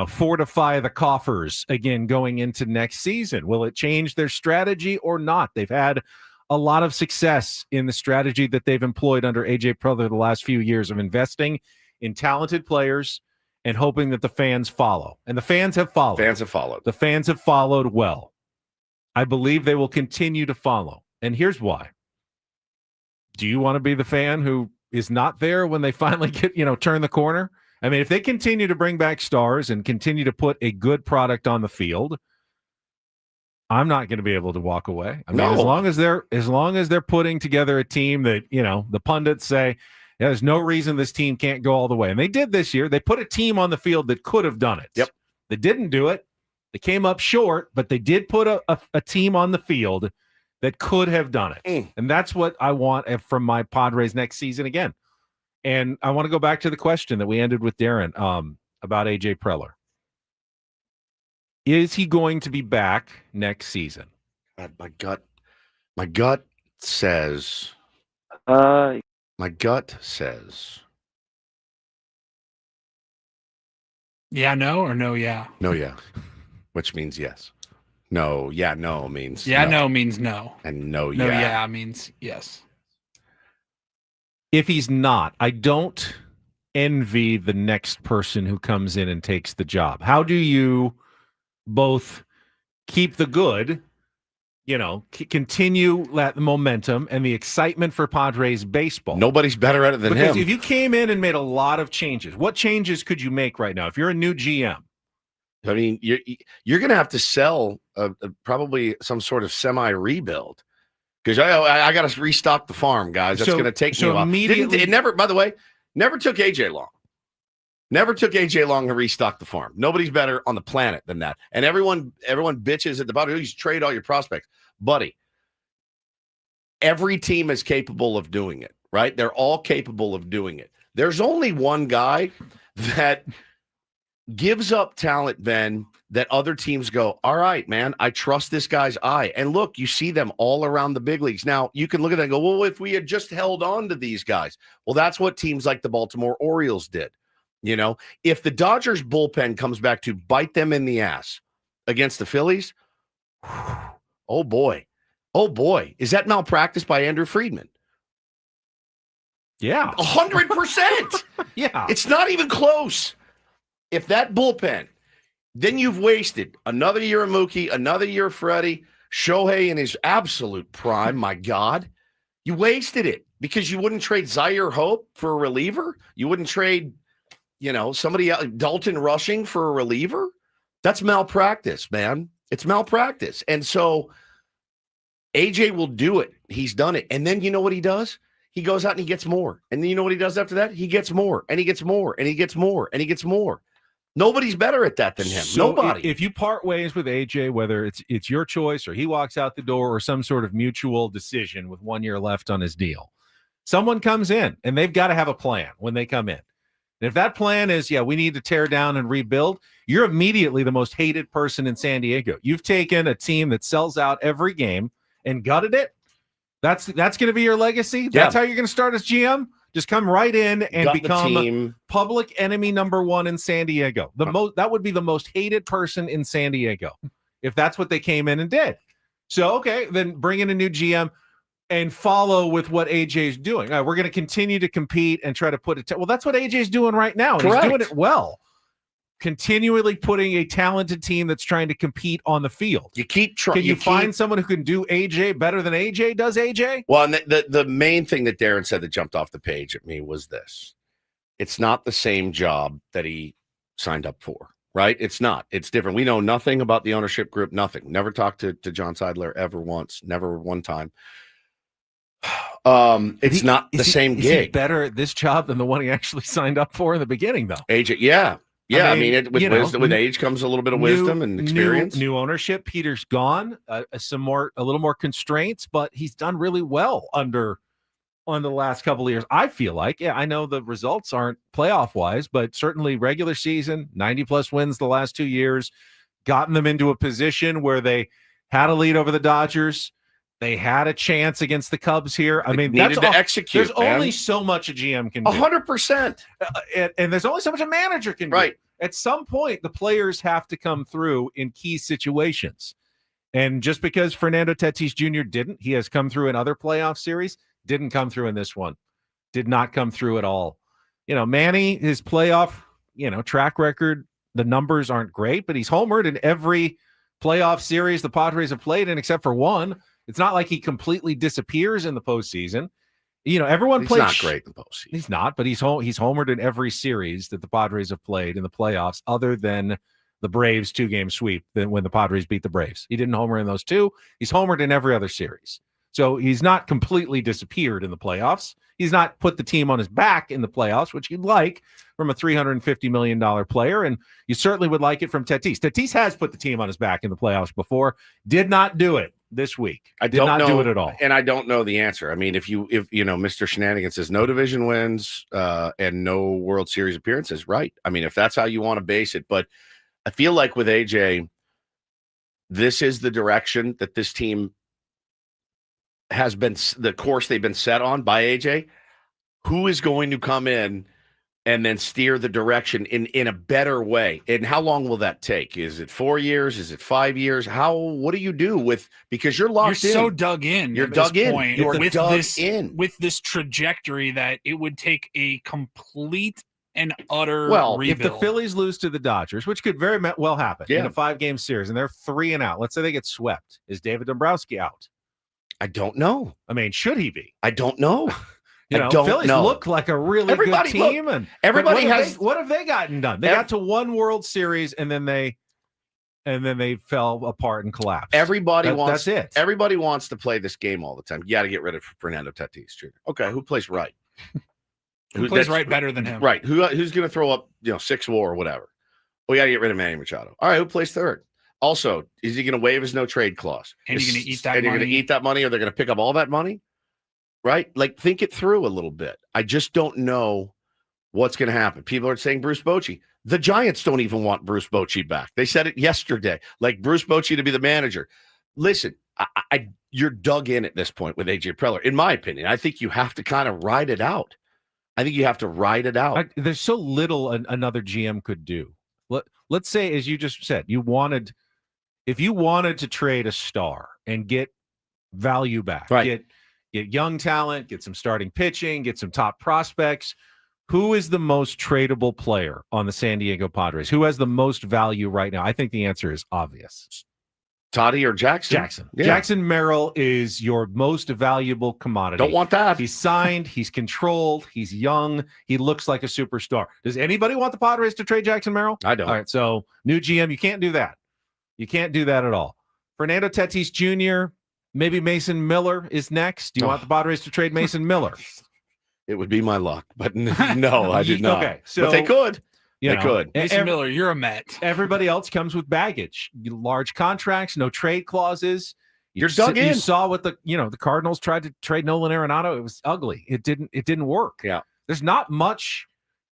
S3: fortify the coffers again going into next season. Will it change their strategy or not? They've had a lot of success in the strategy that they've employed under A.J. Preller the last few years of investing in talented players and hoping that the fans follow. And the fans have followed. The fans have followed well. I believe they will continue to follow. And here's why. Do you want to be the fan who is not there when they finally get, turn the corner? I mean, if they continue to bring back stars and continue to put a good product on the field, I'm not going to be able to walk away. I mean, as long as they're putting together a team that, the pundits say, yeah, there's no reason this team can't go all the way. And they did this year. They put a team on the field that could have done it.
S1: Yep.
S3: They didn't do it. They came up short, but they did put a team on the field that could have done it. And that's what I want from my Padres next season again. And I want to go back to the question that we ended with Darren about AJ Preller. Is he going to be back next season?
S1: God, my gut says.
S2: Yeah, no, or no, yeah.
S1: No, yeah, which means yes. No, yeah, no means
S2: no means no,
S1: and no,
S2: yeah means yes.
S3: If he's not, I don't envy the next person who comes in and takes the job. How do you both keep the good, continue the momentum and the excitement for Padres baseball?
S1: Nobody's better at it than him.
S3: If you came in and made a lot of changes, what changes could you make right now if you're a new GM?
S1: I mean, you're going to have to sell probably some sort of semi-rebuild. Because I got to restock the farm, guys. That's going to take me a while. It never, by the way, never took AJ long. Never took AJ long to restock the farm. Nobody's better on the planet than that. And everyone bitches at the bottom. You trade all your prospects. Buddy, every team is capable of doing it, right? They're all capable of doing it. There's only one guy that gives up talent, Ben, that other teams go, all right, man, I trust this guy's eye. And look, you see them all around the big leagues. Now, you can look at that and go, well, if we had just held on to these guys. Well, that's what teams like the Baltimore Orioles did. If the Dodgers bullpen comes back to bite them in the ass against the Phillies, oh, boy. Is that malpractice by Andrew Friedman?
S3: Yeah.
S1: 100%.
S3: Yeah.
S1: It's not even close. If that bullpen, then you've wasted another year of Mookie, another year of Freddie, Shohei in his absolute prime. My God, you wasted it because you wouldn't trade Zaire Hope for a reliever. You wouldn't trade, somebody else, Dalton Rushing for a reliever. That's malpractice, man. It's malpractice. And so AJ will do it. He's done it. And then you know what he does? He goes out and he gets more. And then you know what he does after that? He gets more and he gets more and he gets more and he gets more. Nobody's better at that than him.
S3: So
S1: Nobody.
S3: If you part ways with AJ, whether it's your choice or he walks out the door or some sort of mutual decision with 1 year left on his deal, someone comes in and they've got to have a plan when they come in. And if that plan is, we need to tear down and rebuild, you're immediately the most hated person in San Diego. You've taken a team that sells out every game and gutted it. That's going to be your legacy. That's how you're going to start as GM. Just come right in and become public enemy number one in San Diego. That would be the most hated person in San Diego if that's what they came in and did. So, okay, then bring in a new GM and follow with what AJ's doing. We're going to continue to compete and try to put it. Well, that's what AJ's doing right now. And he's doing it well. Continually putting a talented team that's trying to compete on the field.
S1: You keep trying.
S3: Can you find someone who can do AJ better than AJ does AJ?
S1: Well, and the main thing that Darren said that jumped off the page at me was this. It's not the same job that he signed up for, right? It's not. It's different. We know nothing about the ownership group, nothing. Never talked to John Seidler ever once, never one time. It's not the same gig.
S3: Is he better at this job than the one he actually signed up for in the beginning, though?
S1: AJ, yeah. Yeah, with age comes a little bit of wisdom and experience.
S3: New ownership. Peter's gone. A little more constraints, but he's done really well on the last couple of years. I feel like, I know the results aren't playoff wise, but certainly regular season, 90+ wins the last 2 years, gotten them into a position where they had a lead over the Dodgers. They had a chance against the Cubs here. I mean,
S1: needed to execute.
S3: There's only so much a GM can do.
S1: 100%.
S3: And there's only so much a manager can do.
S1: Right.
S3: At some point, the players have to come through in key situations. And just because Fernando Tatis Jr. didn't, he has come through in other playoff series, didn't come through in this one. Did not come through at all. Manny, his playoff, track record, the numbers aren't great, but he's homered in every playoff series the Padres have played in except for one. It's not like he completely disappears in the postseason. Everyone plays.
S1: He's not great in the postseason.
S3: He's not, but he's homered in every series that the Padres have played in the playoffs, other than the Braves 2-game sweep when the Padres beat the Braves. He didn't homer in those two. He's homered in every other series. So he's not completely disappeared in the playoffs. He's not put the team on his back in the playoffs, which you'd like from a $350 million player, and you certainly would like it from Tatis. Tatis has put the team on his back in the playoffs before, did not do it this week.
S1: I
S3: Did
S1: don't
S3: not
S1: know,
S3: do it at all.
S1: And I don't know the answer. I mean, if Mr. Shenanigans says no division wins and no World Series appearances, right? I mean, if that's how you want to base it, but I feel like with AJ, this is the direction that this team has been, the course they've been set on by AJ. Who is going to come in and then steer the direction in a better way? And how long will that take? Is it 4 years? Is it 5 years? What do you do because you're locked in?
S2: You're so dug in.
S1: You're dug in.
S2: Point,
S1: You're
S2: with
S1: dug
S2: this,
S1: in.
S2: With this trajectory that it would take a complete and utter rebuild.
S3: If the Phillies lose to the Dodgers, which could very well happen in a 5-game series, and they're 3 and out, let's say they get swept, is David Dombrowski out?
S1: I don't know.
S3: I mean, should he be?
S1: I don't know.
S3: Phillies look like a really good team, and
S1: everybody
S3: what have they gotten done? They got to one World Series, and then they fell apart and collapsed.
S1: That's
S3: it.
S1: Everybody wants to play this game all the time. You got to get rid of Fernando Tatis Jr. Okay, who plays right?
S2: Who plays right better than him?
S1: Right. Who's going to throw up 6 WAR or whatever? We got to get rid of Manny Machado. All right, who plays third? Also, is he going to waive his no trade clause?
S2: And you're going to eat that
S1: money? You're going to eat that money, or they're going to pick up all that money? Right? Like, think it through a little bit. I just don't know what's going to happen. People are saying Bruce Bochy. The Giants don't even want Bruce Bochy back. They said it yesterday, like Bruce Bochy to be the manager. Listen, you're dug in at this point with AJ Preller. In my opinion, I think you have to kind of ride it out.
S3: There's so little another GM could do. Let's say, as you just said, if you wanted to trade a star and get value back,
S1: right.
S3: Get young talent, get some starting pitching, get some top prospects. Who is the most tradable player on the San Diego Padres? Who has the most value right now? I think the answer is obvious.
S1: Toddy or Jackson?
S3: Yeah. Jackson Merrill is your most valuable commodity.
S1: Don't want that.
S3: He's signed. He's controlled. He's young. He looks like a superstar. Does anybody want the Padres to trade Jackson Merrill?
S1: I don't.
S3: All right, so new GM, you can't do that. You can't do that at all. Fernando Tatis Jr., maybe Mason Miller is next. Do you want the Padres to trade Mason Miller?
S1: It would be my luck, but no, I did not.
S3: Okay, so
S1: but they could.
S3: They
S1: could.
S2: Mason Miller, you're a Met.
S3: Everybody else comes with baggage, large contracts, no trade clauses.
S1: You're dug in.
S3: You saw what the Cardinals tried to trade Nolan Arenado. It was ugly. It didn't work.
S1: Yeah.
S3: There's not much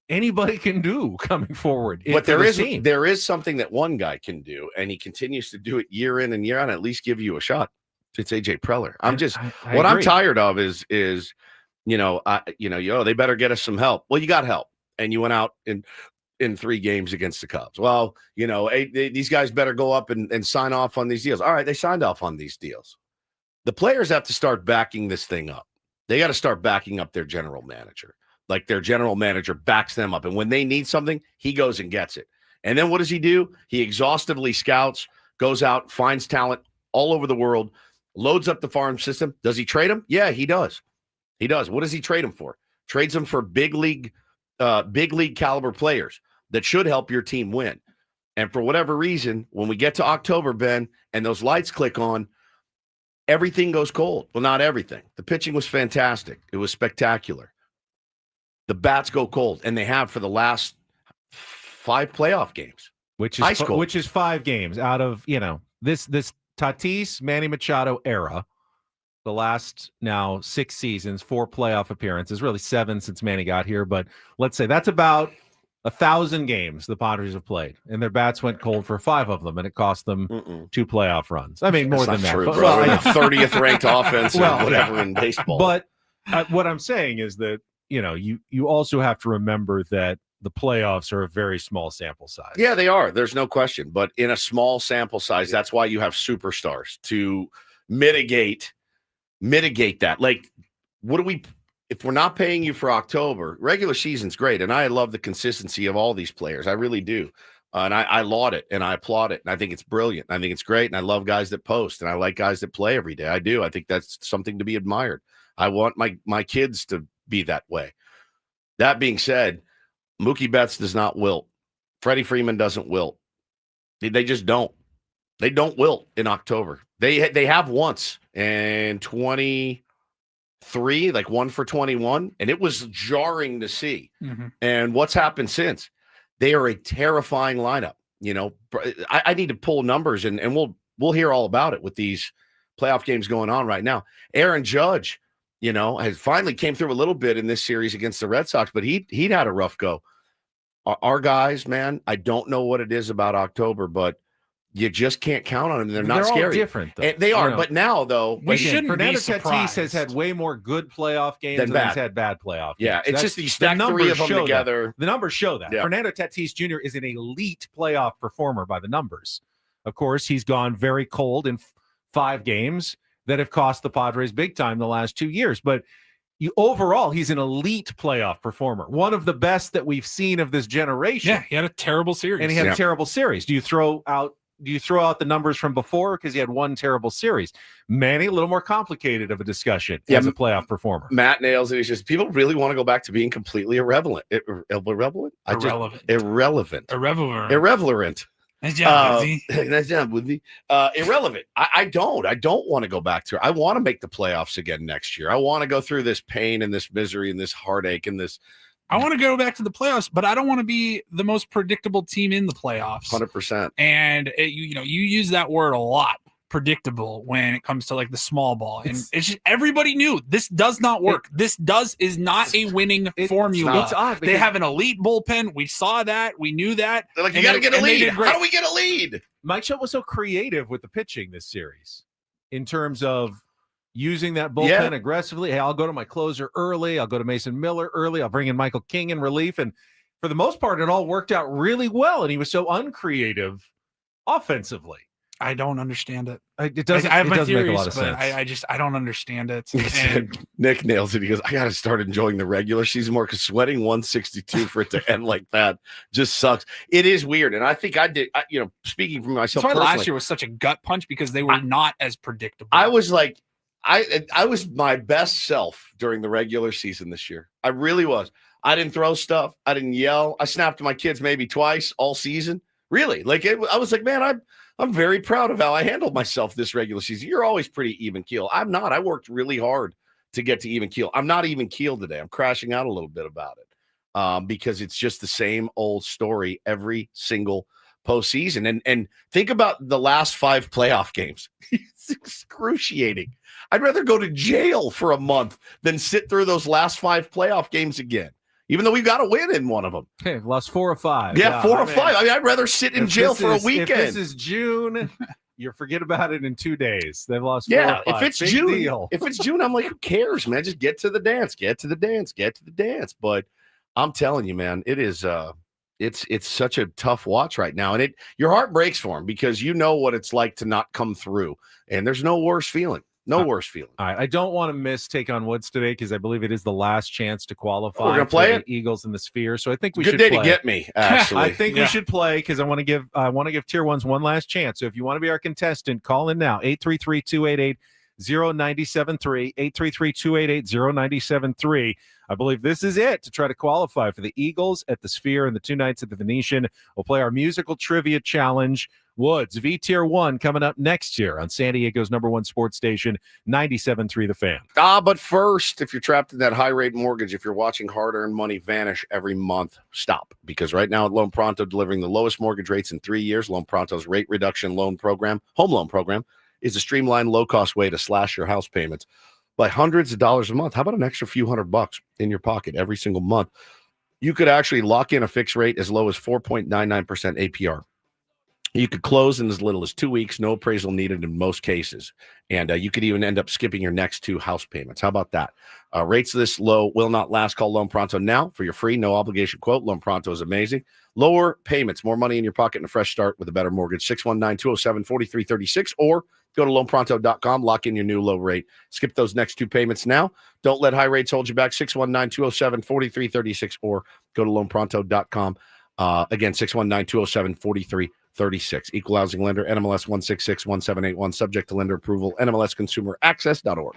S3: anybody can do coming forward.
S1: But there is something that one guy can do, and he continues to do it year in and year out, at least give you a shot. It's AJ Preller. I'm tired of is they better get us some help. Well, you got help, and you went out in 3 games against the Cubs. Well, these guys better go up and sign off on these deals. All right, they signed off on these deals. The players have to start backing this thing up. They got to start backing up their general manager. Like, their general manager backs them up. And when they need something, he goes and gets it. And then what does he do? He exhaustively scouts, goes out, finds talent all over the world, loads up the farm system. Does he trade them? Yeah, he does. He does. What does he trade them for? Trades them for big league caliber players that should help your team win. And for whatever reason, when we get to October, Ben, and those lights click on, everything goes cold. Well, not everything. The pitching was fantastic. It was spectacular. The bats go cold, and they have for the last 5 playoff games.
S3: Which is 5 games out of, this Tatis, Manny Machado era. The last now 6 seasons, 4 playoff appearances, really 7 since Manny got here. But let's say that's about 1,000 games the Padres have played, and their bats went cold for 5 of them, and it cost them 2 playoff runs. I mean, more than that.
S1: True, but, 30th ranked offense or whatever in baseball.
S3: But what I'm saying is that, you also have to remember that the playoffs are a very small sample size.
S1: Yeah, they are. There's no question. But in a small sample size, that's why you have superstars to mitigate that. Like, if we're not paying you for October, regular season's great. And I love the consistency of all these players. I really do. And I laud it and I applaud it. And I think it's brilliant. I think it's great. And I love guys that post, and I like guys that play every day. I do. I think that's something to be admired. I want my kids to be that way. That being said, Mookie Betts does not wilt. Freddie Freeman doesn't wilt. They just don't. They don't wilt in October. They have once in 23, like 1 for 21, and it was jarring to see.
S2: Mm-hmm.
S1: And what's happened since? They are a terrifying lineup. I need to pull numbers, and we'll hear all about it with these playoff games going on right now. Aaron Judge, has finally came through a little bit in this series against the Red Sox, but he'd had a rough go. Our guys, man, I don't know what it is about October, but you just can't count on them. They're not scary.
S3: All different, though.
S1: They are, but now, though,
S3: Fernando Tatis has had way more good playoff games than he's had bad playoff games.
S1: Yeah, it's just you stack three of them together.
S3: The numbers show that. Yeah. Fernando Tatis Jr. is an elite playoff performer by the numbers. Of course, he's gone very cold in 5 games that have cost the Padres big time the last 2 years. But overall, he's an elite playoff performer, one of the best that we've seen of this generation.
S2: Yeah, he had a terrible series.
S3: And he had a terrible series. Do you throw out the numbers from before because he had one terrible series? Manny, a little more complicated of a discussion as a playoff performer.
S1: Matt nails it. He's just, people really want to go back to being completely irrelevant. Irrelevant? Irrelevant.
S2: Nice job, Woodsy.
S1: Nice job, Woodsy. Irrelevant. I don't want to go back to it. I want to make the playoffs again next year. I want to go through this pain and this misery and this heartache and this.
S2: I want to go back to the playoffs, but I don't want to be the most predictable team in the playoffs.
S1: 100%.
S2: And you use that word a lot, predictable, when it comes to like the small ball. And it's just, everybody knew this does not work. This is not a winning formula.
S3: It's odd.
S2: They have an elite bullpen. We saw that. We knew that.
S1: They're like, you got to get a lead. How do we get a lead?
S3: Mike Shott was so creative with the pitching this series in terms of using that bullpen aggressively. Hey, I'll go to my closer early. I'll go to Mason Miller early. I'll bring in Michael King in relief. And for the most part, it all worked out really well. And he was so uncreative offensively.
S2: I don't understand it.
S3: It doesn't make a lot of sense.
S2: I don't understand it.
S1: And Nick nails it. He goes, I got to start enjoying the regular season more because sweating 162 for it to end like that just sucks. It is weird. And I think I did, speaking for myself.
S2: That's why last year was such a gut punch because they were not as predictable.
S1: I was like, I was my best self during the regular season this year. I really was. I didn't throw stuff. I didn't yell. I snapped at my kids maybe twice all season. Really? I was like, man, I'm very proud of how I handled myself this regular season. You're always pretty even keel. I'm not. I worked really hard to get to even keel. I'm not even keel today. I'm crashing out a little bit about it because it's just the same old story every single postseason. And think about the last 5 playoff games. It's excruciating. I'd rather go to jail for a month than sit through those last 5 playoff games again, even though we've got to win in one of them.
S3: Okay, lost 4 or 5.
S1: Yeah, 4 or 5. I mean, I'd rather sit in jail for a weekend.
S3: If this is June, you forget about it in 2 days. They've lost 4 or 5.
S1: If it's June, if it's June, I'm like, who cares, man? Just get to the dance, get to the dance, get to the dance. But I'm telling you, man, it is it's such a tough watch right now. And your heart breaks for him because you know what it's like to not come through. And there's no worse feeling. No worse feeling.
S3: All right. I don't want to miss Take on Woods today because I believe it is the last chance to qualify
S1: we're gonna play
S3: for the Eagles in the Sphere. So I think we
S1: should
S3: play.
S1: Good day to get me, actually.
S3: I think we should play because I want to give Tier 1s one last chance. So if you want to be our contestant, call in now. 833-288-0973. 833-288-0973. I believe this is it to try to qualify for the Eagles at the Sphere and the 2 nights at the Venetian. We'll play our musical trivia challenge. Woods, V-Tier 1 coming up next year on San Diego's #1 sports station, 97.3 The Fan.
S1: But first, if you're trapped in that high-rate mortgage, if you're watching hard-earned money vanish every month, stop. Because right now at Loan Pronto, delivering the lowest mortgage rates in 3 years, Loan Pronto's rate reduction loan program, home loan program, is a streamlined, low-cost way to slash your house payments by hundreds of dollars a month. How about an extra few $100 in your pocket every single month? You could actually lock in a fixed rate as low as 4.99% APR. You could close in as little as 2 weeks, no appraisal needed in most cases. And you could even end up skipping your next 2 house payments. How about that? Rates this low will not last. Call Loan Pronto now for your free, no obligation quote. Loan Pronto is amazing. Lower payments, more money in your pocket, and a fresh start with a better mortgage. 619-207-4336 or go to loanpronto.com, lock in your new low rate. Skip those next 2 payments now. Don't let high rates hold you back. 619-207-4336 or go to loanpronto.com. Again, 619-207-4336. Equal housing lender, NMLS 1661781, subject to lender approval, NMLSconsumeraccess.org.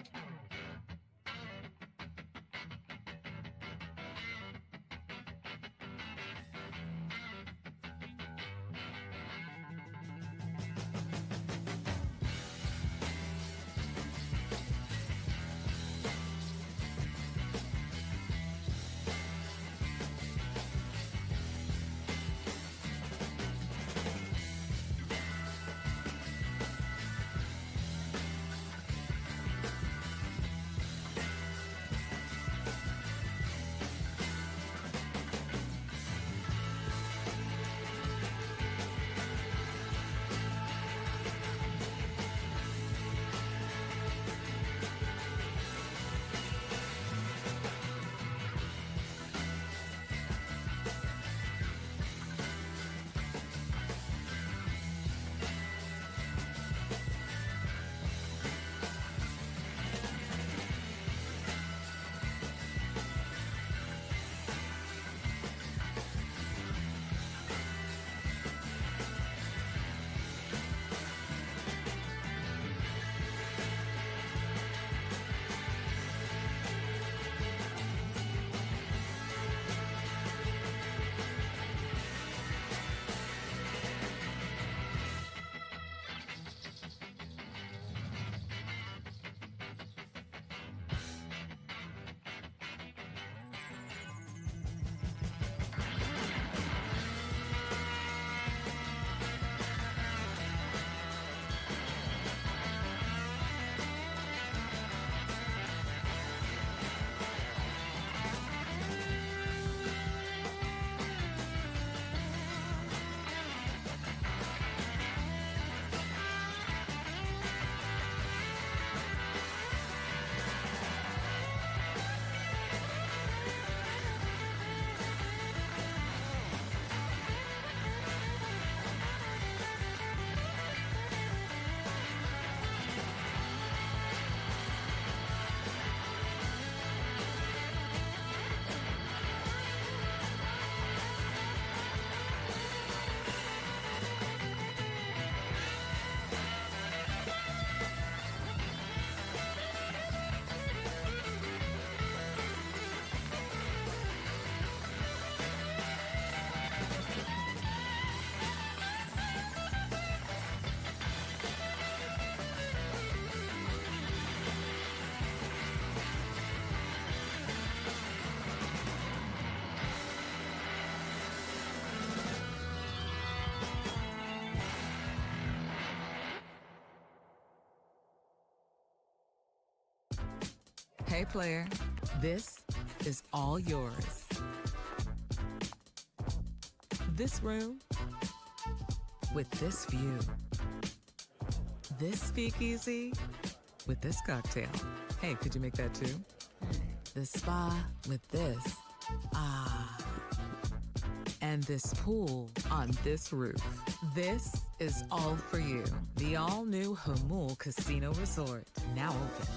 S6: Hey, player, this is all yours. This room with this view. This speakeasy with this cocktail. Hey, could you make that too? The spa with this. Ah. And this pool on this roof. This is all for you. The all-new Humul Casino Resort, now open.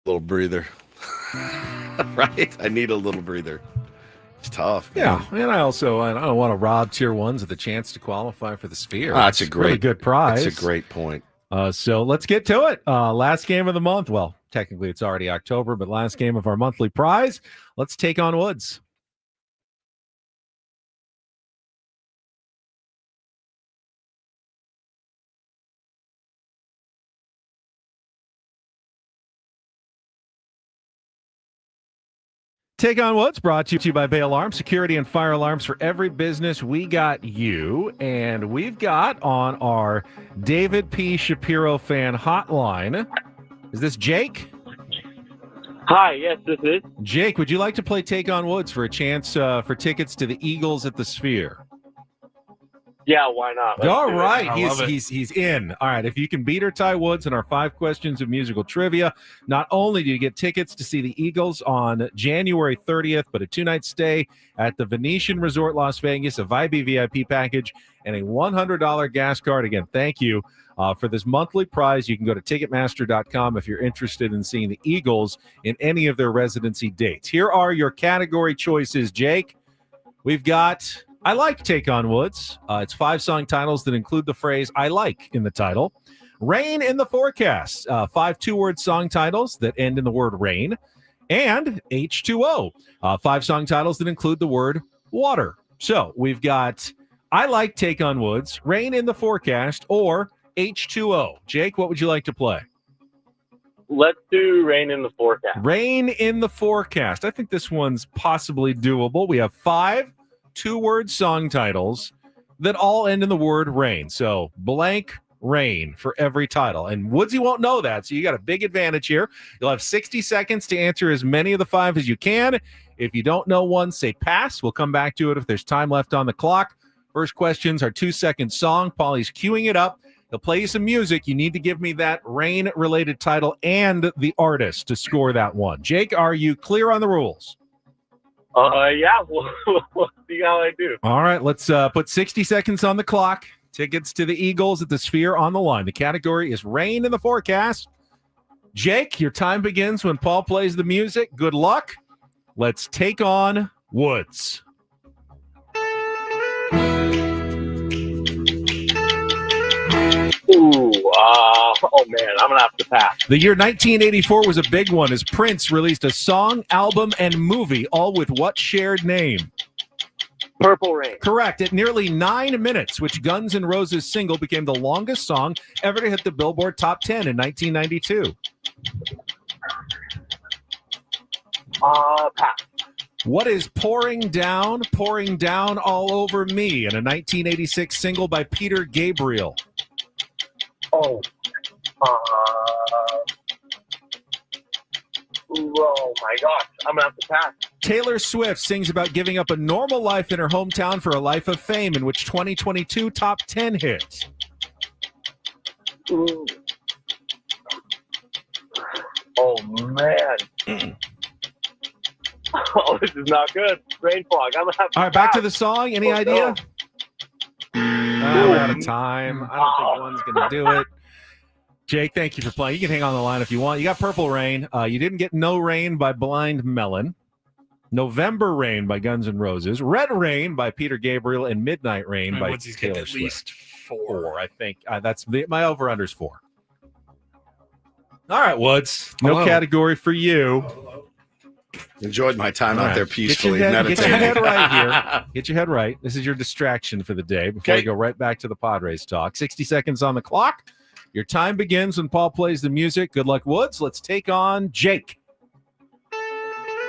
S1: Little breather. Right? I need a little breather. It's tough. Man.
S3: Yeah, and I don't want to rob tier ones of the chance to qualify for the Sphere.
S1: That's a great,
S3: really good prize.
S1: That's a great point.
S3: So let's get to it. Last game of the month. Well, technically it's already October, but last game of our monthly prize. Let's take on Woods. Take on Woods, brought to you by Bay Alarm, security and fire alarms for every business. We got you, and we've got on our David P. Shapiro fan hotline. Is this Jake?
S12: Hi, yes, this is.
S3: Jake, would you like to play Take on Woods for a chance for tickets to the Eagles at the Sphere?
S12: Yeah, why not?
S3: All right, he's in. All right, if you can beat or tie Woods in our 5 questions of musical trivia, not only do you get tickets to see the Eagles on January 30th, but a 2-night stay at the Venetian Resort Las Vegas, a VIP package, and a $100 gas card. Again, thank you for this monthly prize. You can go to Ticketmaster.com if you're interested in seeing the Eagles in any of their residency dates. Here are your category choices, Jake. We've got I Like Take on Woods. It's 5 song titles that include the phrase I like in the title. Rain in the Forecast. 5 2-word song titles that end in the word rain. And H2O. 5 song titles that include the word water. So we've got I Like Take on Woods, Rain in the Forecast, or H2O. Jake, what would you like to play?
S12: Let's do Rain in the Forecast.
S3: Rain in the Forecast. I think this one's possibly doable. We have 5 2-word song titles that all end in the word rain. So blank rain for every title. And Woodsy won't know that, so you got a big advantage here. You'll have 60 seconds to answer as many of the 5 as you can. If you don't know one, say pass. We'll come back to it if there's time left on the clock. First questions are 2-second song. Paulie's queuing it up. He'll play you some music. You need to give me that rain-related title and the artist to score that one. Jake, are you clear on the rules?
S12: Yeah, we'll see how I do.
S3: All right, let's put 60 seconds on the clock. Tickets to the Eagles at the Sphere on the line. The category is Rain in the Forecast. Jake, your time begins when Paul plays the music. Good luck. Let's take on Woods.
S12: Oh man, I'm gonna have to pass.
S3: The year 1984 was a big one as Prince released a song, album, and movie, all with what shared name?
S12: Purple Rain.
S3: Correct. At nearly 9 minutes, which Guns N' Roses single became the longest song ever to hit the Billboard Top 10 in 1992.
S12: Pass.
S3: What is pouring down all over me in a 1986 single by Peter Gabriel?
S12: Oh my gosh, I'm gonna have to pass.
S3: Taylor Swift sings about giving up a normal life in her hometown for a life of fame, in which 2022 top 10 hit?
S12: Ooh. Oh man. Oh, this is not good. Brain fog. I'm gonna have to
S3: All right, back to the song. Any idea? We're out of time. I don't think one's going to do it. Jake, thank you for playing. You can hang on the line if you want. You got Purple Rain. You didn't get No Rain by Blind Melon. November Rain by Guns N' Roses. Red Rain by Peter Gabriel. And Midnight Rain by Taylor
S2: at
S3: Swift.
S2: least four.
S3: I think that's my over-under's 4. All right, Woods. No
S1: Hello.
S3: category for you.
S1: Enjoyed my time out there peacefully
S3: Get
S1: meditating.
S3: your head right here. Get your head right. This is your distraction for the day before we go right back to the Padres talk. 60 seconds on the clock. Your time begins when Paul plays the music. Good luck, Woods. Let's take on Jake.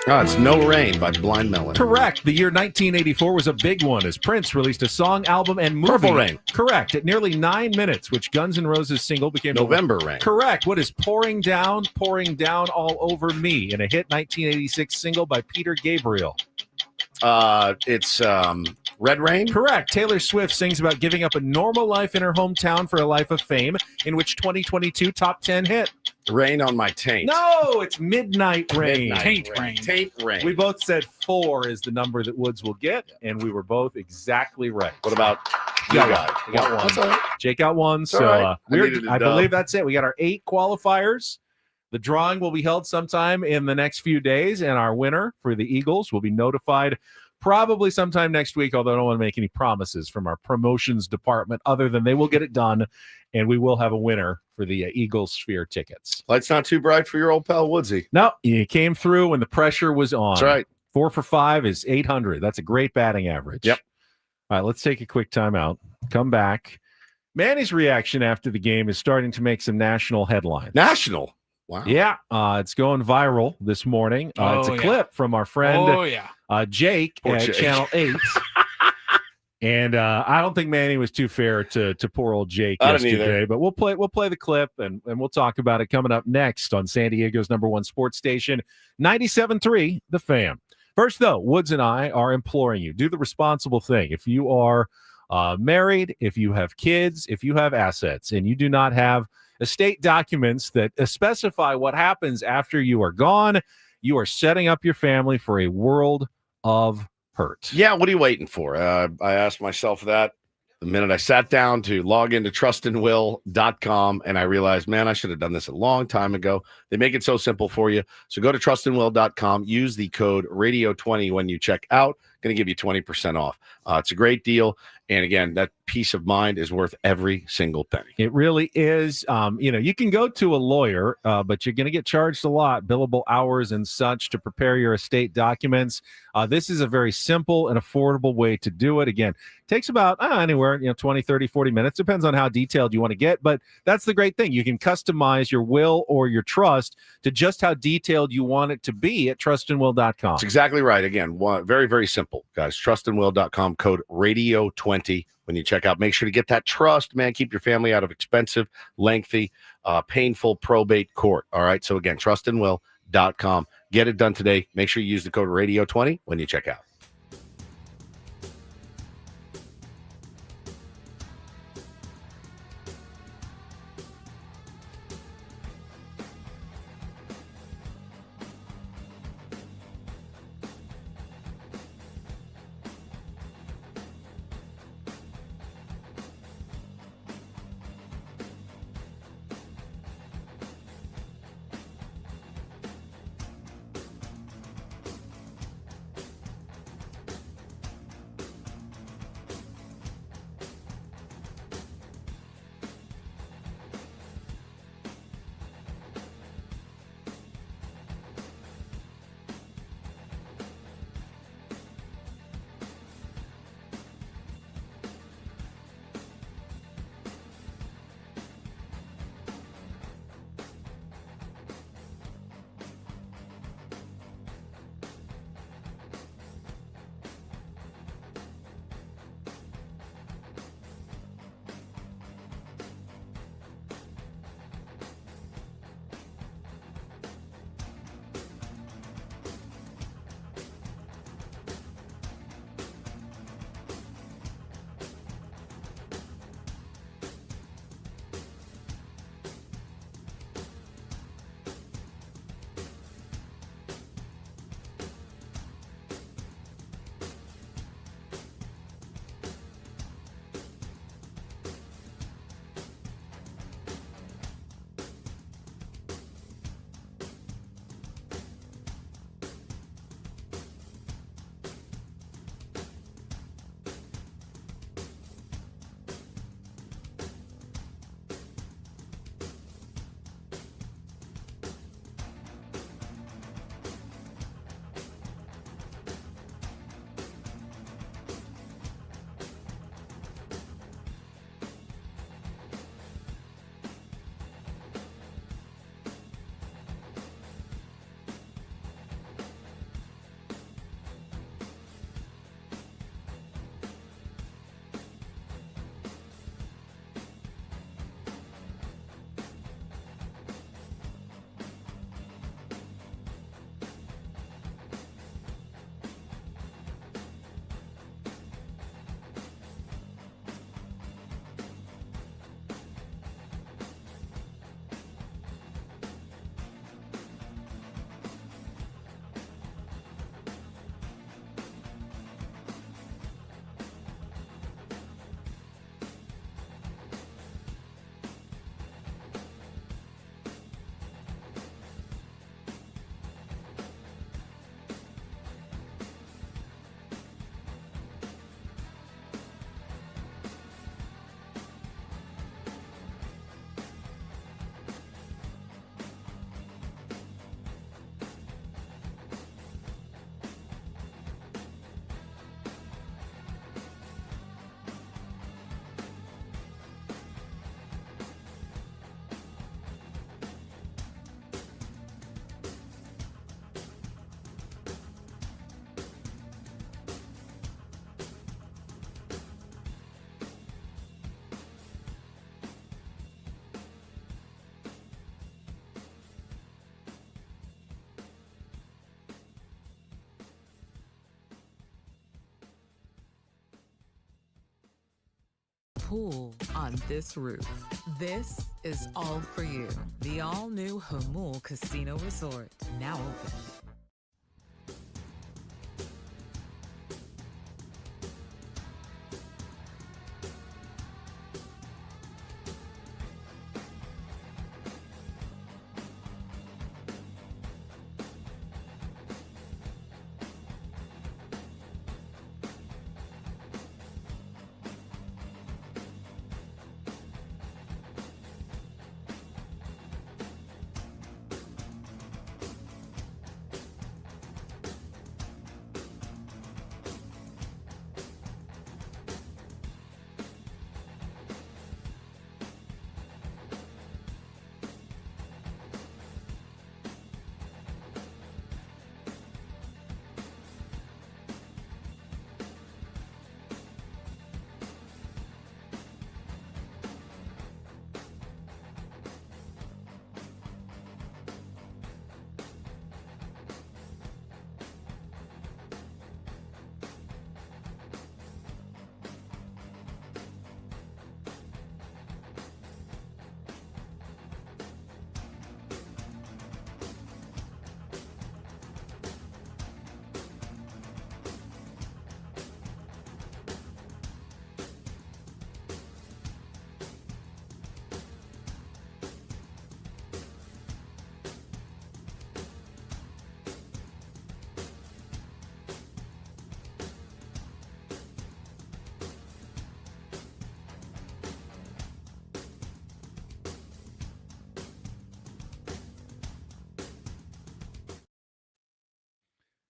S1: Oh, it's No Rain by Blind Melon.
S3: Correct. The year 1984 was a big one as Prince released a song, album, and movie.
S1: Purple Rain.
S3: Correct. At nearly 9 minutes, which Guns N' Roses single became
S1: November Rain.
S3: Correct. What is pouring down all over me in a hit 1986 single by Peter Gabriel?
S1: It's Red Rain.
S3: Correct. Taylor Swift sings about giving up a normal life in her hometown for a life of fame, in which 2022 top 10 hit.
S1: Rain on My Taint.
S3: No, it's Midnight Rain.
S2: Taint Rain.
S1: Taint Rain.
S3: We both said 4 is the number that Woods will get, and we were both exactly right.
S1: What about
S3: you?
S1: you?
S3: Got one.
S1: That's all right.
S3: Jake got one.
S1: That's
S3: So
S1: all right.
S3: I believe that's it. We got our 8 qualifiers. The drawing will be held sometime in the next few days, and our winner for the Eagles will be notified probably sometime next week, although I don't want to make any promises from our promotions department other than they will get it done, and we will have a winner for the Eagles Sphere tickets.
S1: Light's not too bright for your old pal Woodsy.
S3: No, you came through when the pressure was on.
S1: That's right.
S3: 4 for 5 is 800. That's a great batting average.
S1: Yep.
S3: All right, let's take a quick timeout. Come back. Manny's reaction after the game is starting to make some national headlines.
S1: National? Wow.
S3: Yeah, it's going viral this morning. It's a clip from our friend Jake
S1: Poor
S3: at
S1: Jake.
S3: Channel 8. And I don't think Manny was too fair to poor old Jake
S1: I didn't
S3: yesterday,
S1: either.
S3: but we'll play the clip and we'll talk about it coming up next on San Diego's #1 sports station, 97.3 The Fan. First, though, Woods and I are imploring you, do the responsible thing. If you are married, if you have kids, if you have assets, and you do not have estate documents that specify what happens after you are gone, you are setting up your family for a world of hurt.
S1: Yeah, what are you waiting for? I asked myself that the minute I sat down to log into trustandwill.com, and I realized, man, I should have done this a long time ago. They make it so simple for you. So go to trustandwill.com, use the code radio20 when you check out. Going to give you 20% off. It's a great deal. And again, that peace of mind is worth every single penny.
S3: It really is. You can go to a lawyer, but you're going to get charged a lot, billable hours and such to prepare your estate documents. This is a very simple and affordable way to do it. Again, takes about anywhere, 20, 30, 40 minutes. Depends on how detailed you want to get. But that's the great thing. You can customize your will or your trust to just how detailed you want it to be at trustandwill.com.
S1: That's exactly right. Again, very, very simple, guys. Trustandwill.com, code radio20 when you check out. Make sure to get that trust, man. Keep your family out of expensive, lengthy, painful probate court. All right. So again, trustandwill.com. Get it done today. Make sure you use the code radio20 when you check out.
S6: pool on this roof. This is all for you. The all-new Humul Casino Resort, now open.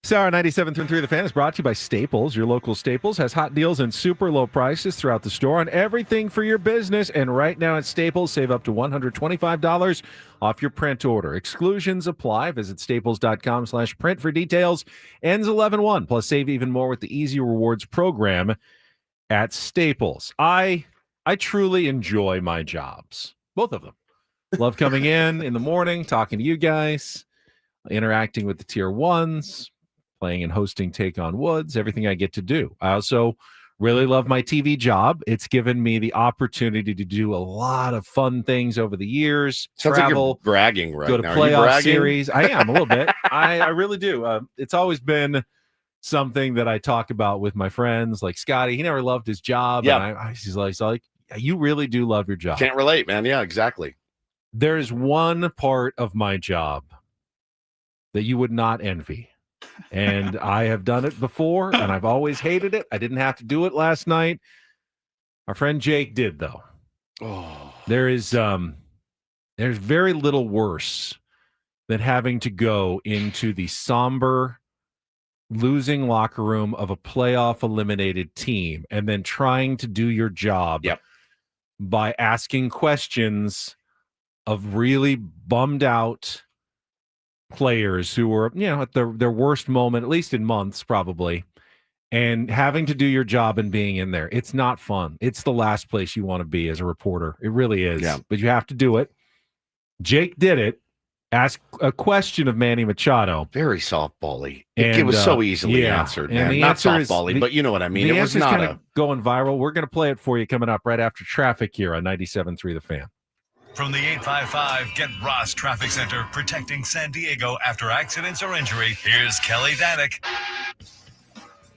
S3: Sour 97.3 The Fan is brought to you by Staples. Your local Staples has hot deals and super low prices throughout the store on everything for your business. And right now at Staples, save up to $125 off your print order. Exclusions apply. Visit staples.com/print for details. Ends 11/1. Plus, save even more with the Easy Rewards program at Staples. I truly enjoy my jobs, both of them. Love coming in the morning, talking to you guys, interacting with the tier ones, playing and hosting Take on Woods, everything I get to do. I also really love my TV job. It's given me the opportunity to do a lot of fun things over the years.
S1: Sounds
S3: travel,
S1: like you're bragging right
S3: go to
S1: now.
S3: playoff series. I am a little bit. I really do. It's always been something that I talk about with my friends, like Scotty. He never loved his job.
S1: Yeah.
S3: And he's like, you really do love your job.
S1: Can't relate, man. Yeah, exactly.
S3: There's one part of my job that you would not envy. And I have done it before, and I've always hated it. I didn't have to do it last night. Our friend Jake did, though.
S1: Oh,
S3: there's very little worse than having to go into the somber, losing locker room of a playoff eliminated team and then trying to do your job by asking questions of really bummed out players who were, at their worst moment, at least in months, probably, and having to do your job and being in there. It's not fun. It's the last place you want to be as a reporter. It really is.
S1: Yeah.
S3: But you have to do it. Jake did it. Asked a question of Manny Machado.
S1: Very softball-y. It was so easily answered, man.
S3: And
S1: Not softball-y, but you know what I mean.
S3: The
S1: It was not
S3: going viral. We're going to play it for you coming up right after traffic here on 97.3 The Fan.
S4: From the 855 Get Ross Traffic Center, protecting San Diego after accidents or injury, here's Kelly Danick.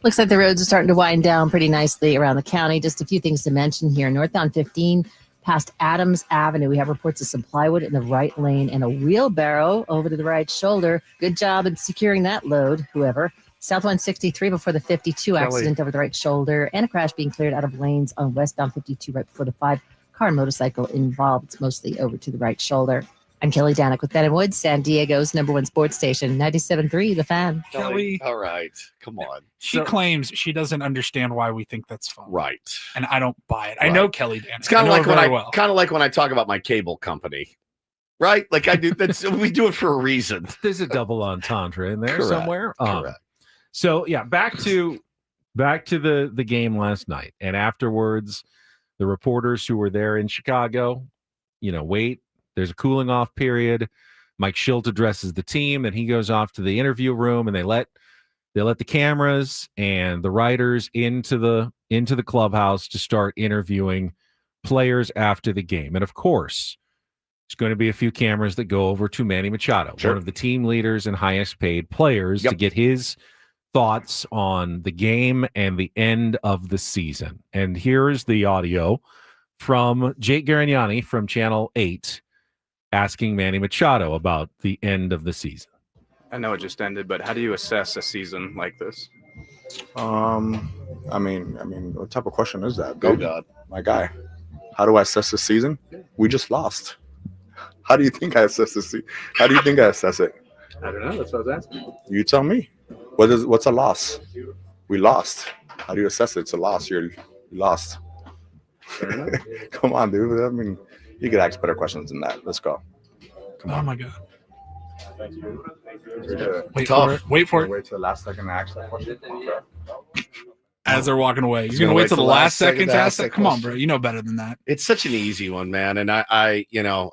S5: Looks like the roads are starting to wind down pretty nicely around the county. Just a few things to mention here. Northbound 15 past Adams Avenue. We have reports of some plywood in the right lane and a wheelbarrow over to the right shoulder. Good job in securing that load, whoever. South 163 before the 52 accident over the right shoulder, and a crash being cleared out of lanes on westbound 52 right before the 5-car and motorcycle involved. It's mostly over to the right shoulder. I'm Kelly Danick with Ben and Woods, San Diego's #1 sports station, 97.3 The Fan.
S2: Kelly,
S1: all right, come on.
S2: She claims she doesn't understand why we think that's fun.
S1: Right.
S2: And I don't buy it.
S1: Right.
S2: I know Kelly Danick.
S1: It's kind of like when I talk about my cable company. Right? Like I do we do it for a reason.
S3: There's a double entendre in there
S1: Correct.
S3: somewhere.
S1: Correct.
S3: So yeah, back to the game last night. And afterwards, the reporters who were there in Chicago, wait. There's a cooling off period. Mike Schilt addresses the team, and he goes off to the interview room, and they let the cameras and the writers into the clubhouse to start interviewing players after the game. And of course, there's going to be a few cameras that go over to Manny Machado,
S1: Sure.
S3: one of the team leaders and highest paid players, to get his thoughts on the game and the end of the season. And here's the audio from Jake Garignani from Channel 8 asking Manny Machado about the end of the season.
S13: I know it just ended, but how do you assess a season like this?
S14: I mean, what type of question is that?
S1: Go God,
S14: my guy. How do I assess the season? We just lost. How do you think I assess the season? How do you think I assess it?
S13: I don't know. That's what I was asking.
S14: You tell me. What's a loss? We lost. How do you assess it? It's a loss. You lost. Come on, dude. I mean, you could ask better questions than that. Let's go. Come on.
S2: Oh my God.
S14: Wait
S2: for it. Wait for it.
S14: Wait till the last second to ask that question.
S2: As they're walking away, he's gonna wait till the last second to ask that. Come on, bro. You know better than that.
S1: It's such an easy one, man. And I,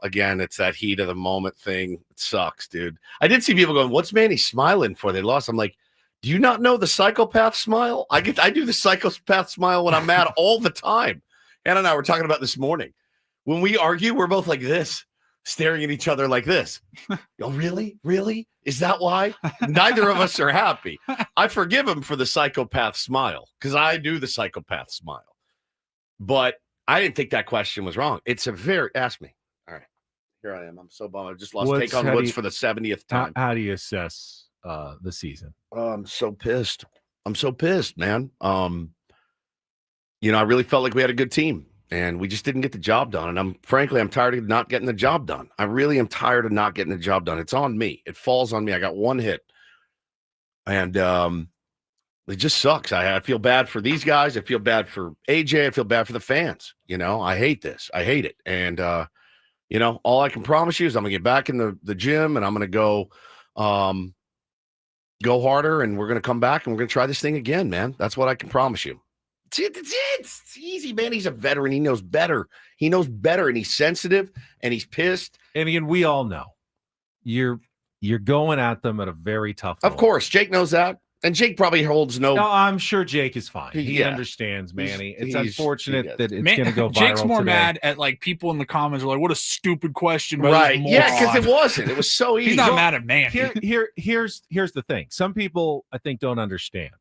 S1: again, it's that heat of the moment thing. It sucks, dude. I did see people going, "What's Manny smiling for? They lost." I'm like, do you not know the psychopath smile? I do the psychopath smile when I'm mad all the time. Anna and I were talking about this morning. When we argue, we're both like this, staring at each other like this. Oh, really? Really? Is that why? Neither of us are happy. I forgive him for the psychopath smile because I do the psychopath smile. But I didn't think that question was wrong. It's ask me. All right. Here I am. I'm so bummed. I just lost Take on Woods for the 70th time.
S3: How do you assess the season?
S1: I'm so pissed. I'm so pissed, man. I really felt like we had a good team. And we just didn't get the job done. And I'm tired of not getting the job done. I really am tired of not getting the job done. It's on me. It falls on me. I got one hit. And it just sucks. I feel bad for these guys. I feel bad for AJ. I feel bad for the fans. I hate this. I hate it. And, all I can promise you is I'm going to get back in the gym and I'm going to go harder and we're going to come back and we're going to try this thing again, man. That's what I can promise you. It's easy, man. He's a veteran. He knows better. And he's sensitive and he's pissed.
S3: And again, we all know you're going at them at a very tough level.
S1: Of course, Jake knows that. And Jake probably holds no.
S3: I'm sure Jake is fine. He understands, Manny. It's unfortunate that it's going to go viral.
S2: Jake's more
S3: today.
S2: mad at people in the comments are like, "What a stupid question!"
S1: Right? Yeah, because it wasn't. It was so easy.
S2: He's not mad at Manny.
S3: Here's the thing. Some people I think don't understand.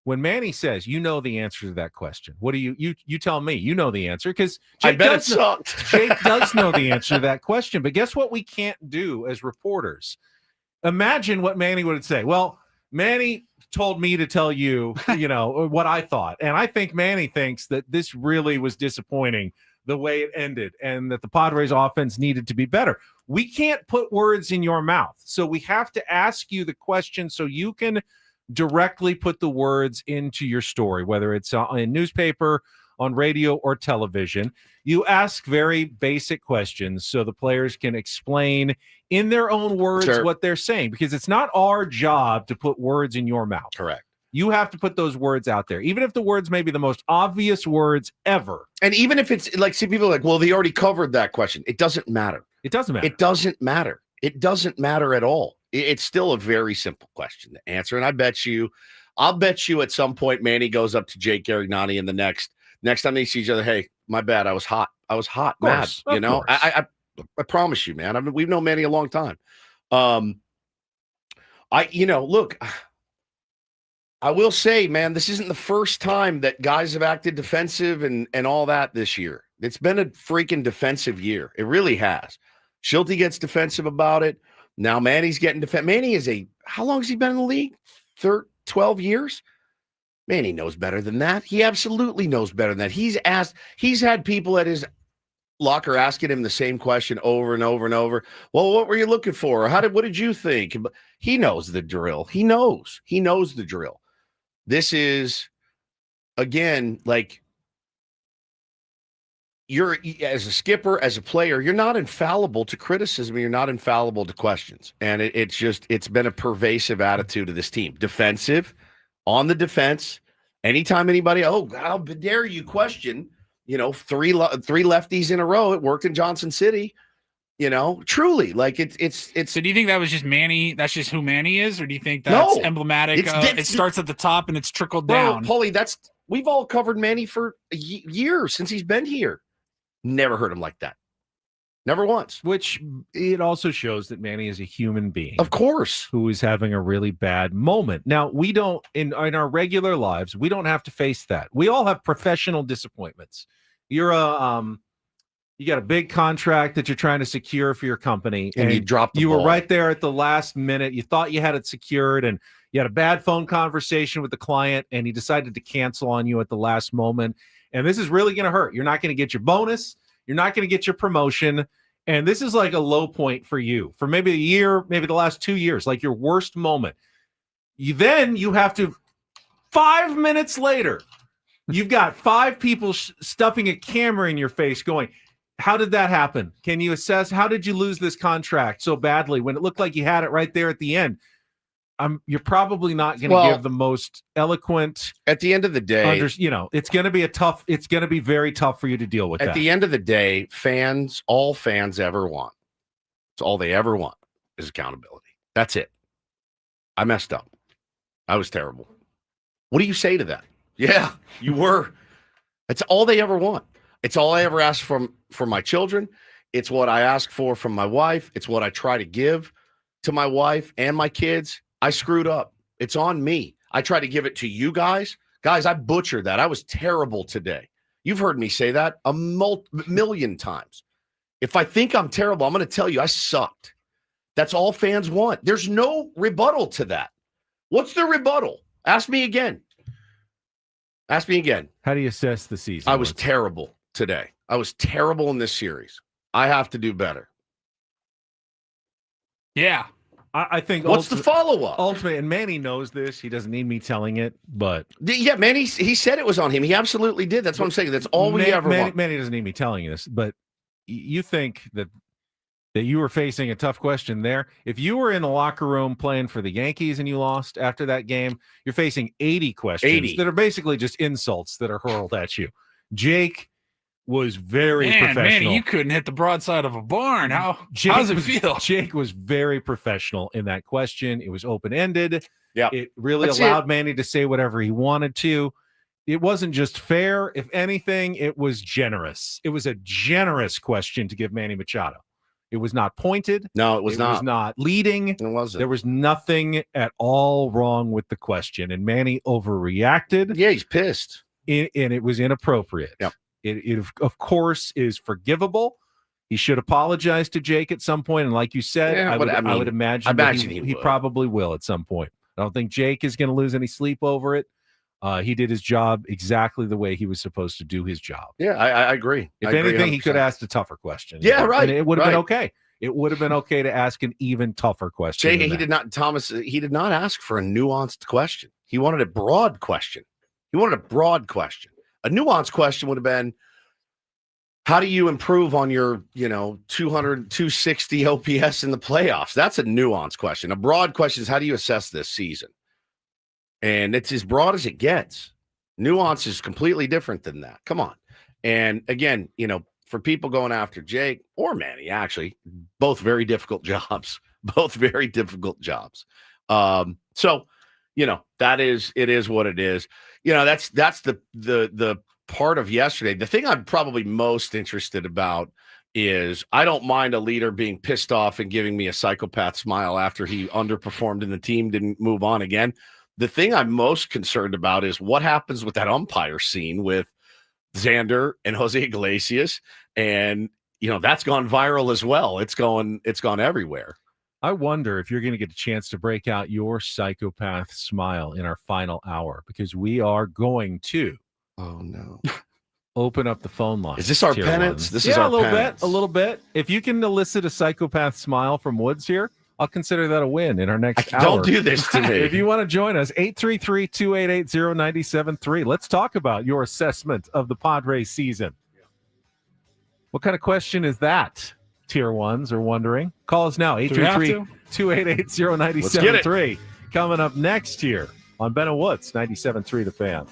S3: When Manny says, "You know the answer to that question," what do you tell me? You know the answer because
S1: I bet it sucked.
S3: Jake does know the answer to that question, but guess what? We can't do as reporters. Imagine what Manny would say. Well, Manny told me to tell you, what I thought. And I think Manny thinks that this really was disappointing the way it ended and that the Padres offense needed to be better. We can't put words in your mouth. So we have to ask you the question so you can directly put the words into your story, whether it's in newspaper, on radio, or television. You ask very basic questions so the players can explain in their own words what they're saying, because it's not our job to put words in your mouth.
S1: Correct.
S3: You have to put those words out there, even if the words may be the most obvious words ever.
S1: And even if it's like, see, people are like, well, they already covered that question. It doesn't matter.
S3: It doesn't matter.
S1: It doesn't matter. It doesn't matter at all. It's still a very simple question to answer. And I'll bet you at some point, Manny goes up to Jake Garignani and the next time they see each other, hey, my bad. I was hot, mad. I promise you, man. I mean, we've known Manny a long time. Look, I will say, man, this isn't the first time that guys have acted defensive and all that this year. It's been a freaking defensive year. It really has. Schulte gets defensive about it. Now Manny's getting defensive. Manny how long has he been in the league? 12 years? Manny knows better than that. He absolutely knows better than that. He's had people at his locker asking him the same question over and over and over. Well, what were you looking for? What did you think? He knows the drill. He knows the drill. This is, again, like, you're, as a skipper, as a player, you're not infallible to criticism. You're not infallible to questions. And it's been a pervasive attitude of this team. Defensive, on the defense. Anytime anybody, how dare you question, three lefties in a row. It worked in Johnson City. Truly, like it's.
S2: So do you think that was just Manny? That's just who Manny is, or do you think that's emblematic? It starts at the top and it's trickled down.
S1: Paulie, We've all covered Manny for years since he's been here. Never heard him like that. Never once.
S3: Which it also shows that Manny is a human being.
S1: Of course.
S3: Who is having a really bad moment. Now, we don't, in our regular lives, we don't have to face that. We all have professional disappointments. You're you got a big contract that you're trying to secure for your company.
S1: And you dropped the
S3: You
S1: ball.
S3: were right there at the last minute. You thought you had it secured, and you had a bad phone conversation with the client, and he decided to cancel on you at the last moment. And this is really going to hurt. You're not going to get your bonus. You're not going to get your promotion. And this is like a low point for you for maybe a year, maybe the last 2 years, like your worst moment. You have to, 5 minutes later, you've got 5 people stuffing a camera in your face going, how did that happen? Can you assess, how did you lose this contract so badly when it looked like you had it right there at the end? You're probably not going to give the most eloquent.
S1: At the end of the day,
S3: it's going to be very tough for you to deal with that.
S1: At the end of the day, all fans ever want, it's all they ever want is accountability. That's it. I messed up. I was terrible. What do you say to that? Yeah, you were. That's all they ever want. It's all I ever ask for my children. It's what I ask for from my wife. It's what I try to give to my wife and my kids. I screwed up. It's on me. I try to give it to you guys. Guys, I butchered that. I was terrible today. You've heard me say that a million times. If I think I'm terrible, I'm going to tell you I sucked. That's all fans want. There's no rebuttal to that. What's the rebuttal? Ask me again. Ask me again.
S3: How do you assess the season?
S1: I was terrible today. I was terrible in this series. I have to do better.
S2: Yeah.
S3: I think.
S1: What's the follow-up?
S3: Ultimately, and Manny knows this. He doesn't need me telling it, but.
S1: Yeah, Manny, he said it was on him. He absolutely did. That's what I'm saying. That's all we ever want.
S3: Manny doesn't need me telling you this, but you think that you were facing a tough question there. If you were in the locker room playing for the Yankees and you lost after that game, you're facing 80 questions that are basically just insults that are hurled at you. Jake was very professional.
S2: Manny, you couldn't hit the broadside of a barn. How does it feel?
S3: Jake was very professional in that question. It was open-ended.
S1: Yeah.
S3: It really allowed Manny to say whatever he wanted to. It wasn't just fair. If anything, it was generous. It was a generous question to give Manny Machado. It was not pointed.
S1: No, it was not.
S3: It was not leading.
S1: It wasn't.
S3: There was nothing at all wrong with the question. And Manny overreacted.
S1: Yeah, he's pissed.
S3: And it was inappropriate.
S1: Yep.
S3: It of course, is forgivable. He should apologize to Jake at some point. And like you said, I would imagine he probably will at some point. I don't think Jake is going to lose any sleep over it. He did his job exactly the way he was supposed to do his job.
S1: Yeah, I agree.
S3: If anything, he could have asked a tougher question.
S1: Yeah, right.
S3: And it would have been okay. It would have been okay to ask an even tougher question.
S1: Jake, he did not ask for a nuanced question. He wanted a broad question. A nuanced question would have been, how do you improve on your, 200, 260 OPS in the playoffs? That's a nuanced question. A broad question is, how do you assess this season? And it's as broad as it gets. Nuance is completely different than that. Come on. And again, for people going after Jake or Manny, actually, both very difficult jobs. So, it is what it is. That's the part of yesterday. The thing I'm probably most interested about is I don't mind a leader being pissed off and giving me a psychopath smile after he underperformed and the team didn't move on again. The thing I'm most concerned about is what happens with that umpire scene with Xander and Jose Iglesias. And, that's gone viral as well. It's gone everywhere.
S3: I wonder if you're going to get a chance to break out your psychopath smile in our final hour, because we are going to.
S1: Oh, no.
S3: Open up the phone line.
S1: Is this our penance? This is our penance.
S3: A little bit. If you can elicit a psychopath smile from Woods here, I'll consider that a win in our next hour.
S1: Don't do this to me.
S3: If you want to join us, 833-288-0973. Let's talk about your assessment of the Padres season. What kind of question is that? Tier ones are wondering. Call us now, 833-288-0973. Coming up next here on Ben and Woods, 97.3 The Fan.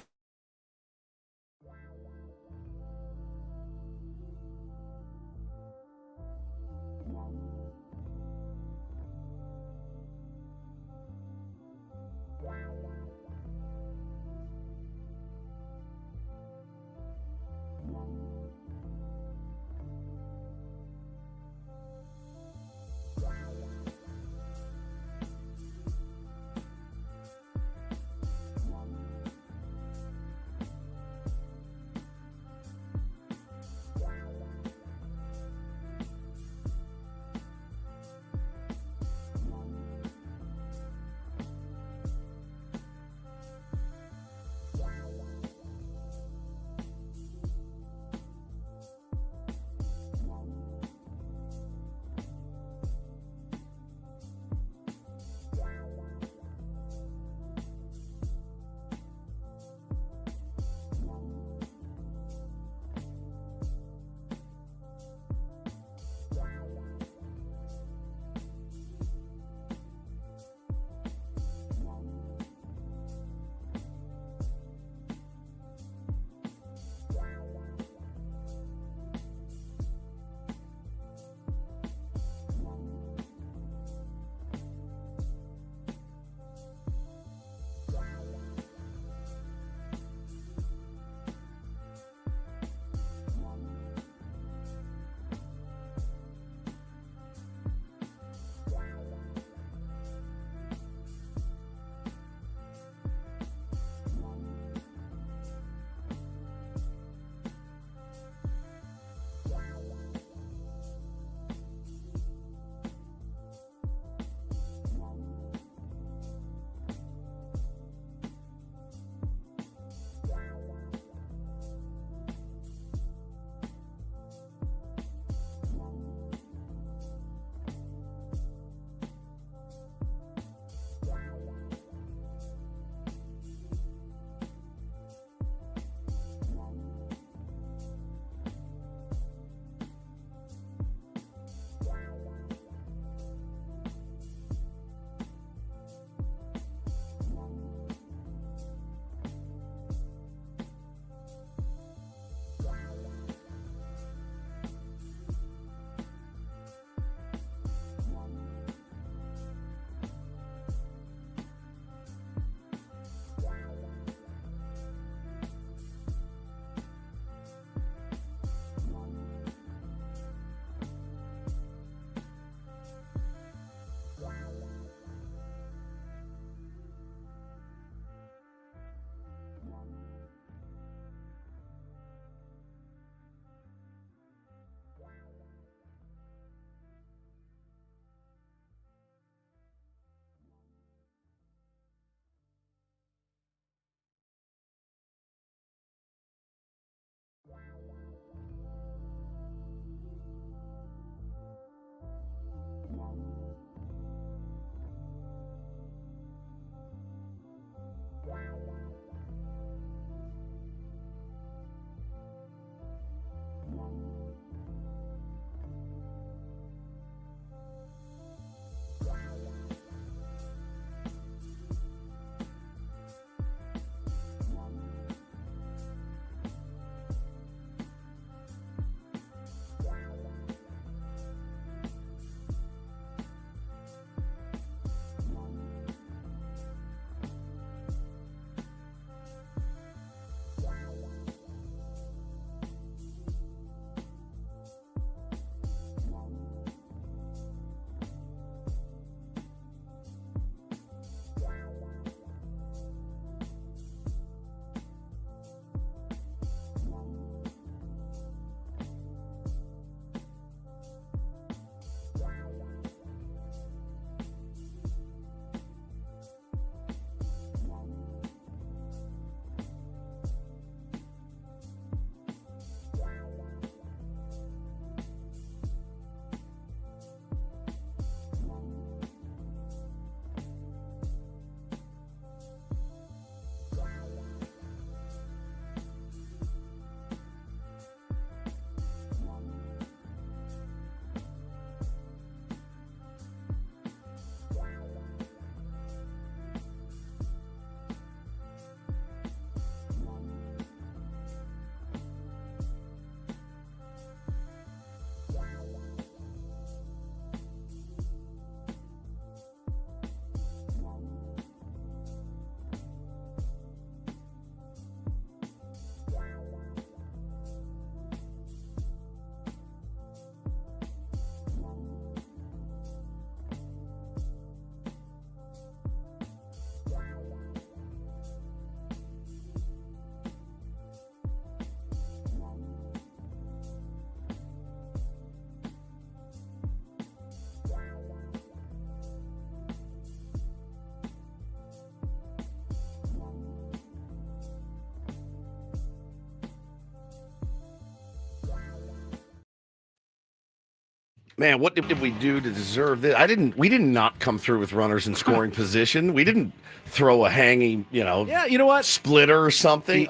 S1: Man, what did we do to deserve this? We did not come through with runners in scoring position. We didn't throw a hanging, you know what? Splitter or something.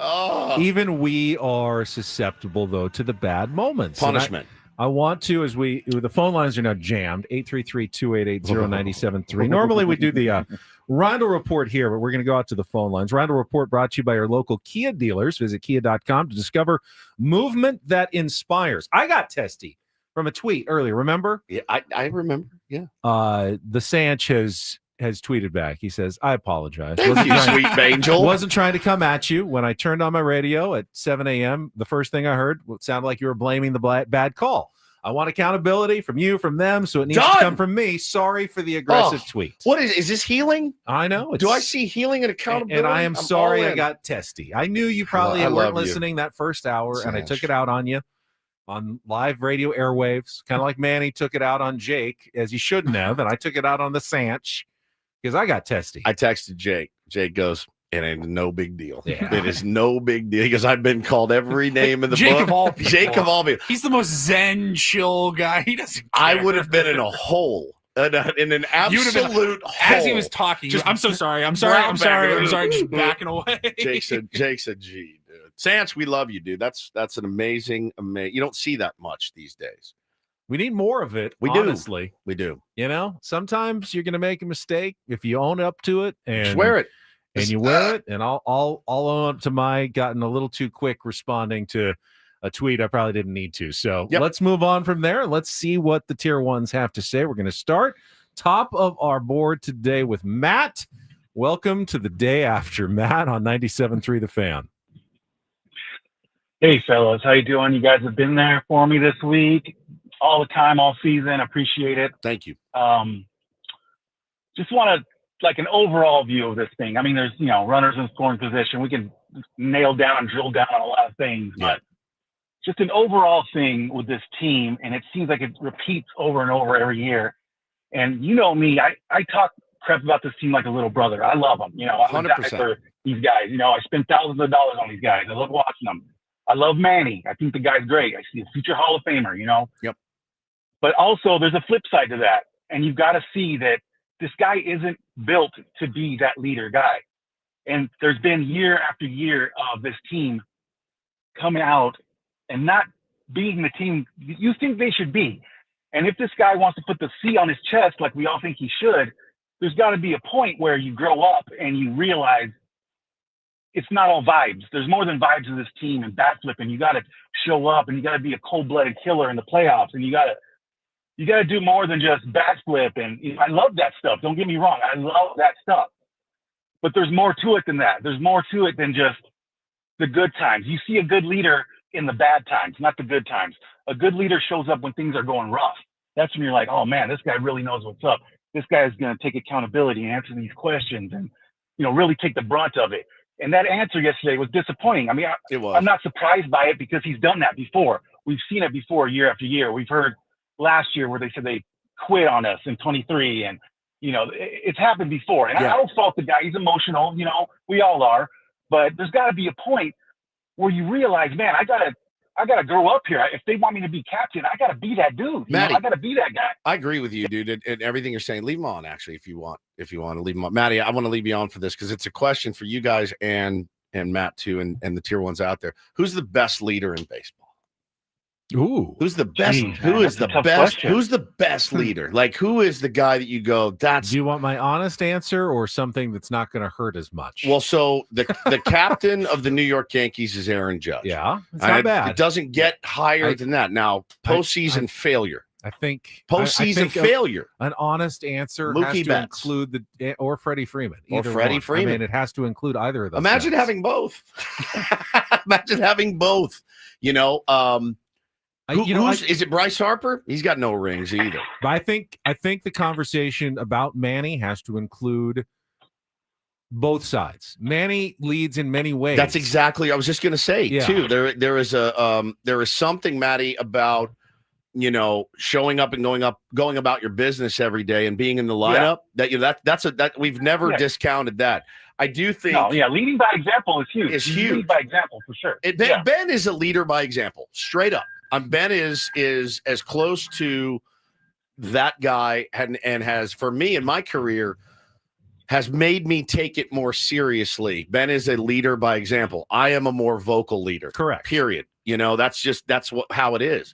S3: Even we are susceptible, though, to the bad moments.
S1: Punishment.
S3: I want to, the phone lines are now jammed, 833-288-0973. Normally we do the Rondo Report here, but we're going to go out to the phone lines. Rondo Report brought to you by your local Kia dealers. Visit kia.com to discover movement that inspires. I got testy from a tweet earlier, remember?
S1: Yeah, I remember, yeah.
S3: The Sanch has tweeted back. He says, I apologize.
S1: Thank you, sweet angel.
S3: Wasn't trying to come at you. When I turned on my radio at 7 a.m., the first thing I heard sounded like you were blaming the bad call. I want accountability from you, from them, so it needs to come from me. Sorry for the aggressive tweet.
S1: What is this healing?
S3: I know.
S1: Do I see healing and accountability?
S3: And I am sorry I got testy. I knew you probably weren't listening that first hour, and I took it out on you on live radio airwaves, kind of like Manny took it out on Jake, as he shouldn't have, and I took it out on the Sanch because I got testy.
S1: I texted Jake. Jake goes, it ain't no big deal.
S3: Yeah.
S1: It is no big deal because I've been called every name in the
S2: Jake
S1: book.
S2: Of all people.
S1: Jake of all people.
S2: He's the most zen, chill guy. He doesn't care.
S1: I would have been in a hole. In an absolute hole.
S2: As he was talking, I'm so sorry. I'm sorry. Just backing away.
S1: Jake said, gee, dude. Sanch, we love you, dude. That's an amazing. You don't see that much these days.
S3: We need more of it. Honestly.
S1: We do.
S3: You know, sometimes you're going to make a mistake if you own up to it and
S1: swear it.
S3: And you wear it, and I'll own up to my gotten a little too quick responding to a tweet I probably didn't need to. So let's move on from there. Let's see what the tier ones have to say. We're going to start top of our board today with Matt. Welcome to the day after, Matt, on 97.3 The Fan.
S15: Hey, fellas. How you doing? You guys have been there for me this week, all the time, all season. Appreciate it.
S1: Thank you.
S15: Just want to, like, an overall view of this thing. I mean, there's, runners in scoring position. We can nail down and drill down on a lot of things, but just an overall thing with this team, and it seems like it repeats over and over every year. And you know me, I talk crap about this team like a little brother. I love them. I would die for these guys. I spend thousands of dollars on these guys. I love watching them. I love Manny. I think the guy's great. I see a future Hall of Famer,
S1: Yep.
S15: But also there's a flip side to that. And you've got to see that this guy isn't built to be that leader guy. And there's been year after year of this team coming out and not being the team you think they should be. And if this guy wants to put the C on his chest like we all think he should, there's got to be a point where you grow up and you realize it's not all vibes. There's more than vibes of this team and bat flipping. You got to show up and you got to be a cold-blooded killer in the playoffs, and you got to do more than just bat flip. And I love that stuff. Don't get me wrong. I love that stuff. But there's more to it than that. There's more to it than just the good times. You see a good leader in the bad times, not the good times. A good leader shows up when things are going rough. That's when you're like, oh man, this guy really knows what's up. This guy is going to take accountability and answer these questions and, really take the brunt of it. And that answer yesterday was disappointing. I mean, I'm not surprised by it because he's done that before. We've seen it before year after year. We've heard last year where they said they quit on us in 23, and it's happened before. And I don't fault the guy. He's emotional, we all are. But there's got to be a point where you realize, man, I gotta grow up here. If they want me to be captain, I gotta be that dude.
S1: Matty,
S15: I gotta be that guy.
S1: I agree with you, dude, and everything you're saying. Leave him on, actually, if you want to leave him on. Matty, I want to leave you on for this because it's a question for you guys and Matt too, and the tier ones out there. Who's the best leader in baseball?
S3: Ooh,
S1: who's the best? Who is the best? Question. Who's the best leader? Like, who is the guy that you go? That's.
S3: Do you want my honest answer or something that's not going to hurt as much?
S1: Well, so the captain of the New York Yankees is Aaron Judge.
S3: Yeah, it's not bad.
S1: It doesn't get higher than that. Now, postseason failure.
S3: I think
S1: postseason failure.
S3: An honest answer
S1: Mookie
S3: has to include or Freddie Freeman.
S1: Or Freddie Freeman.
S3: I mean, it has to include either of those.
S1: Imagine having both. Imagine having both. Is it Bryce Harper? He's got no rings either.
S3: But I think the conversation about Manny has to include both sides. Manny leads in many ways.
S1: That's exactly. I was just going to say too. There is something, Matty, about showing up and going about your business every day and being in the lineup. That we've never discounted that. I do think.
S15: Leading by example is huge.
S1: It's huge.
S15: Leading by example for sure.
S1: Ben is a leader by example, straight up. Ben is as close to that guy has, for me in my career, has made me take it more seriously. Ben is a leader by example. I am a more vocal leader.
S3: Correct.
S1: Period. That's how it is.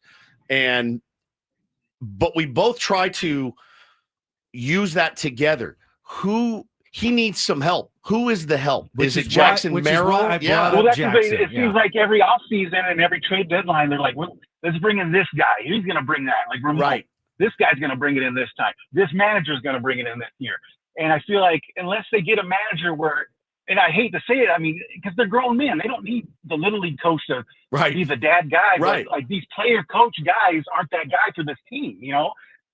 S1: But we both try to use that together. He needs some help. Who is the help? Is it Jackson Merrill?
S15: Well, that's the thing. It seems like every offseason and every trade deadline, they're like, well, let's bring in this guy. He's going to bring that. Like,
S1: right.
S15: This guy's going to bring it in this time. This manager's going to bring it in this year. And I feel like unless they get a manager where, and I hate to say it, I mean, because they're grown men. They don't need the little league coach to be the dad guy.
S1: Right.
S15: But like these player coach guys aren't that guy for this team,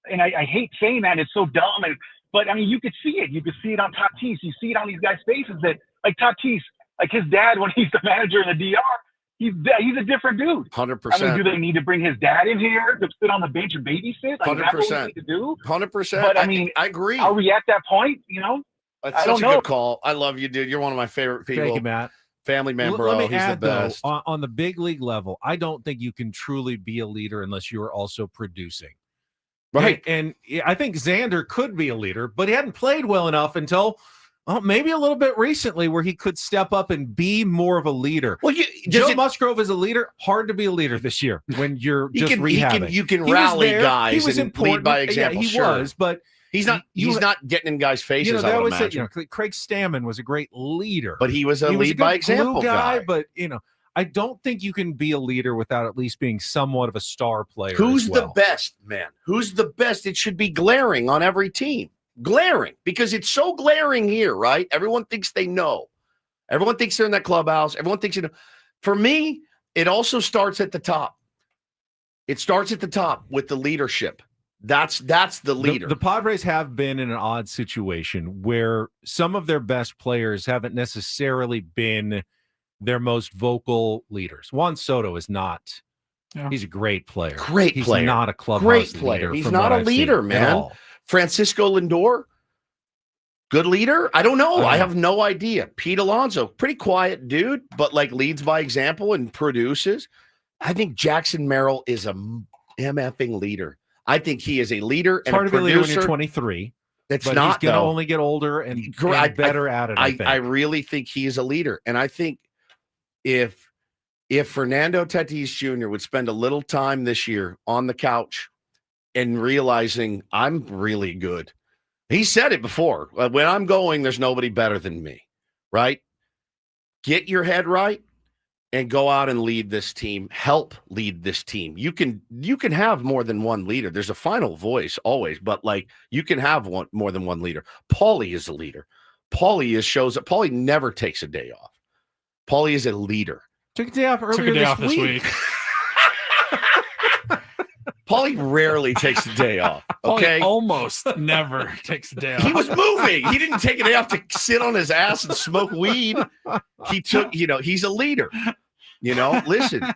S15: And I hate saying that. It's so dumb. But I mean, you could see it. You could see it on Tatis. You see it on these guys' faces that, like Tatis, like his dad when he's the manager in the DR, he's a different dude.
S1: 100%.
S15: I mean, do they need to bring his dad in here to sit on the bench and babysit? Like,
S1: 100%.
S15: that's what we need to do.
S1: 100%.
S15: But I mean,
S1: I agree.
S15: Are we at that point?
S1: That's
S15: I
S1: such
S15: don't
S1: a
S15: know.
S1: good call. I love you, dude. You're one of my favorite people.
S3: Thank you, Matt.
S1: Family man, bro.
S3: Let me
S1: He's
S3: add,
S1: the best.
S3: though, on the big league level, I don't think you can truly be a leader unless you are also producing.
S1: Right.
S3: And I think Xander could be a leader, but he hadn't played well enough until maybe a little bit recently where he could step up and be more of a leader.
S1: Well,
S3: Joe Musgrove is a leader. Hard to be a leader this year when you're just rehabbing.
S1: You can rally guys
S3: and
S1: lead by example.
S3: Yeah, he was, but
S1: he's not getting in guys' faces.
S3: They
S1: I would
S3: always
S1: imagine.
S3: say, Craig Stammen was a great leader,
S1: but he was a lead by example
S3: guy. But I don't think you can be a leader without at least being somewhat of a star player.
S1: Who's the best, man? Who's the best? It should be glaring on every team. Glaring, because it's so glaring here, right? Everyone thinks they know. Everyone thinks they're in that clubhouse. Everyone thinks For me, it also starts at the top. It starts at the top with the leadership. That's the leader.
S3: The Padres have been in an odd situation where some of their best players haven't necessarily been their most vocal leaders. Juan Soto is not. Yeah. He's a great player. He's not a clubhouse leader.
S1: He's not a leader, man. Francisco Lindor, good leader? I don't know. I have no idea. Pete Alonso, pretty quiet dude, but leads by example and produces. I think Jackson Merrill is a MFing leader. I think he is a leader and
S3: hard
S1: a
S3: to be a leader
S1: producer.
S3: when you're 23.
S1: It's
S3: but
S1: not,
S3: he's going to only get older and better at it.
S1: I really think he is a leader. And I think if Fernando Tatis Jr. would spend a little time this year on the couch and realizing I'm really good. He said it before. When I'm going, there's nobody better than me, right? Get your head right and go out and lead this team. Help lead this team. You can have more than one leader. There's a final voice always, but you can have more than one leader. Paulie is a leader. Paulie shows up. Paulie never takes a day off. Paulie is a leader.
S3: Took a day off earlier this week.
S1: Paulie rarely takes a day off. Okay,
S2: Paulie almost never takes a day off.
S1: He was moving. He didn't take a day off to sit on his ass and smoke weed. He took, he's a leader. Listen,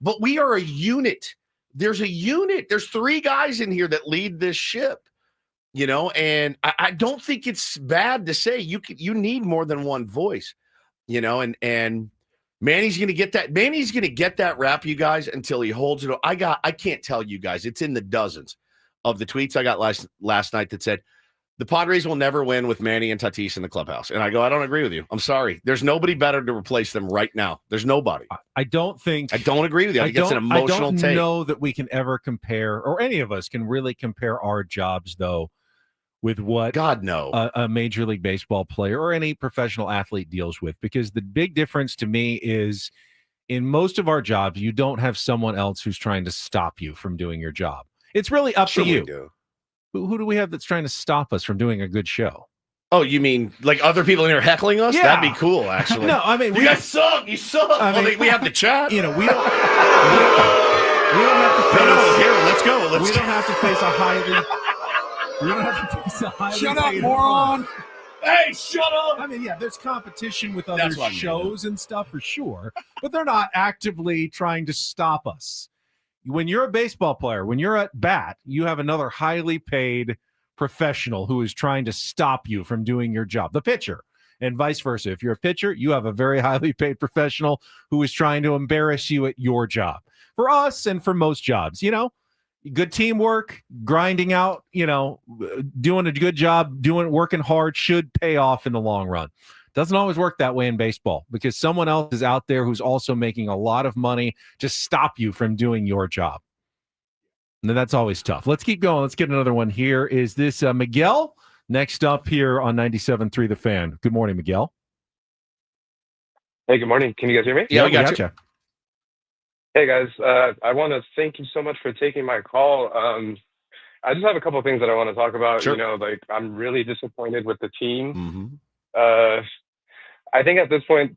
S1: but we are a unit. There's a unit. There's 3 guys in here that lead this ship. And I don't think it's bad to say you need more than one voice. And Manny's going to get that. Manny's going to get that rap, you guys, until he holds it. I can't tell you guys. It's in the dozens of the tweets I got last night that said the Padres will never win with Manny and Tatis in the clubhouse. And I go, I don't agree with you. I'm sorry. There's nobody better to replace them right now. There's nobody.
S3: I don't agree with you.
S1: I think it's an emotional take.
S3: I don't know that we can ever compare, or any of us can really compare our jobs, though, with what a Major League Baseball player or any professional athlete deals with, because the big difference to me is in most of our jobs, you don't have someone else who's trying to stop you from doing your job. It's really up to you. Who do we have that's trying to stop us from doing a good show?
S1: Oh, you mean other people in here heckling us?
S3: Yeah.
S1: That'd be cool, actually.
S3: No, I mean,
S1: you guys suck. You suck. We have the chat.
S3: We don't have to face.
S1: No, here, let's go.
S3: We don't have to face a highly. We don't have to face a highly.
S2: Shut up, moron.
S1: Hey, shut up.
S3: I mean, yeah, there's competition with other shows and stuff for sure, but they're not actively trying to stop us. When you're a baseball player, when you're at bat, you have another highly paid professional who is trying to stop you from doing your job, the pitcher, and vice versa. If you're a pitcher, you have a very highly paid professional who is trying to embarrass you at your job. For us and for most jobs, good teamwork, grinding out, doing a good job, working hard should pay off in the long run. Doesn't always work that way in baseball because someone else is out there who's also making a lot of money to stop you from doing your job. And that's always tough. Let's keep going. Let's get another one here. Is this Miguel? Next up here on 97.3 The Fan. Good morning, Miguel.
S16: Hey, good morning. Can you guys hear me?
S3: Yeah, we got you.
S16: Hey, guys. I want to thank you so much for taking my call. I just have a couple of things that I want to talk about.
S1: Sure.
S16: I'm really disappointed with the team.
S1: Mm-hmm.
S16: I think at this point,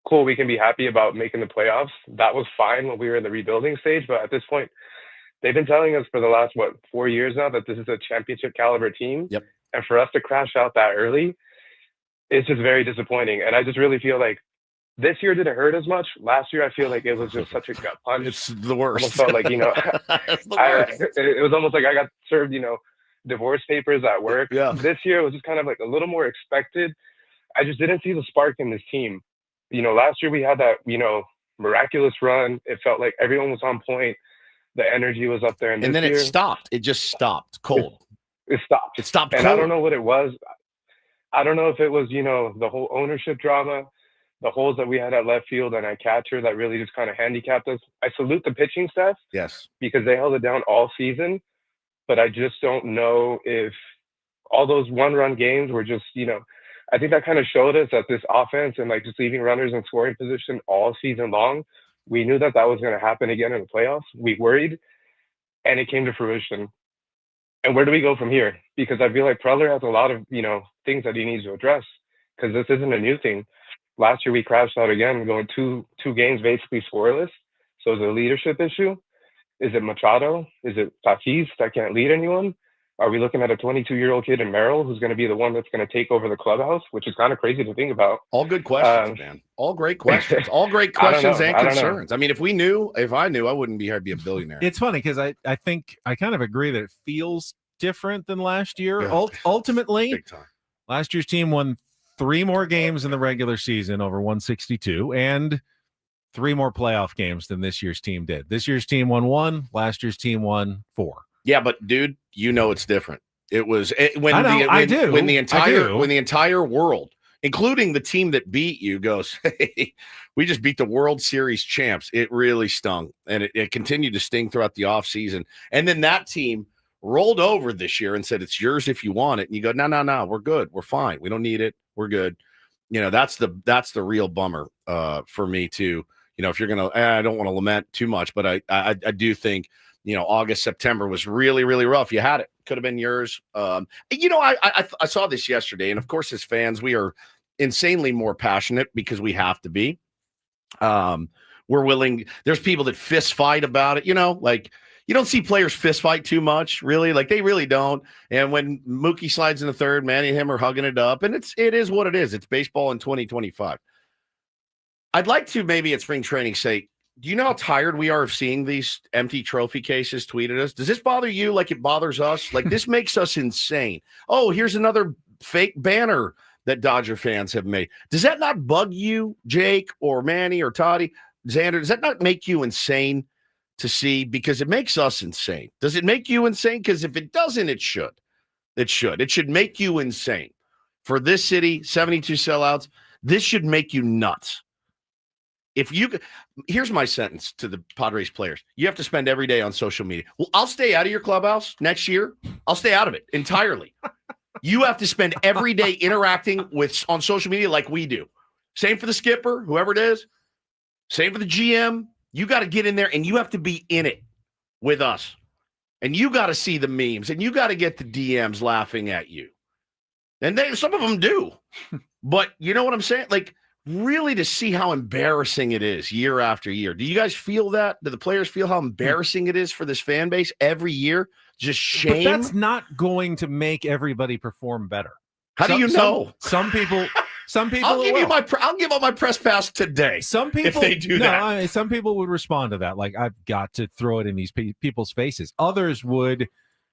S16: cool, we can be happy about making the playoffs. That was fine when we were in the rebuilding stage, but at this point, they've been telling us for the last, 4 years now that this is a championship caliber team.
S1: Yep.
S16: And for us to crash out that early, it's just very disappointing. And I just really feel like this year didn't hurt as much. Last year, I feel like it was just such a gut punch.
S1: It's the worst.
S16: Almost felt like,
S1: It's the worst.
S16: it was almost like I got served, divorce papers at work.
S1: Yeah.
S16: This year it was just kind of like a little more expected. I just didn't see the spark in this team. Last year we had that, miraculous run. It felt like everyone was on point. The energy was up there. And
S1: then
S16: year,
S1: it stopped. It just stopped cold.
S16: It stopped.
S1: It stopped
S16: and
S1: cold.
S16: I don't know what it was. I don't know if it was, the whole ownership drama, the holes that we had at left field and at catcher that really just kind of handicapped us. I salute the pitching staff.
S1: Yes.
S16: Because they held it down all season. But I just don't know if all those one-run games were just, I think that kind of showed us that this offense and just leaving runners in scoring position all season long, we knew that was going to happen again in the playoffs. We worried, and it came to fruition. And where do we go from here? Because I feel like Preller has a lot of, things that he needs to address because this isn't a new thing. Last year we crashed out again, going two games basically scoreless. So is it a leadership issue? Is it Machado? Is it Tatis that can't lead anyone? Are we looking at a 22-year-old kid in Merrill who's going to be the one that's going to take over the clubhouse, which is kind of crazy to think about?
S1: All good questions, man. All great questions. All great questions and concerns. I mean, if I knew, I wouldn't be here. I'd be a billionaire.
S3: It's funny because I think I kind of agree that it feels different than last year.
S1: Yeah.
S3: Ultimately,
S1: Big time.
S3: Last year's team won 3 more games in the regular season over 162 and 3 more playoff games than this year's team did. This year's team won 1. Last year's team won 4.
S1: Yeah, but dude, it's different. It was when the entire world, including the team that beat you, goes, hey, we just beat the World Series champs. It really stung, and it continued to sting throughout the offseason. And then that team rolled over this year and said, it's yours if you want it. And you go, no, we're good. We're fine. We don't need it. We're good. That's the real bummer for me too. If you're going to, I don't want to lament too much, but I do think, August, September was really, really rough. You had it. Could have been yours. I saw this yesterday, and of course, as fans, we are insanely more passionate because we have to be. We're willing. There's people that fist fight about it. You don't see players fist fight too much, really. They really don't. And when Mookie slides in the third, Manny and him are hugging it up, and it is what it is. It's baseball in 2025. I'd like to maybe at spring training say, do you know how tired we are of seeing these empty trophy cases tweeted us? Does this bother you like it bothers us? This makes us insane. Oh, here's another fake banner that Dodger fans have made. Does that not bug you, Jake or Manny or Toddy, Xander? Does that not make you insane to see? Because it makes us insane. Does it make you insane? Because if it doesn't, it should. It should. It should make you insane. For this city, 72 sellouts, this should make you nuts. Here's my sentence to the Padres players. You have to spend every day on social media. Well, I'll stay out of your clubhouse next year. I'll stay out of it entirely. You have to spend every day interacting on social media like we do. Same for the skipper, whoever it is. Same for the GM. You got to get in there and you have to be in it with us. And you got to see the memes and you got to get the DMs laughing at you. And some of them do. But you know what I'm saying? Really to see how embarrassing it is year after year. Do you guys feel that? Do the players feel how embarrassing it is for this fan base every year? Just shame.
S3: But that's not going to make everybody perform better.
S1: How do you know?
S3: Some people.
S1: I'll give up my press pass today.
S3: Some people,
S1: if they do that.
S3: Some people would respond to that. I've got to throw it in these people's faces. Others would,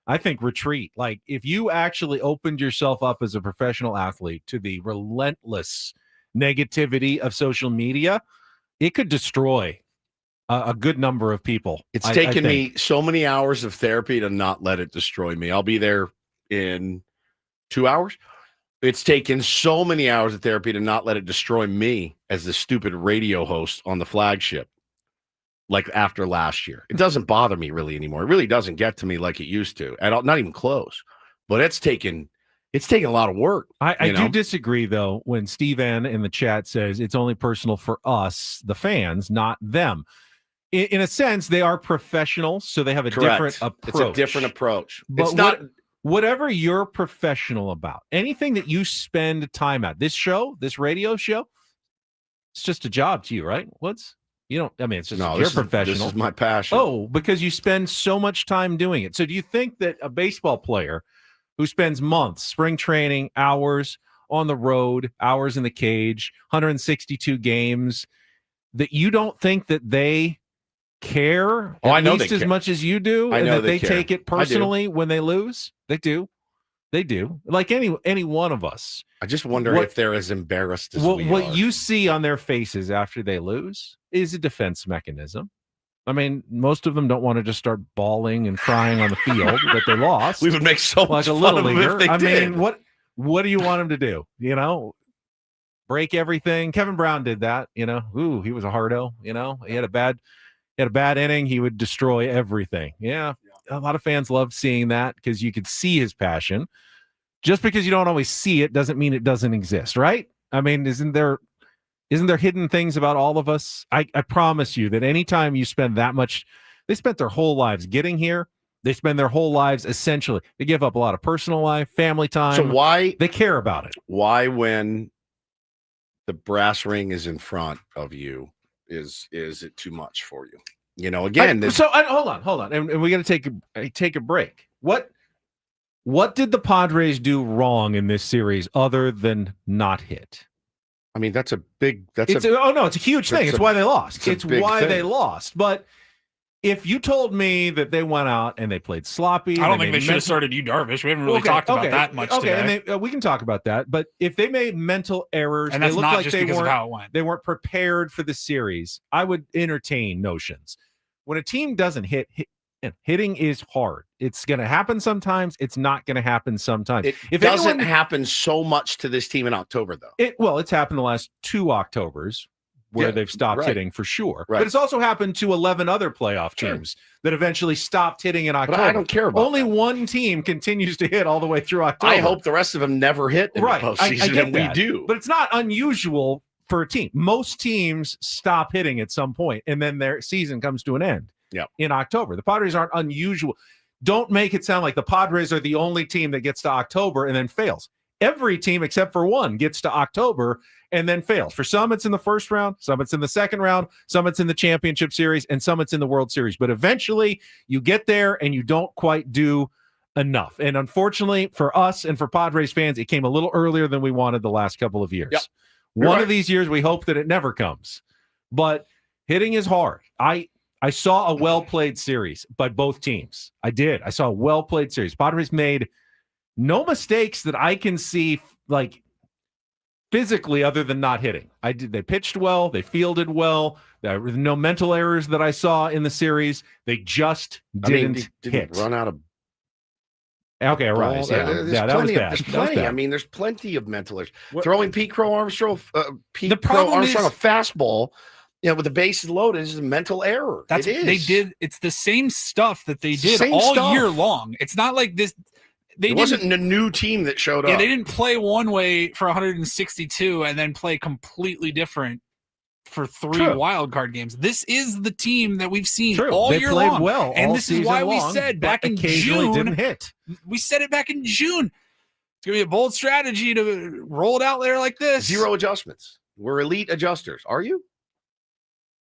S3: I think, retreat. If you actually opened yourself up as a professional athlete to the relentless negativity of social media, it could destroy a good number of people.
S1: It's taken me so many hours of therapy to not let it destroy me. I'll be there in 2 hours. It's taken so many hours of therapy to not let it destroy me as the stupid radio host on the flagship. Like after last year, it doesn't bother me really anymore. It really doesn't get to me like it used to at all, not even close. But it's taken a lot of work.
S3: I do disagree though when Steve N in the chat says it's only personal for us, the fans, not them. In a sense, they are professionals, so they have a different approach.
S1: It's a different approach.
S3: But
S1: it's not
S3: whatever you're professional about, anything that you spend time at, this radio show, it's just a job to you, right? It's just you're professional.
S1: This is my passion.
S3: Oh, because you spend so much time doing it. So do you think that a baseball player who spends months, spring training, hours on the road, hours in the cage, 162 games, that you don't think that they care at least as much as you do, and that they take it personally when they lose? They do. They do. Like any one of us.
S1: I just wonder if they're as embarrassed as we are.
S3: What you see on their faces after they lose is a defense mechanism. I mean, most of them don't want to just start bawling and crying on the field that they lost.
S1: We would make so much
S3: like a little
S1: fun of
S3: leaguer.
S1: them if they did.
S3: mean, what do you want them to do? Break everything. Kevin Brown did that. He was a hardo. He had a bad inning. He would destroy everything. Yeah. A lot of fans love seeing that because you could see his passion. Just because you don't always see it doesn't mean it doesn't exist, right? I mean, isn't there hidden things about all of us? I promise you that anytime you spend that much, they spent their whole lives getting here. They spend their whole lives essentially. They give up a lot of personal life, family time.
S1: So why
S3: they care about it?
S1: Why, when the brass ring is in front of you, is it too much for you? Again.
S3: Hold on, and we got to take a break. What did the Padres do wrong in this series other than not hit?
S1: I mean, it's a
S3: huge thing. It's why they lost. It's why they lost. But if you told me that they went out and they played sloppy,
S2: I don't think they should have started Yu Darvish. We haven't really talked about that much today.
S3: And we can talk about that. But if they made mental errors,
S2: and that's
S3: they looked
S2: not
S3: like
S2: just because of how it went.
S3: They weren't prepared for the series, I would entertain notions. When a team doesn't hit, hitting is hard. It's going to happen sometimes. It's not going to happen sometimes.
S1: It doesn't happen so much to this team in October, though.
S3: It's happened the last 2 Octobers where they've stopped hitting for sure. Right. But it's also happened to 11 other playoff teams that eventually stopped hitting in October.
S1: But I don't care about
S3: Only one team continues to hit all the way through October.
S1: I hope the rest of them never hit in the postseason, and we do.
S3: But it's not unusual for a team. Most teams stop hitting at some point, and then their season comes to an end. In October. The Padres aren't unusual. Don't make it sound like the Padres are the only team that gets to October and then fails. Every team except for one gets to October and then fails. For some, it's in the first round, some it's in the second round, some it's in the championship series, and some it's in the World Series. But eventually you get there and you don't quite do enough. And unfortunately for us and for Padres fans, it came a little earlier than we wanted the last couple of years. One of these years, we hope that it never comes. But hitting is hard. I saw a well-played series by both teams. I did. I saw a well-played series. Padres made no mistakes that I can see, like, physically, other than not hitting. They pitched well. They fielded well. There were no mental errors that I saw in the series. They just didn't hit.
S1: Run out of.
S3: Okay, right. Yeah, that was bad.
S1: There's plenty. I mean, there's plenty of mental errors. Throwing Pete Crow Armstrong a fastball. With the bases loaded, is a mental error.
S2: It's the same stuff that they did all year long. It's not like this.
S1: It wasn't a new team that showed up.
S2: Yeah, they didn't play one way for 162 and then play completely different for 3 wild card games. This is the team that we've seen all year long.
S3: Well,
S2: and this is why we said back in June.
S3: Didn't hit.
S2: We said it back in June. It's gonna be a bold strategy to roll it out there like this.
S1: 0 adjustments. We're elite adjusters. Are you?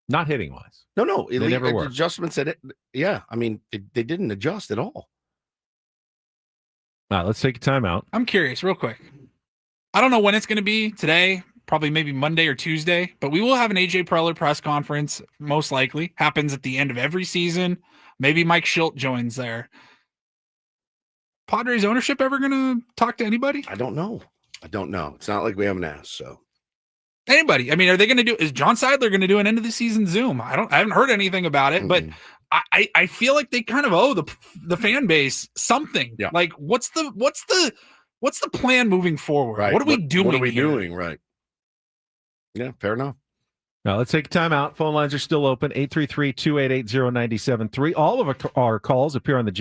S3: Not hitting wise.
S1: No.
S3: They never were.
S1: Adjustments at it. Yeah. I mean, they didn't adjust at all.
S3: All right, let's take a timeout.
S2: I'm curious, real quick. I don't know when it's going to be today, probably maybe Monday or Tuesday, but we will have an AJ Preller press conference, most likely. Happens at the end of every season. Maybe Mike Schilt joins there. Padres ownership ever going to talk to anybody?
S1: I don't know. It's not like we haven't asked, so.
S2: Anybody. I mean, are they going to do? Is John Seidler going to do an end of the season Zoom? I haven't heard anything about it, but I feel like they kind of owe the fan base something.
S1: Yeah.
S2: Like, what's the plan moving forward?
S1: Right.
S2: What are we doing?
S1: What are we
S2: here?
S1: doing? Right. Yeah, fair enough.
S3: Now let's take a time out. Phone lines are still open. 833-288-0973. All of our calls appear on the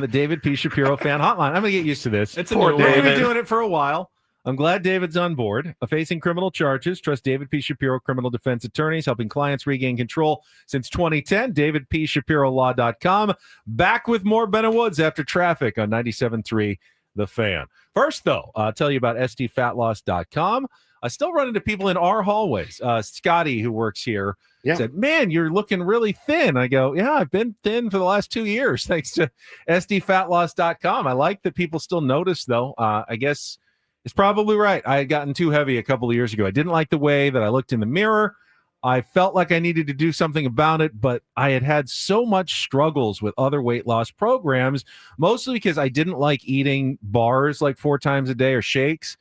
S3: David P. Shapiro fan hotline. I'm going to get used to this.
S2: It's a new
S3: We've been doing it for a while. I'm glad David's on board. Facing criminal charges, trust David P. Shapiro criminal defense attorneys, helping clients regain control since 2010. DavidPShapiroLaw.com. Back with more Ben and Woods after traffic on 97.3 The Fan. First, though, I'll tell you about SDFatLoss.com. I still run into people in our hallways. Scotty, who works here, said, man, you're looking really thin. I go, yeah, I've been thin for the last 2 years, thanks to SDFatLoss.com. I like that people still notice, though. I guess it's probably right. I had gotten too heavy a couple of years ago. I didn't like the way that I looked in the mirror. I felt like I needed to do something about it, but I had so much struggles with other weight loss programs, mostly because I didn't like eating bars like 4 times a day or shakes.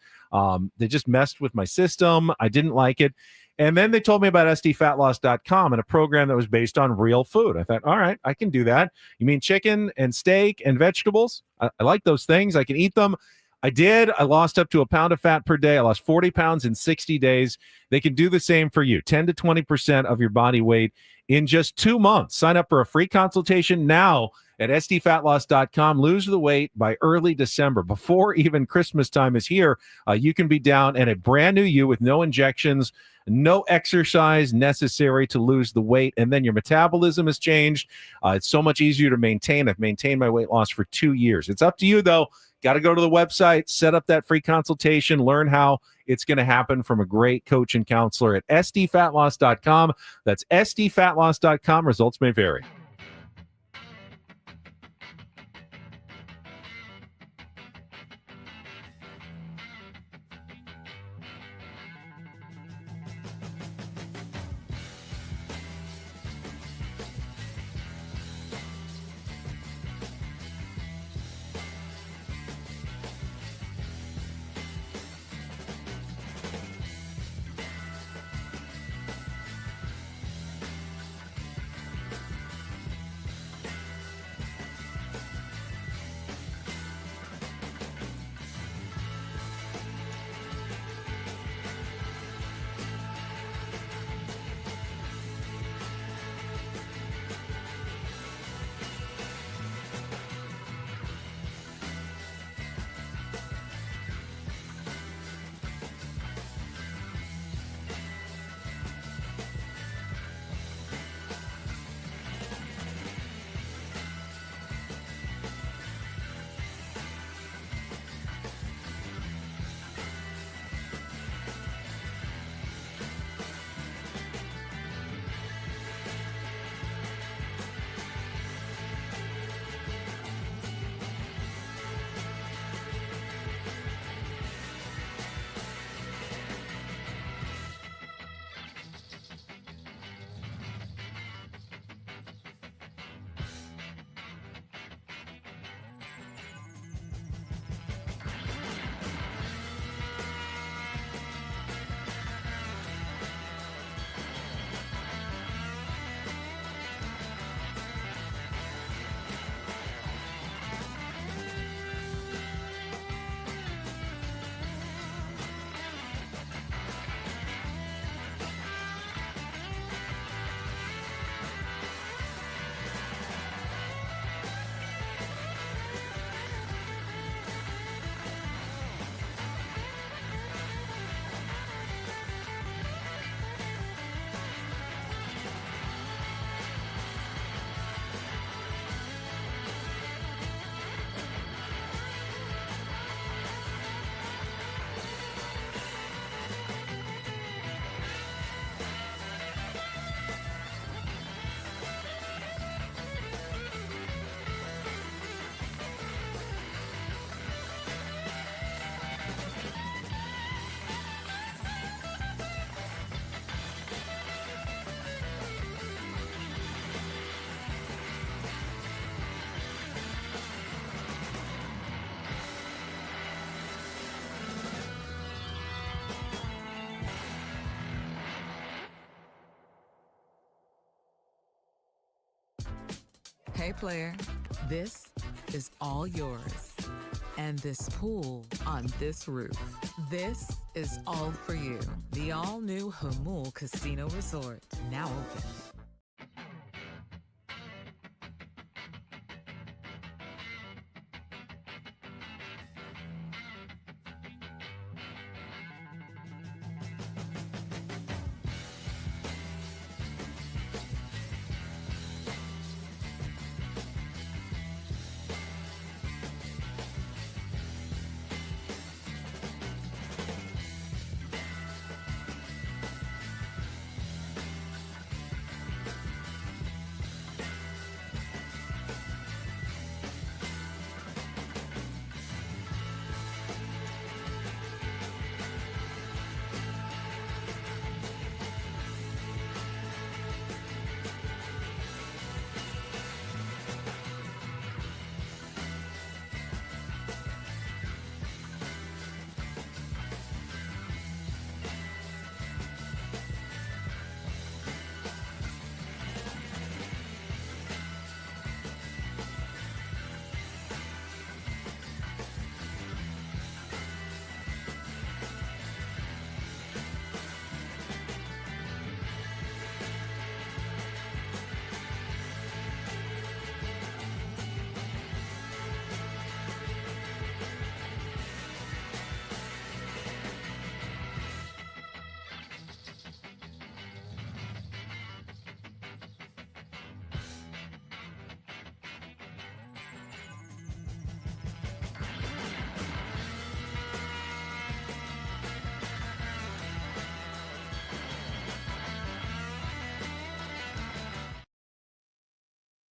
S3: They just messed with my system. I didn't like it. And then they told me about SDFatLoss.com and a program that was based on real food. I thought, all right, I can do that. You mean chicken and steak and vegetables? I like those things. I can eat them. I did. I lost up to a pound of fat per day. I lost 40 pounds in 60 days. They can do the same for you. 10 to 20% of your body weight in just 2 months. Sign up for a free consultation now at SDFatLoss.com. Lose the weight by early December. Before even Christmas time is here, you can be down and a brand new you with no injections, no exercise necessary to lose the weight, and then your metabolism has changed. It's so much easier to maintain. I've maintained my weight loss for 2 years. It's up to you, though. Got to go to the website, set up that free consultation, learn how it's going to happen from a great coach and counselor at SDFatLoss.com. That's SDFatLoss.com. Results may vary.
S6: Hey, player, this is all yours. And this pool on this roof, this is all for you. The all-new Humul Casino Resort, now open.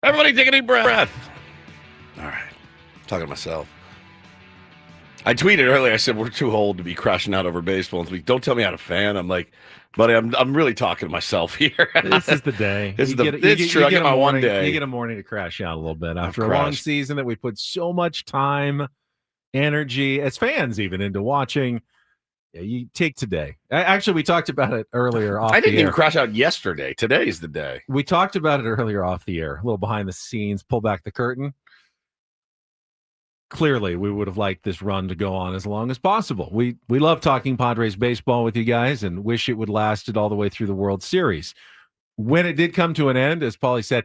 S1: Everybody take a deep breath. All right. Talking to myself. I tweeted earlier, I said, we're too old to be crashing out over baseball. And don't tell me how to fan. I'm like, buddy, I'm really talking to myself here.
S3: This is the day.
S1: It's true. I get my one day.
S3: You get a morning to crash out a little bit after a long season that we put so much time, energy, as fans even, into watching. Yeah, you take today. Actually, we talked about it earlier off
S1: I didn't
S3: the
S1: even
S3: air.
S1: crash out yesterday. Today's the day.
S3: We talked about it earlier off the air. A little behind the scenes, pull back the curtain. Clearly, we would have liked this run to go on as long as possible. We love talking Padres baseball with you guys and wish it would lasted all the way through the World Series. When it did come to an end, as Paulie said,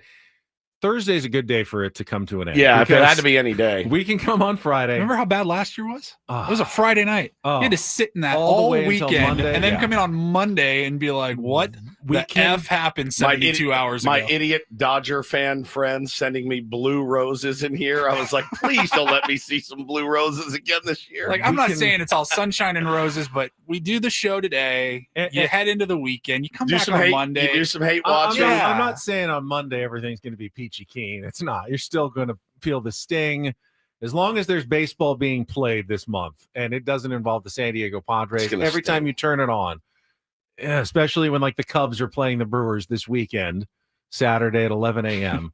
S3: Thursday's a good day for it to come to an end.
S1: Yeah, if it had to be any day.
S3: We can come on Friday.
S2: Remember how bad last year was? It was a Friday night. You had to sit in that
S3: All the
S2: all
S3: way until
S2: weekend
S3: Monday,
S2: and then
S3: yeah.
S2: come in on Monday and be like, what the F happened 72 hours ago?
S1: My idiot Dodger fan friends sending me blue roses in here. I was like, please don't let me see some blue roses again this year.
S2: Like, I'm not saying it's all sunshine and roses, but we do the show today. You head into the weekend. You come back on Monday.
S1: You do some hate watching.
S3: I'm not saying on Monday everything's going to be peachy keen. It's not. You're still going to feel the sting. As long as there's baseball being played this month and it doesn't involve the San Diego Padres, every time you turn it on, especially when like the Cubs are playing the Brewers this weekend, Saturday at 11 a.m.,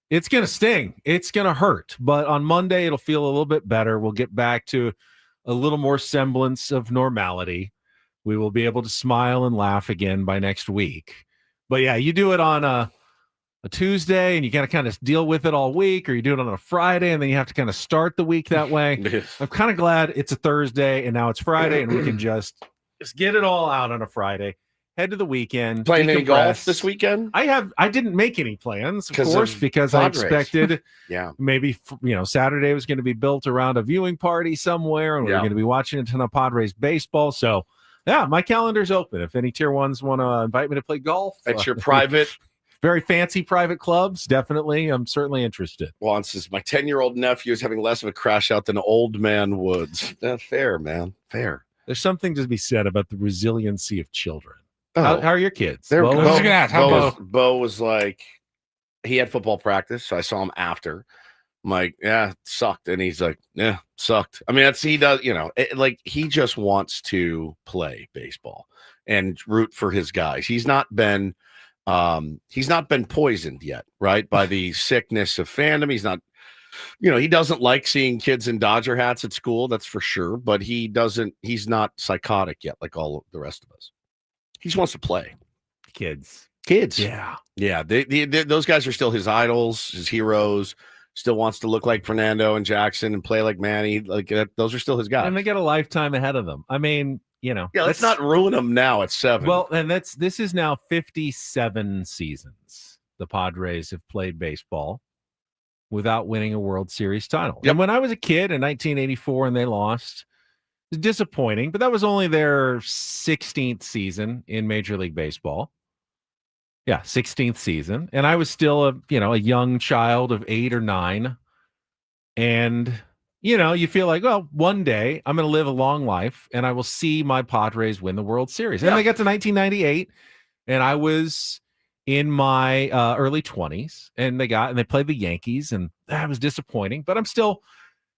S3: it's going to sting. It's going to hurt. But on Monday, it'll feel a little bit better. We'll get back to a little more semblance of normality. We will be able to smile and laugh again by next week. But yeah, you do it on a Tuesday and you got to kind of deal with it all week, or you do it on a Friday and then you have to kind of start the week that way. I'm kind of glad it's a Thursday and now it's Friday and we can just get it all out on a Friday. Head to the weekend.
S1: Playing any golf this weekend?
S3: I didn't make any plans, of course, because I expected maybe Saturday was going to be built around a viewing party somewhere and we were going to be watching a ton of Padres baseball. So yeah, my calendar's open. If any tier ones want to invite me to play golf
S1: at your private
S3: very fancy private clubs, definitely. I'm certainly interested.
S1: Well, since my 10-year-old nephew is having less of a crash out than old man Woods. Fair, man. Fair.
S3: There's something to be said about the resiliency of children. How are your kids?
S1: Bo was like, he had football practice, so I saw him after. I'm like, yeah, it sucked. And he's like, yeah, sucked. I mean, he does, he just wants to play baseball and root for his guys. He's not been poisoned yet, right, by the sickness of fandom. He's not, he doesn't like seeing kids in Dodger hats at school, that's for sure, but he's not psychotic yet like all of the rest of us. He just wants to play.
S3: Kids.
S1: Kids.
S3: Yeah.
S1: Yeah. Those guys are still his idols, his heroes. Still wants to look like Fernando and Jackson and play like Manny. Like those are still his guys.
S3: And they get a lifetime ahead of them. I mean,
S1: Yeah, let's not ruin them now at 7.
S3: Well, and this is now 57 seasons the Padres have played baseball without winning a World Series title.
S1: Yep.
S3: And when I was a kid in 1984 and they lost, it was disappointing, but that was only their 16th season in Major League Baseball. Yeah, 16th season. And I was still a young child of 8 or 9. And, you feel like, well, one day I'm going to live a long life and I will see my Padres win the World Series. And they got to 1998 and I was in my early 20s and they played the Yankees and that was disappointing, but I'm still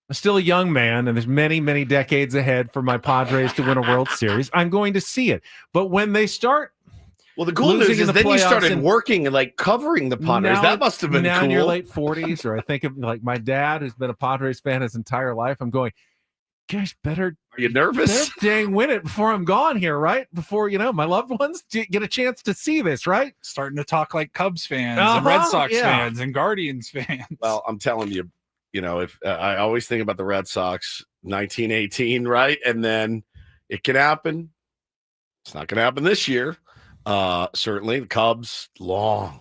S3: a young man and there's many, many decades ahead for my Padres to win a World Series. I'm going to see it. But when they start
S1: the cool news is then you started working and like covering the Padres. That must have been
S3: now
S1: cool.
S3: in your late 40s, or I think of like my dad who's been a Padres fan his entire life. I'm going, guys, better.
S1: Are you nervous?
S3: Dang, win it before I'm gone here, right? Before my loved ones get a chance to see this, right?
S2: Starting to talk like Cubs fans and Red Sox fans and Guardians fans.
S1: Well, I'm telling you, if I always think about the Red Sox, 1918, right? And then it can happen. It's not going to happen this year. Certainly the Cubs, long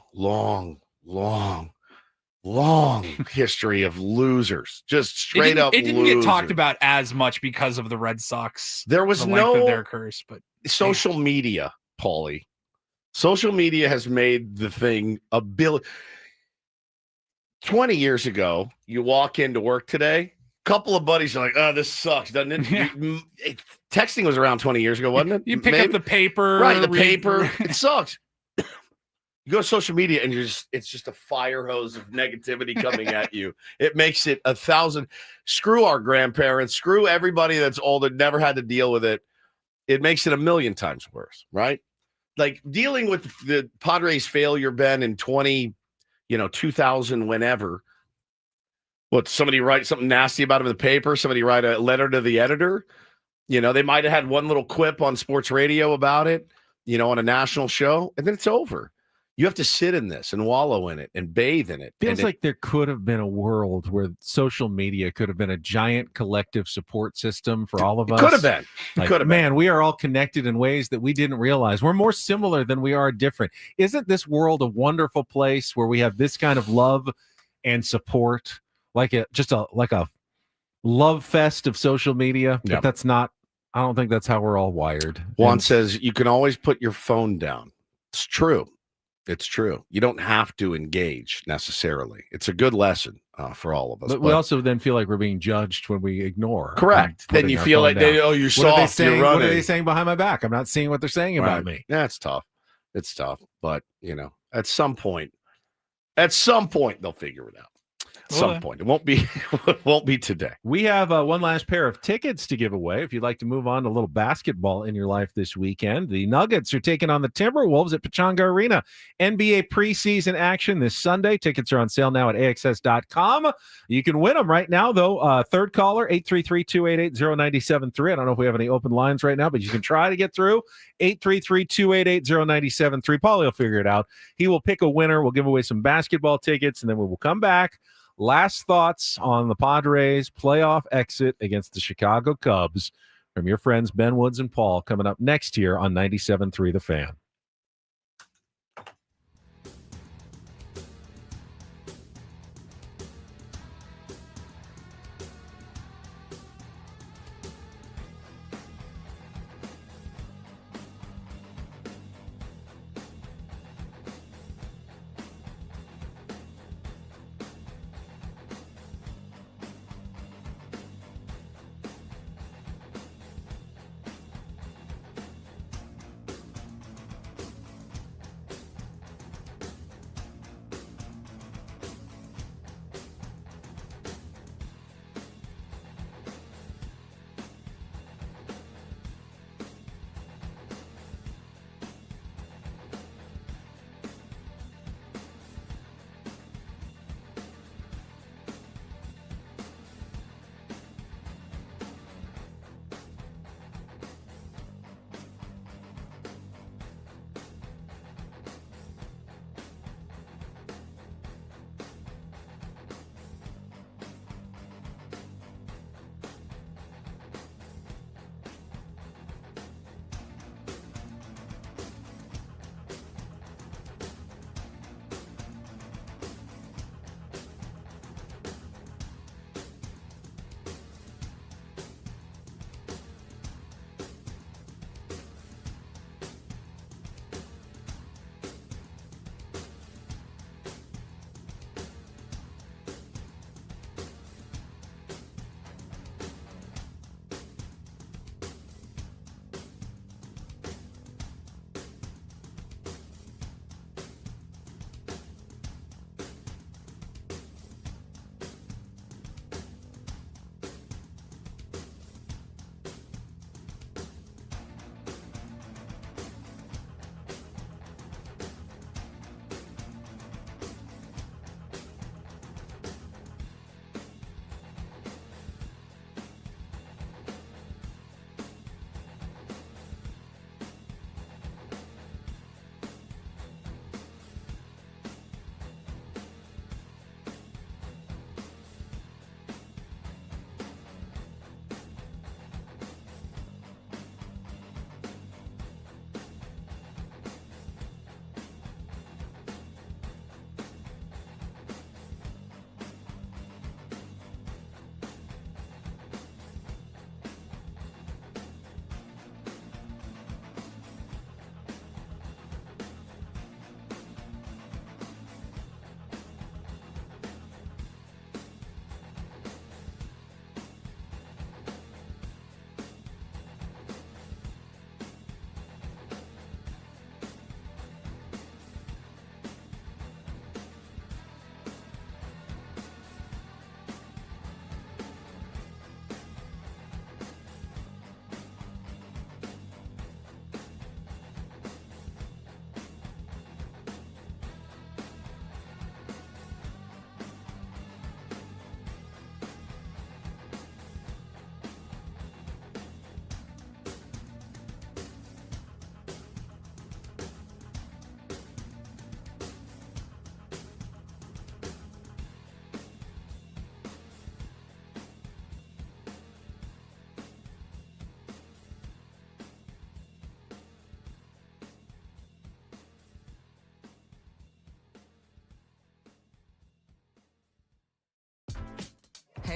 S1: history of losers, just straight up.
S2: It didn't
S1: losers.
S2: get talked about as much because of the Red Sox.
S1: There was
S2: the length
S1: no
S2: of their curse, but
S1: social media, Paulie. Social media has made the thing a billion. 20 years ago, you walk into work today. Couple of buddies are like, "Oh, this sucks, doesn't it?"
S2: Yeah.
S1: Texting was around 20 years ago, wasn't it?
S2: You pick up the paper,
S1: right? The paper, it sucks. You go to social media, and it's just a fire hose of negativity coming at you. It makes it 1,000. Screw our grandparents. Screw everybody that's older, never had to deal with it. It makes it 1,000,000 times worse, right? Like dealing with the Padres' failure, Ben, in 2000, whenever. What, somebody write something nasty about him in the paper? Somebody write a letter to the editor? They might have had one little quip on sports radio about it, on a national show, and then it's over. You have to sit in this and wallow in it and bathe in it.
S3: Feels like there could have been a world where social media could have been a giant collective support system for all of us.
S1: Could have been.
S3: Man, we are all connected in ways that we didn't realize. We're more similar than we are different. Isn't this world a wonderful place where we have this kind of love and support? Like a love fest of social media, but that's not. I don't think that's how we're all wired.
S1: Juan says you can always put your phone down. It's true. It's true. You don't have to engage necessarily. It's a good lesson for all of us.
S3: But we also then feel like we're being judged when we ignore.
S1: Correct. Then you feel like you're soft. You're running.
S3: What are they saying behind my back? I'm not seeing what they're saying about me.
S1: Yeah, it's tough. It's tough. But at some point they'll figure it out. Some point. It won't be today.
S3: We have one last pair of tickets to give away. If you'd like to move on to a little basketball in your life this weekend, the Nuggets are taking on the Timberwolves at Pechanga Arena. NBA preseason action this Sunday. Tickets are on sale now at AXS.com. You can win them right now, though. Third caller, 833-288-0973. I don't know if we have any open lines right now, but you can try to get through. 833-288-0973. Paulie will figure it out. He will pick a winner. We'll give away some basketball tickets, and then we will come back. Last thoughts on the Padres playoff exit against the Chicago Cubs from your friends Ben Woods and Paul coming up next year on 97.3 The Fan.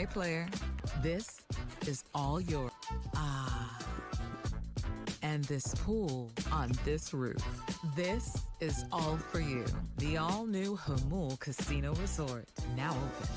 S6: Okay, player, this is all yours. Ah. And this pool on this roof. This is all for you. The all-new Humul Casino Resort, now open.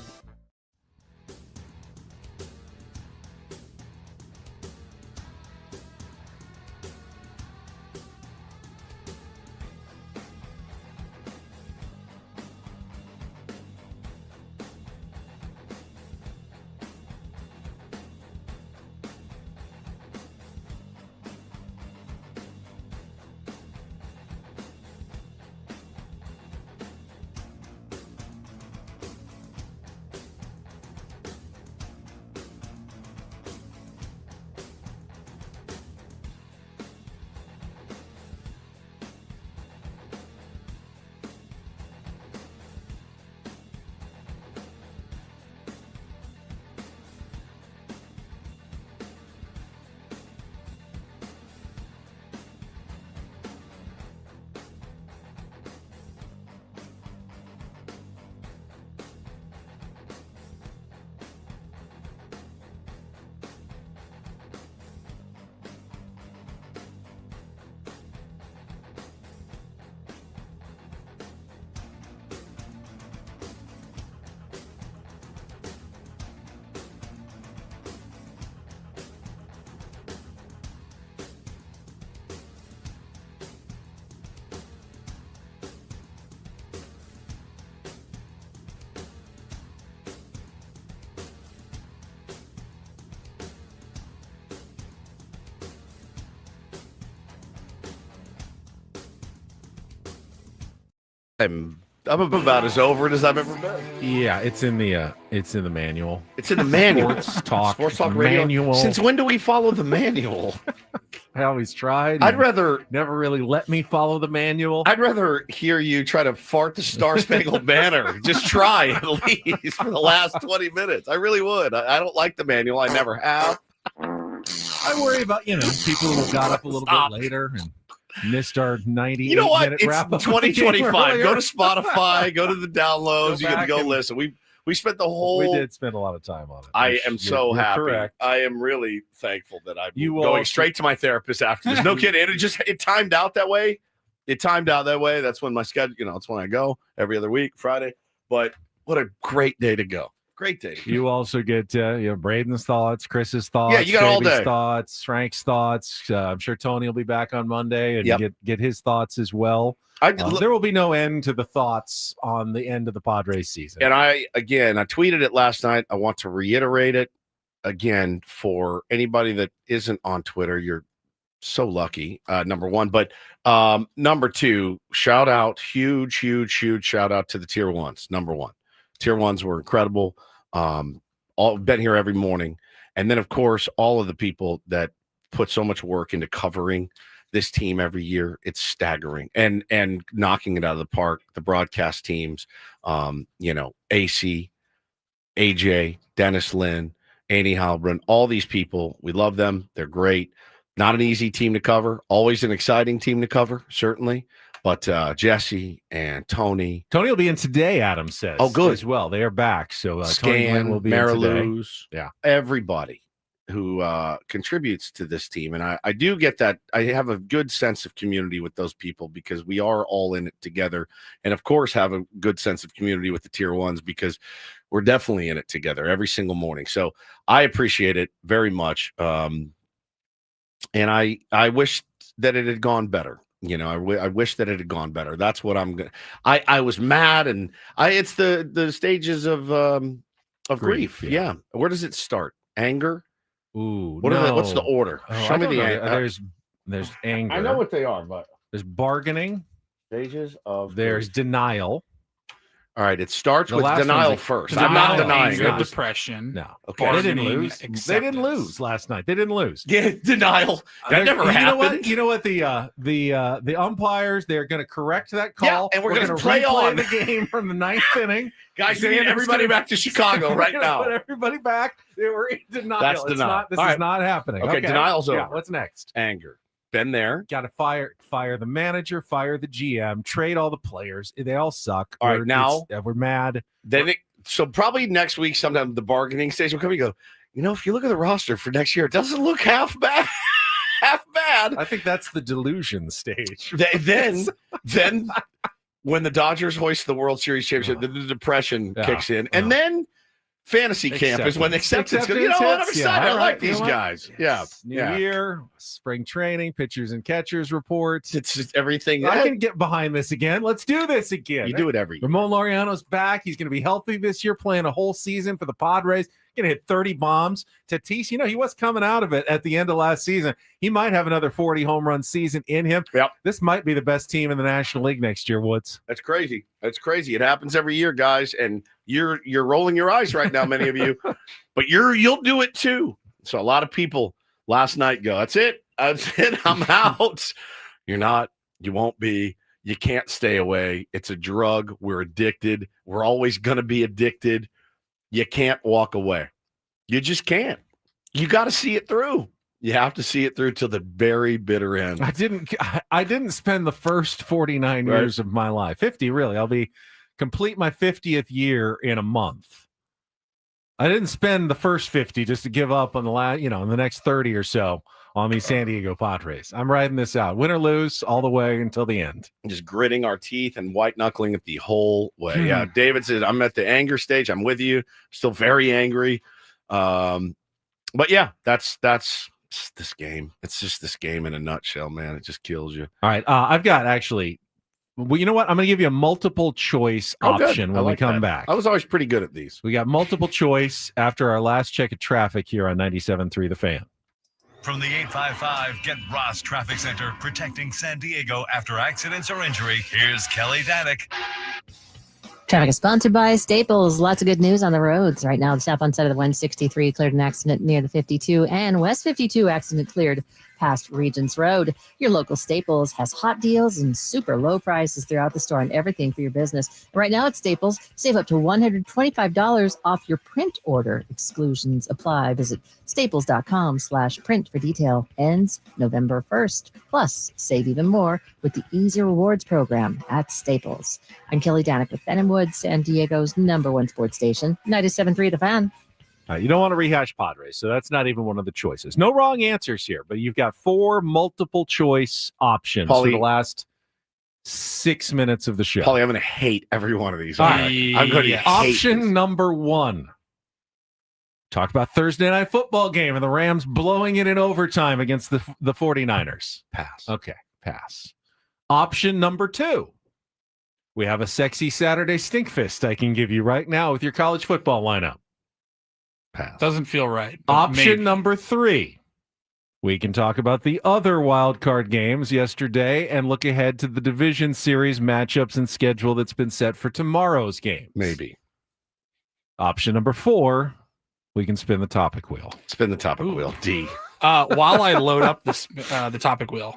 S1: I'm about as over it as I've ever been.
S3: Yeah, it's in the manual.
S1: It's in the manual.
S3: Sports talk
S1: radio.
S3: manual.
S1: Since when do we follow the manual?
S3: I always tried.
S1: I'd rather
S3: never really let me follow the manual.
S1: I'd rather hear you try to fart the Star Spangled Banner. Just try at least for the last 20 minutes. I really would. I don't like the manual. I never have.
S3: I worry about people who got up a little bit later and missed our 90.
S1: You know what?
S3: Minute
S1: It's
S3: wrap up
S1: 2025. Go to Spotify. Go to the downloads. You can go listen. We spent the whole.
S3: We did spend a lot of time on it.
S1: I am so happy.
S3: Correct.
S1: I am really thankful that I'm going straight to my therapist after this. No kidding. It timed out that way. That's when my schedule. It's when I go every other week, Friday. But what a great day to go. Great day.
S3: You also get Braden's thoughts, Chris's thoughts,
S1: Yeah, you got all day.
S3: Thoughts, Frank's thoughts. I'm sure Tony will be back on Monday and get his thoughts as well. There will be no end to the thoughts on the end of the Padres season.
S1: And I tweeted it last night. I want to reiterate it again for anybody that isn't on Twitter. You're so lucky, number one. But number two, huge shout out to the tier ones, number one. Tier ones were incredible. All been here every morning. And then, of course, all of the people that put so much work into covering this team every year. It's staggering and knocking it out of the park. The broadcast teams, AC, AJ, Dennis Lynn, Annie Halbrun, all these people, we love them. They're great. Not an easy team to cover. Always an exciting team to cover, certainly. But Jesse and Tony
S3: will be in today, Adam says.
S1: Oh, good.
S3: As well. They are back. So
S1: Tony
S3: Lynn will be
S1: Merrill,
S3: in today. Yeah.
S1: Everybody who contributes to this team. And I do get that. I have a good sense of community with those people because we are all in it together. And, of course, have a good sense of community with the tier ones because we're definitely in it together every single morning. So I appreciate it very much. And I wish that it had gone better. I wish that it had gone better. That's what I'm going to. I was mad, and it's the stages of grief. Yeah. Where does it start? Anger?
S3: Ooh.
S1: What's the order? Show me the
S3: anger. There's anger.
S1: I know what they are, but
S3: there's bargaining.
S1: Stages of
S3: There's denial.
S1: All right, it starts with denial first. I'm not denying it.
S2: Depression.
S3: No.
S1: Okay.
S3: They didn't lose.
S2: Acceptance.
S3: They didn't lose last night. They didn't lose.
S1: Yeah, denial. That never happened.
S3: You know what? The umpires, they're going to correct that call.
S1: Yeah, and we're going to
S3: play
S1: on
S3: the game from the ninth inning.
S1: Guys, we need everybody back to Chicago right now.
S3: Put everybody back. They were in denial.
S1: That's denial.
S3: This is not happening.
S1: Okay, denial's over.
S3: Yeah, what's next?
S1: Anger. Been there.
S3: Got to fire the manager, fire the GM, trade all the players. They all suck.
S1: All right, now
S3: we're mad.
S1: Then So probably next week, sometime the bargaining stage will come. You go, if you look at the roster for next year, it doesn't look half bad. Half bad.
S3: I think that's the delusion stage.
S1: Then when the Dodgers hoist the World Series championship, the depression kicks in, and then fantasy camp is when the acceptance goes. You know what? I'm excited. I like these guys. Yeah.
S3: New year, spring training, pitchers and catchers reports.
S1: It's just everything.
S3: I can get behind this again. Let's do this again.
S1: You do it every year.
S3: Ramon Laureano's back. He's going to be healthy this year, playing a whole season for the Padres. Going to hit 30 bombs. Tatis, he was coming out of it at the end of last season. He might have another 40 home run season in him.
S1: Yep.
S3: This might be the best team in the National League next year, Woods.
S1: That's crazy. That's crazy. It happens every year, guys, and you're rolling your eyes right now, many of you, but you'll do it too. So a lot of people last night go, that's it. I'm out. You're not. You won't be. You can't stay away. It's a drug. We're addicted. We're always going to be addicted. You can't walk away. You just can't. You got to see it through. You have to see it through till the very bitter end.
S3: I didn't spend the first 49 years of my life, 50 really. I'll be complete my 50th year in a month. I didn't spend the first 50 just to give up on in the next 30 or so on these San Diego Padres. I'm riding this out, win or lose, all the way until the end.
S1: Just gritting our teeth and white knuckling it the whole way. Yeah, David says, I'm at the anger stage. I'm with you. Still very angry. But yeah, that's this game. It's just this game in a nutshell, man. It just kills you.
S3: All right. I've got actually, well, you know what? I'm going to give you a multiple choice option when we come back.
S1: I was always pretty good at these.
S3: We got multiple choice after our last check of traffic here on 97.3 The Fan.
S4: From the 855 Get Ross Traffic Center, protecting San Diego after accidents or injury, here's Kelly Danick.
S5: Traffic is sponsored by Staples. Lots of good news on the roads right now. The southbound side of the 163 cleared an accident near the 52, and West 52 accident cleared past Regents Road. Your local Staples has hot deals and super low prices throughout the store on everything for your business. Right now at Staples, save up to $125 off your print order. Exclusions apply. Visit staples.com/print for detail. Ends November 1st. Plus, save even more with the Easy Rewards program at Staples. I'm Kelly Danick with Ben & Wood, San Diego's #1 sports station, 97.3 The Fan.
S3: You don't want to rehash Padres, so that's not even one of the choices. No wrong answers here, but you've got 4 multiple choice options for the last 6 minutes of the show.
S1: Paulie, I'm going to hate every one of these.
S3: I'm going to option number 1. Talk about Thursday night football game and the Rams blowing it in overtime against the 49ers.
S1: Pass.
S3: Okay, pass. Option number 2. We have a sexy Saturday stink fist I can give you right now with your college football lineup.
S1: Pass.
S2: Doesn't feel right.
S3: Option number 3. We can talk about the other wild card games yesterday and look ahead to the division series matchups and schedule that's been set for tomorrow's game.
S1: Maybe.
S3: Option number 4. We can spin the topic wheel.
S1: Spin the topic wheel. D.
S2: While I load up the topic wheel,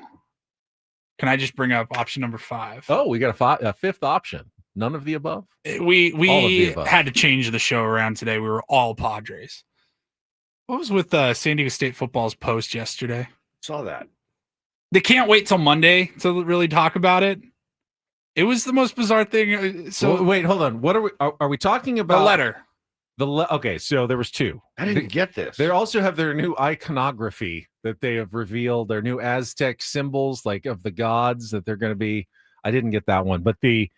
S2: can I just bring up option number 5?
S3: Oh, we got a 5th option. None of the above?
S2: We had to change the show around today. We were all Padres. What was with San Diego State football's post yesterday?
S1: Saw that.
S2: They can't wait till Monday to really talk about it. It was the most bizarre thing. So
S3: wait, hold on. What are we talking about?
S2: The letter.
S3: Okay, so there was 2.
S1: I didn't get this.
S3: They also have their new iconography that they have revealed, their new Aztec symbols, like of the gods that they're going to be. I didn't get that one, but the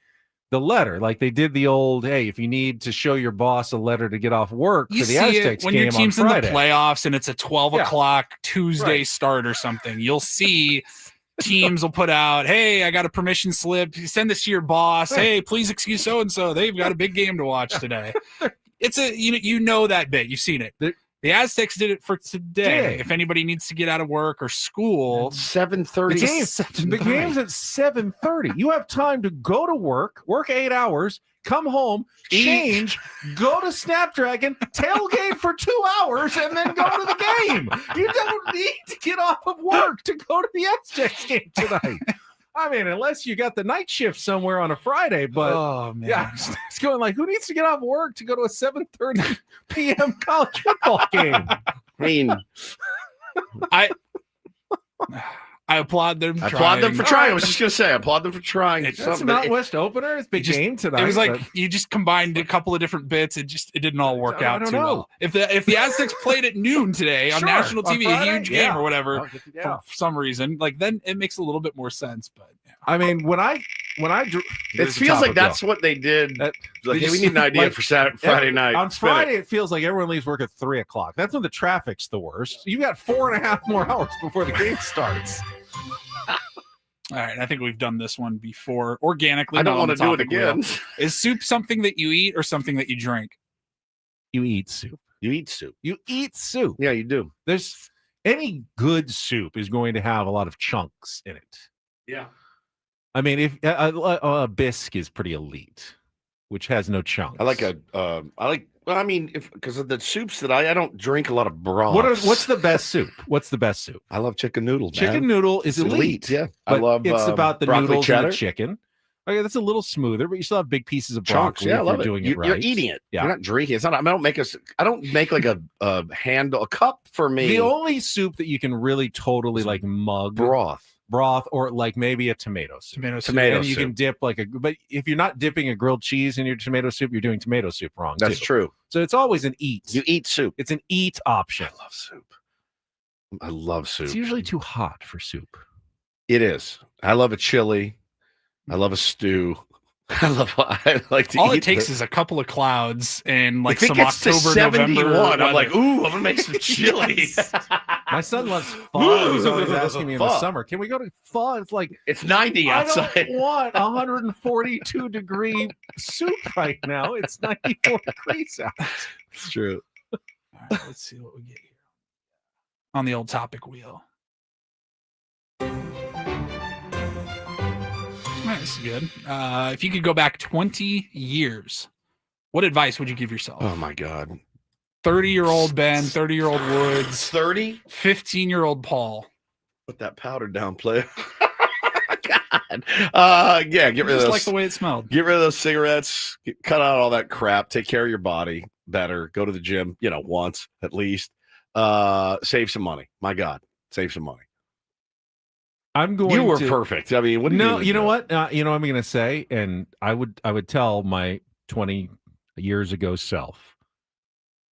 S3: letter, like they did the old, hey, if you need to show your boss a letter to get off work for the Aztecs
S2: when
S3: game
S2: your team's
S3: on
S2: in
S3: Friday.
S2: the playoffs and it's a 12 o'clock Tuesday start or something, you'll see teams will put out, hey, I got a permission slip. You send this to your boss. Hey, please excuse so-and-so. They've got a big game to watch today. It's you know that bit. You've seen it. The Aztecs did it for today. If anybody needs to get out of work or school,
S1: 7:30.
S3: The game's at 7:30. You have time to go to work 8 hours, come home, change, go to Snapdragon, tailgate for 2 hours, and then go to the game. You don't need to get off of work to go to the Aztecs game tonight. I mean, unless you got the night shift somewhere on a Friday, but yeah, it's going like, who needs to get off work to go to a 7:30 p.m. college football game?
S1: I mean,
S2: I applaud them.
S1: I applaud them for trying. I was just gonna say, I applaud them for trying.
S3: That's a Mountain West opener. It's a big game tonight.
S2: It was like you just combined a couple of different bits. It didn't all work out too well. If the Aztecs played at noon today on national TV, a huge game or whatever, for some reason, like then it makes a little bit more sense. But
S3: I mean, when I drew,
S1: it feels like that's what they did. Like, hey, we need an idea for Friday night.
S3: On Friday, it feels like everyone leaves work at 3:00. That's when the traffic's the worst. You got 4.5 more hours before the game starts.
S2: All right, I think we've done this one before organically.
S1: I don't want to do it again.
S2: Is soup something that you eat or something that you drink?
S3: You eat soup.
S1: You eat soup.
S3: You eat soup.
S1: Yeah, you do.
S3: There's any good soup is going to have a lot of chunks in it.
S1: Yeah.
S3: I mean, if a bisque is pretty elite, which has no chunks.
S1: Well, I mean, because of the soups that I don't drink a lot of broth.
S3: What's the best soup? What's the best soup?
S1: I love chicken noodle.
S3: Chicken noodle is elite.
S1: Yeah,
S3: I
S1: love.
S3: It's about the noodles
S1: cheddar.
S3: and the chicken. Okay, that's a little smoother, but you still have big pieces of broccoli.
S1: Yeah, I love
S3: if you're doing
S1: it.
S3: it right.
S1: You're eating it.
S3: Yeah.
S1: You're not drinking. It's not. I don't make like a cup for me.
S3: The only soup that you can really totally like mug broth, or like maybe a tomato soup. And you can dip but if you're not dipping a grilled cheese in your tomato soup, you're doing tomato soup wrong.
S1: That's true.
S3: So it's always an eat.
S1: You eat soup.
S3: It's an eat option.
S1: I love soup.
S3: It's usually too hot for soup.
S1: It is. I love a chili. I love a stew. I like to
S2: all
S1: eat
S2: it takes is a couple of clouds and like some
S1: October, November. I'm like, ooh, I'm gonna make some chili.
S3: My son loves pho. He's always asking me in the summer, can we go to pho? It's like
S1: it's 90 outside.
S3: I don't want 142 degree soup right now. It's 94 degrees out.
S1: It's true.
S2: All right, let's see what we get here on the old topic wheel. This is good. If you could go back 20 years, what advice would you give yourself?
S1: Oh my God.
S2: 30-year-old Ben, 30-year-old Woods,
S1: 30,
S2: 15-year-old Paul.
S1: Put that powder down, player. God. Yeah, get rid of those.
S2: Like the way it smelled.
S1: Get rid of those cigarettes. Cut out all that crap. Take care of your body better. Go to the gym, once at least. Save some money. My God, save some money. You were perfect. I mean, what?
S3: You know what? You know what I'm going to say, and I would tell my 20 years ago self,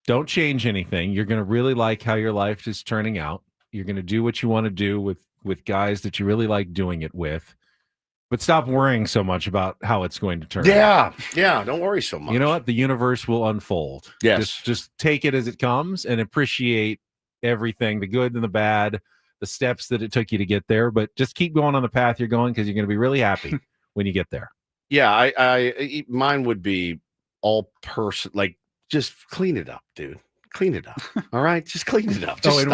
S3: don't change anything. You're going to really like how your life is turning out. You're going to do what you want to do with guys that you really like doing it with, but stop worrying so much about how it's going to turn out.
S1: Yeah. Don't worry so much.
S3: You know what? The universe will unfold.
S1: Yes.
S3: Just take it as it comes and appreciate everything, the good and the bad, the steps that it took you to get there, but just keep going on the path you're going because you're going to be really happy when you get there.
S1: Yeah, I mine would be all person, like just clean it up, dude. Clean it up. All right, just clean it up. Just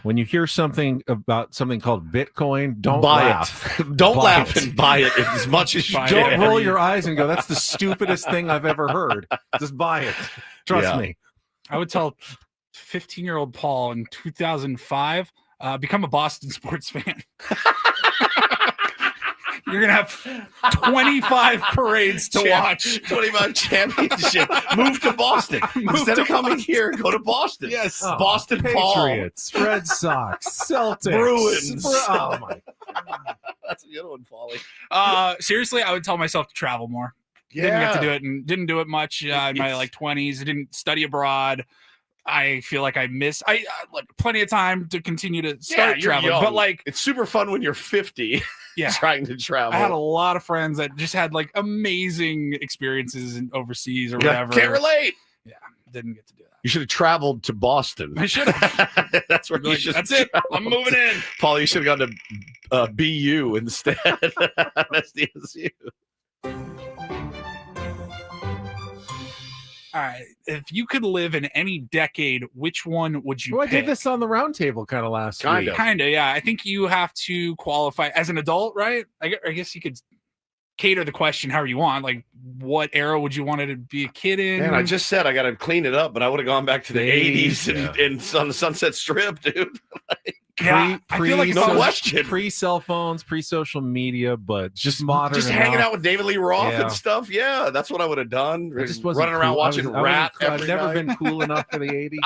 S3: when you hear something about something called Bitcoin, don't
S1: buy
S3: laugh.
S1: it. Don't laugh and buy it as much as you
S3: don't roll your eyes and go, "That's the stupidest thing I've ever heard." Just buy it. Trust me.
S2: I would tell 15-year-old Paul in 2005. Become a Boston sports fan. You're going to have 25 parades to watch.
S1: 25 championship. Move to Boston. Instead of coming here, go to Boston.
S2: Yes.
S1: Boston
S3: Patriots, Red Sox, Celtics.
S1: Bruins.
S3: Oh, my God.
S1: That's a good one, Paulie.
S2: Seriously, I would tell myself to travel more. Didn't get to do it and didn't do it much in my 20s. I didn't study abroad. I feel like I like plenty of time to continue to start traveling,
S1: young.
S2: But like
S1: it's super fun when you're 50.
S2: Yeah,
S1: trying to travel.
S2: I had a lot of friends that just had like amazing experiences in overseas or whatever.
S1: Can't relate.
S2: Yeah, didn't get to do that.
S1: You should have traveled to Boston.
S2: I should have.
S1: That's where you should.
S2: That's it. I'm moving in.
S1: Paul, you should have gone to BU instead. SDFC.
S2: All right. If you could live in any decade, which one would you pick?
S3: I did this on the round table kind of last week.
S2: Kind of, yeah. I think you have to qualify as an adult, right? I guess you could cater the question however you want. Like, what era would you want to be a kid in?
S1: Man, I just said I got to clean it up, but I would have gone back to the 80s and on the Sunset Strip, dude.
S2: I feel like
S1: no question.
S3: Pre-cell phones, pre-social media, but just modern.
S1: Just hanging out with David Lee Roth and stuff. Yeah, that's what I would have done.
S3: I just wasn't
S1: running around watching rap.
S3: I've never been cool enough for the 80s.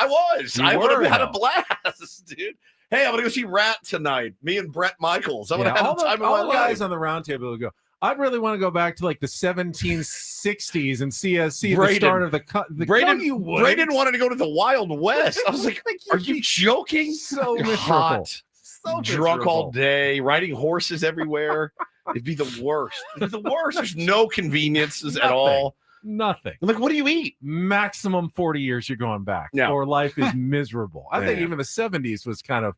S1: I would have had a blast, dude. Hey, I'm gonna go see Rat tonight. Me and Brett Michaels. I'm gonna have
S3: all
S1: the time of my
S3: all the guys
S1: life.
S3: on the round table will go. I'd really want to go back to like the 1760s and see the start of the
S1: Braden wanted to go to the Wild West. I was like, are you joking?
S3: So miserable.
S1: Hot,
S3: So
S1: drunk all
S3: miserable.
S1: day, riding horses everywhere. It'd be the worst. It'd be the worst. There's no conveniences at all.
S3: Nothing.
S1: I'm like, what do you eat?
S3: Maximum 40 years you're going back.
S1: Yeah.
S3: Or life is miserable. I think
S1: Yeah.
S3: even the 70s was kind of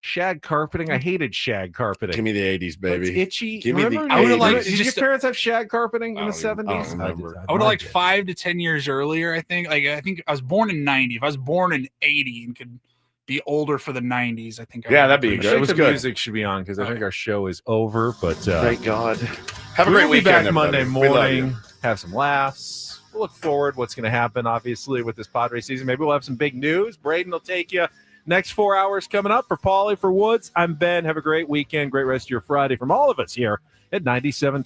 S3: shag carpeting. I hated shag carpeting.
S1: Give me the 80s, baby.
S3: It's itchy.
S1: Give me
S3: Remember?
S1: the
S2: I would've
S1: 80s.
S2: liked
S3: Did your parents have shag carpeting in the 70s?
S1: I don't remember.
S2: I would have liked 5 to 10 years earlier. I think I was born in 90. If I was born in 80 and could be older for the 90s, I think.
S1: Yeah, that'd be
S3: I
S1: good.
S3: think
S1: It was
S3: the
S1: good.
S3: music should be on because I think our show is over. But
S1: Thank God. Have a
S3: we'll
S1: great
S3: be
S1: weekend,
S3: back Monday
S1: everybody. We love you.
S3: morning. Have some laughs. We'll look forward what's going to happen, obviously, with this Padres season. Maybe we'll have some big news. Braden will take you next 4 hours coming up. For Paulie, for Woods, I'm Ben. Have a great weekend. Great rest of your Friday from all of us here at 97.3.